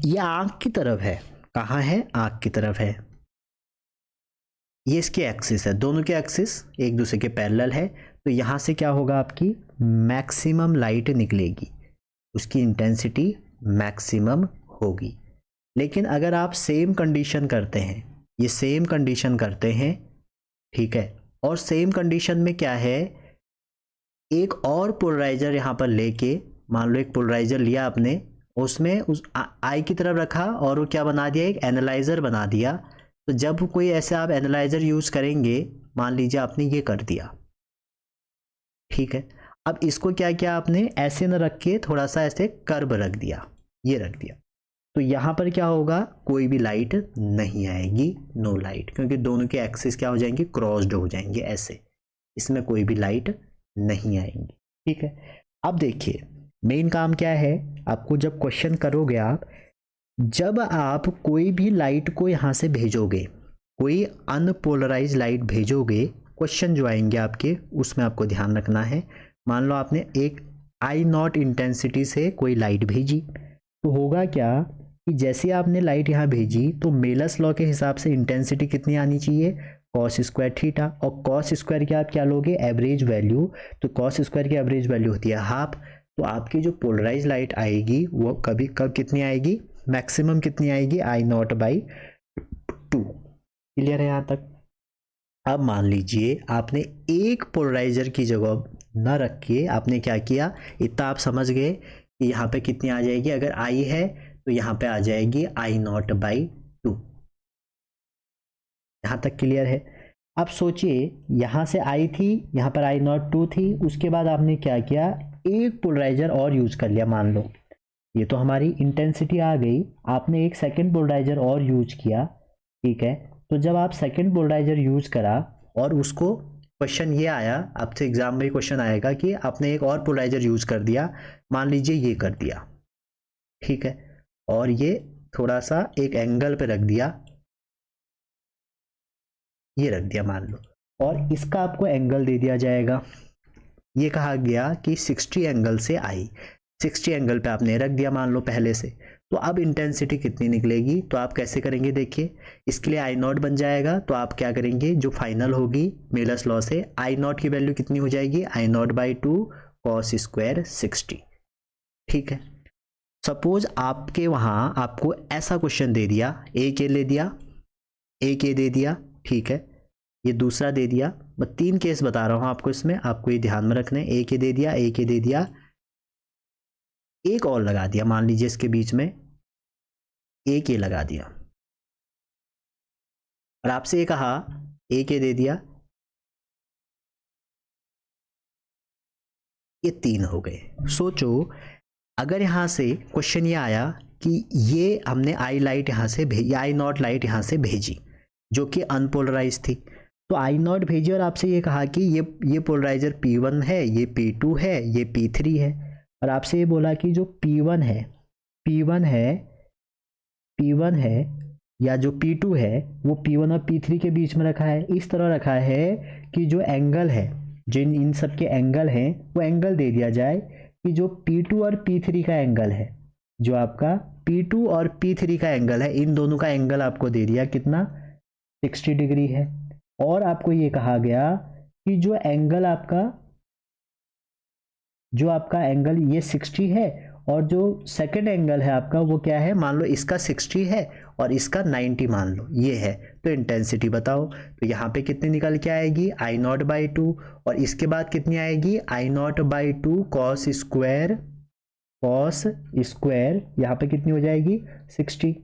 ये आंख की तरफ है, कहाँ है, आंख की तरफ है। ये इसकी एक्सिस है, दोनों के एक्सिस एक दूसरे के पैरेलल है। तो यहाँ से क्या होगा, आपकी मैक्सिमम लाइट निकलेगी, उसकी इंटेंसिटी मैक्सिमम होगी। लेकिन अगर आप सेम कंडीशन करते हैं, ये सेम कंडीशन करते हैं, ठीक है, और सेम कंडीशन में क्या है, एक और पोलराइजर यहाँ पर लेके, मान लो एक पोलराइजर लिया आपने, उसमें उस आई की तरफ रखा और वो क्या बना दिया, एक एनालाइजर बना दिया। तो जब कोई ऐसे आप एनालाइजर यूज करेंगे, मान लीजिए आपने ये कर दिया, ठीक है, अब इसको क्या किया आपने, ऐसे न रख के थोड़ा सा ऐसे कर्व रख दिया, ये रख दिया। तो यहाँ पर क्या होगा, कोई भी लाइट नहीं आएगी, नो लाइट, क्योंकि दोनों के एक्सिस क्या हो जाएंगे, क्रॉस्ड हो जाएंगे ऐसे, इसमें कोई भी लाइट नहीं आएंगी। ठीक है, अब देखिए मेन काम क्या है, आपको जब क्वेश्चन करोगे आप, जब आप कोई भी लाइट को यहाँ से भेजोगे, कोई अनपोलराइज लाइट भेजोगे, क्वेश्चन जो आएंगे आपके उसमें आपको ध्यान रखना है। मान लो आपने एक आई नॉट इंटेंसिटी से कोई लाइट भेजी, तो होगा क्या कि जैसे आपने लाइट यहाँ भेजी तो मेलस लॉ के हिसाब से इंटेंसिटी कितनी आनी चाहिए, कॉस स्क्वायर थीटा, और कॉस स्क्वायर की आप क्या लोगे, एवरेज वैल्यू। तो कॉस स्क्वायर की एवरेज वैल्यू होती है हाफ। तो आपकी जो पोलराइज लाइट आएगी वो कभी कब कितनी आएगी, मैक्सिमम कितनी आएगी, आई नॉट बाई 2। क्लियर है यहाँ तक। अब मान लीजिए आपने एक पोलराइजर की जगह न रख के आपने क्या किया, इतना आप समझ गए कि यहाँ पे कितनी आ जाएगी, अगर आई है तो यहाँ पे आ जाएगी आई नॉट बाई 2। यहाँ तक क्लियर है। अब सोचिए यहाँ से आई थी, यहाँ पर आई नॉट 2 थी, उसके बाद आपने क्या किया, एक पोलराइजर और यूज कर लिया। मान लो ये तो हमारी इंटेंसिटी आ गई, आपने एक सेकेंड पोलराइजर और यूज किया। ठीक है, तो जब आप सेकेंड पोलराइजर यूज करा और उसको, क्वेश्चन ये आया आपसे एग्जाम में, क्वेश्चन आएगा कि आपने एक और पोलराइजर यूज कर दिया, मान लीजिए ये कर दिया, ठीक है, और ये थोड़ा सा एक एंगल पे रख दिया, ये रख दिया मान लो, और इसका आपको एंगल दे दिया जाएगा। ये कहा गया कि 60 एंगल से आई, 60 एंगल पे आपने रख दिया मान लो पहले से। तो अब इंटेंसिटी कितनी निकलेगी, तो आप कैसे करेंगे, देखिए इसके लिए आई नॉट बन जाएगा। तो आप क्या करेंगे, जो फाइनल होगी मेलस लॉ से, आई नॉट की वैल्यू कितनी हो जाएगी, आई नॉट बाई 2 कॉस स्क्वायर 60। ठीक है, सपोज आपके वहां आपको ऐसा क्वेश्चन दे दिया, एक ये ले दिया, एक ये दे दिया, ठीक है, ये दूसरा दे दिया। मैं 3 केस बता रहा हूं आपको, इसमें आपको ये ध्यान में रखना है, एक ये दे दिया, एक ये दे दिया, एक और लगा दिया, मान लीजिए इसके बीच में एक ये लगा दिया, और आपसे ये कहा एक ये दे दिया, ये 3 हो गए। सोचो अगर यहां से क्वेश्चन ये आया कि ये हमने आई लाइट यहां से भेजी, आई नॉट लाइट यहां से भेजी जो कि अनपोलराइज थी, तो आई नॉट भेजी और आपसे ये कहा कि ये पोलराइजर P1 है, ये P2 है, ये P3 है, और आपसे ये बोला कि जो P1 है, P1 है या जो P2 है वो P1 और P3 के बीच में रखा है, इस तरह रखा है कि जो एंगल है, जिन इन सब के एंगल हैं वो एंगल दे दिया जाए कि जो P2 और P3 का एंगल है, जो आपका P2 और P3 का एंगल है, इन दोनों का एंगल आपको दे दिया कितना 60 डिग्री है। और आपको ये कहा गया कि जो आपका एंगल ये 60 है और जो सेकंड एंगल है आपका वो क्या है, मान लो इसका 60 है और इसका 90 मान लो ये है, तो इंटेंसिटी बताओ। तो यहाँ पे कितनी निकल के आएगी I0/2 और इसके बाद कितनी आएगी I0/2 cos स्क्वायर यहाँ पे कितनी हो जाएगी 60।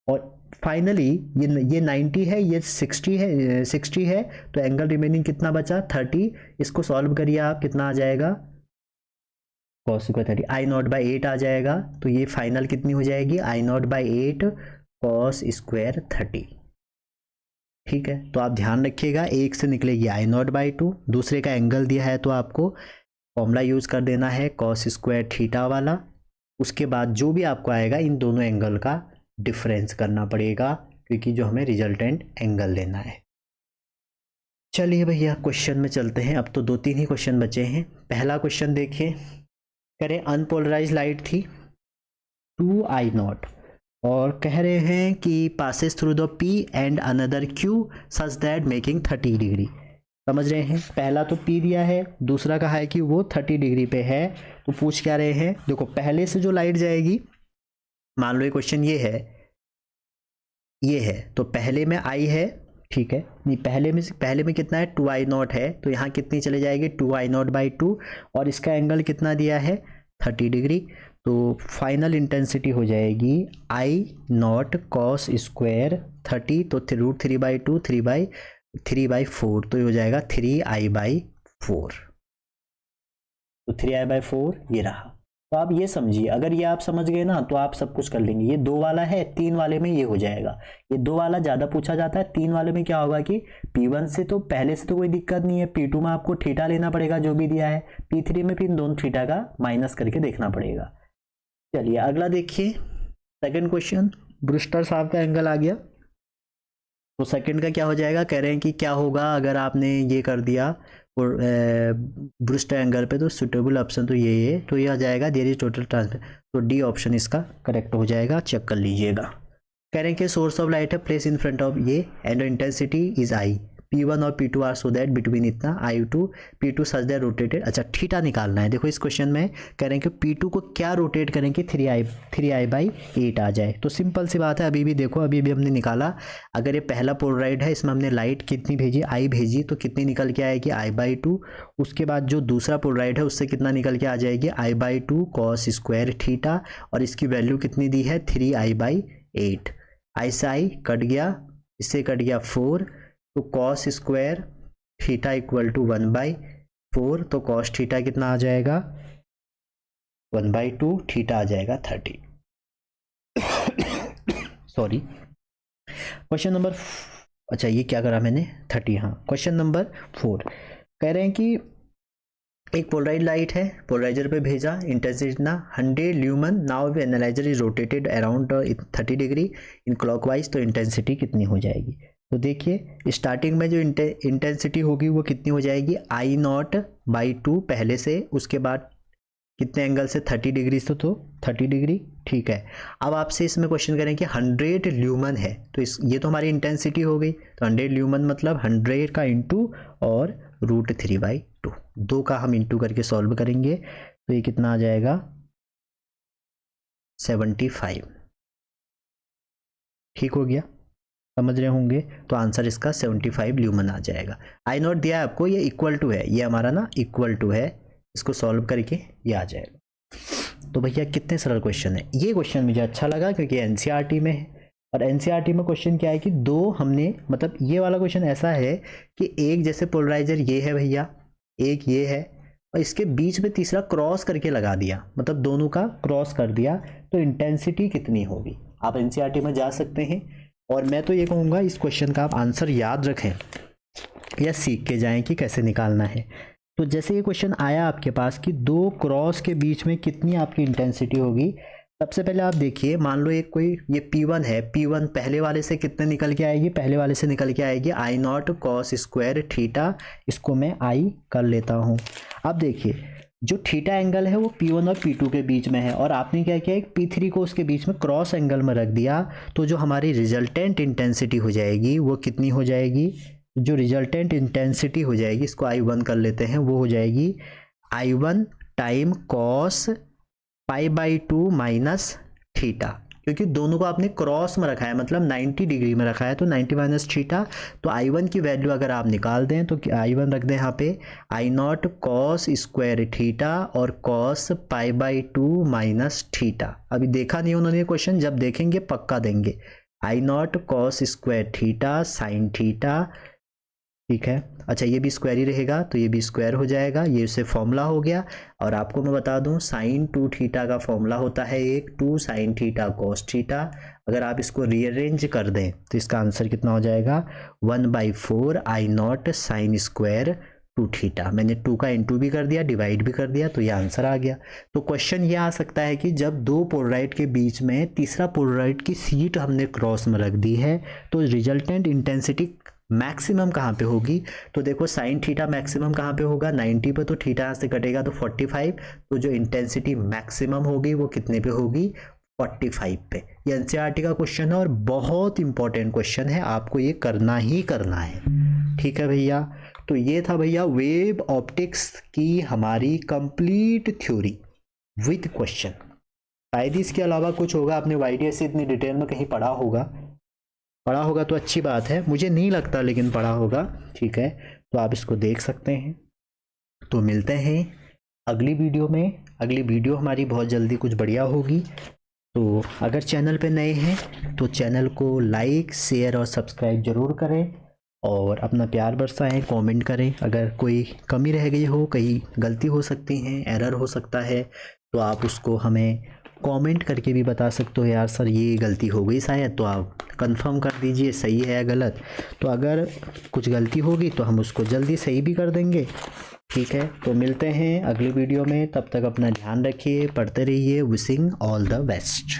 और फाइनली ये 90 है, ये 60 है, तो एंगल रिमेनिंग कितना बचा 30। इसको सॉल्व करिए आप, कितना आ जाएगा cos स्क्वायर 30 I0/8 आ जाएगा। तो ये फाइनल कितनी हो जाएगी I0/8 cos स्क्वायर 30। ठीक है, तो आप ध्यान रखिएगा, एक से निकलेगी I0/2, दूसरे का एंगल दिया है तो आपको फॉर्मूला यूज कर देना है cos स्क्वायर थीटा वाला। उसके बाद जो भी आपको आएगा इन दोनों एंगल का डिफरेंस करना पड़ेगा, क्योंकि जो हमें रिजल्टेंट एंगल लेना है। चलिए भैया क्वेश्चन में चलते हैं। अब तो 2-3 ही क्वेश्चन बचे हैं। पहला क्वेश्चन देखिए, करें अनपोलराइज लाइट थी 2I0 और कह रहे हैं कि passes through the P and another Q such that making 30 degree. समझ रहे हैं, पहला तो P दिया है, दूसरा कहा है कि वो 30 डिग्री पे है। तो पूछ क्या रहे हैं, देखो पहले से जो लाइट जाएगी, मान लो ये क्वेश्चन ये है तो पहले में I है, ठीक है, नहीं पहले में कितना है 2I0 है, तो यहाँ कितनी चले जाएगी 2I0/2 और इसका एंगल कितना दिया है 30 डिग्री। तो फाइनल इंटेंसिटी हो जाएगी I0 cos स्क्वायर 30, तो √3/2 3/4, तो ये हो जाएगा 3I/4। तो 3I/4 ये रहा। तो आप ये समझिए, अगर ये आप समझ गए ना तो आप सब कुछ कर लेंगे। ये 2 वाला है, 3 वाले में ये हो जाएगा। ये 2 वाला ज़्यादा पूछा जाता है, 3 वाले में क्या होगा कि P1 से तो पहले से तो कोई दिक्कत नहीं है, P2 में आपको थीटा लेना पड़ेगा जो भी दिया है, P3 में फिर इन दोनों थीटा का माइनस करके देखना पड़ेगा। चलिए अगला देखिए, सेकेंड क्वेश्चन, ब्रूस्टर साहब का एंगल आ गया। तो सेकेंड का क्या हो जाएगा, कह रहे हैं कि क्या होगा अगर आपने ये कर दिया और ब्रूस्टर एंगल पे, तो सुटेबल ऑप्शन तो ये तो ये आ जाएगा देयर इज टोटल ट्रांसफर। तो डी ऑप्शन इसका करेक्ट हो जाएगा, चेक कर लीजिएगा। कह रहे हैं कि सोर्स ऑफ लाइट है प्लेस इन फ्रंट ऑफ ये and intensity is I, P1 और P2 are so that between इतना I2 P2 such that rotated. अच्छा थीटा निकालना है। देखो इस क्वेश्चन में कह रहे हैं कि P2 को क्या रोटेट करें कि 3I/8 आ जाए। तो सिंपल सी बात है, अभी भी देखो अभी भी हमने निकाला, अगर ये पहला पोलराइड है इसमें हमने लाइट कितनी भेजी I भेजी, तो कितनी निकल के आएगी I/2। उसके बाद जो दूसरा पोलराइड है उससे कितना निकल के आ जाएगी I/2 cos स्क्वायर थीटा, और इसकी वैल्यू कितनी दी है 3I/8। I से I कट गया, इससे कट गया 4, तो cos square theta equal to 1/4, तो cos थीटा कितना आ जाएगा 1/2, थीटा आ जाएगा 30। सॉरी, क्वेश्चन नंबर, अच्छा ये क्या करा मैंने 30, हाँ। क्वेश्चन नंबर 4 कह रहे हैं कि एक पोलराइज लाइट है, पोलराइजर पे भेजा, इंटेंसिटी ना 100 lumen, now analyser is rotated around 30 degree in clockwise, तो इंटेंसिटी कितनी हो जाएगी। तो देखिए स्टार्टिंग में जो इंटेंसिटी होगी वो कितनी हो जाएगी I0/2 पहले से, उसके बाद कितने एंगल से 30 डिग्री से, तो 30 डिग्री, ठीक है। अब आपसे इसमें क्वेश्चन करें कि 100 ल्यूमन है, तो ये तो हमारी इंटेंसिटी हो गई, तो 100 ल्यूमन मतलब 100 का इंटू और √3/2, 2 का हम इंटू करके सॉल्व करेंगे, तो ये कितना आ जाएगा 75। ठीक हो गया, समझ रहे होंगे। तो आंसर इसका 75 ल्यूमन आ जाएगा। I0 दिया है आपको, ये इक्वल टू है, ये हमारा ना इक्वल टू है, इसको सॉल्व करके ये आ जाएगा। तो भैया कितने सरल क्वेश्चन है। ये क्वेश्चन मुझे अच्छा लगा क्योंकि NCERT में है, और NCERT में क्वेश्चन क्या है कि 2 हमने, मतलब ये वाला क्वेश्चन ऐसा है कि एक जैसे पोलराइजर ये है भैया, एक ये है, और इसके बीच में तीसरा क्रॉस करके लगा दिया, मतलब दोनों का क्रॉस कर दिया, तो इंटेंसिटी कितनी होगी। आप NCERT में जा सकते हैं, और मैं तो ये कहूँगा इस क्वेश्चन का आप आंसर याद रखें या सीख के जाएं कि कैसे निकालना है। तो जैसे ये क्वेश्चन आया आपके पास कि 2 क्रॉस के बीच में कितनी आपकी इंटेंसिटी होगी, सबसे पहले आप देखिए, मान लो एक कोई ये P1 है, P1 पहले वाले से कितने निकल के आएगी, पहले वाले से निकल के आएगी आई नॉट कॉस स्क्वायर थीटा, इसको मैं आई कर लेता हूँ। अब देखिए जो थीटा एंगल है वो P1 और P2 के बीच में है, और आपने क्या किया, एक P3 को उसके बीच में क्रॉस एंगल में रख दिया, तो जो हमारी रिजल्टेंट इंटेंसिटी हो जाएगी वो कितनी हो जाएगी, जो रिजल्टेंट इंटेंसिटी हो जाएगी, इसको I1 कर लेते हैं, वो हो जाएगी I1 time cos π/2 minus theta, क्योंकि दोनों को आपने क्रॉस में रखा है, मतलब 90 डिग्री में रखा है, तो 90 माइनस थीटा। तो I1 की वैल्यू अगर आप निकाल दें तो I1 रख दें यहाँ पे I naught cos square theta और कॉस π/2 माइनस थीटा। अभी देखा नहीं उन्होंने क्वेश्चन, जब देखेंगे पक्का देंगे। I naught cos square theta sine theta, ठीक है। अच्छा ये भी स्क्वायर ही रहेगा, तो ये भी स्क्वायर हो जाएगा, ये उससे फॉर्मूला हो गया। और आपको मैं बता दूं साइन 2 थीटा का फॉर्मूला होता है एक 2 साइन थीटा कॉस थीटा। अगर आप इसको रीअरेंज कर दें तो इसका आंसर कितना हो जाएगा 1/4 आई नॉट साइन स्क्वायर 2 थीटा। मैंने 2 का इंटू भी कर दिया, डिवाइड भी कर दिया, तो ये आंसर आ गया। तो क्वेश्चन ये आ सकता है कि जब दो पोलराइड के बीच में तीसरा पोलराइड की सीट हमने क्रॉस में रख दी है, तो रिजल्टेंट इंटेंसिटी मैक्सिमम कहाँ पे होगी। तो देखो साइन थीटा मैक्सिमम कहाँ पे होगा 90 पे, तो थीटा यहाँ से कटेगा तो 45, तो जो इंटेंसिटी मैक्सिमम होगी वो कितने पे होगी 45 पे। ये एनसीईआरटी का क्वेश्चन है और बहुत इंपॉर्टेंट क्वेश्चन है, आपको ये करना ही करना है, ठीक है भैया। तो ये था भैया वेव ऑप्टिक्स की हमारी कंप्लीट थ्योरी विद क्वेश्चन। शायद इसके अलावा कुछ होगा, आपने वाईडीएस से इतनी डिटेल में कहीं पढ़ा होगा तो अच्छी बात है, मुझे नहीं लगता लेकिन पढ़ा होगा, ठीक है। तो आप इसको देख सकते हैं। तो मिलते हैं अगली वीडियो में, अगली वीडियो हमारी बहुत जल्दी कुछ बढ़िया होगी। तो अगर चैनल पे नए हैं तो चैनल को लाइक शेयर और सब्सक्राइब ज़रूर करें, और अपना प्यार बरसाएं, कमेंट करें। अगर कोई कमी रह गई हो, कहीं गलती हो सकती है, एरर हो सकता है, तो आप उसको हमें कमेंट करके भी बता सकते हो, यार सर ये गलती हो गई शायद, तो आप कंफर्म कर दीजिए सही है या गलत। तो अगर कुछ गलती होगी तो हम उसको जल्दी सही भी कर देंगे, ठीक है। तो मिलते हैं अगली वीडियो में, तब तक अपना ध्यान रखिए, पढ़ते रहिए। Wishing all the best.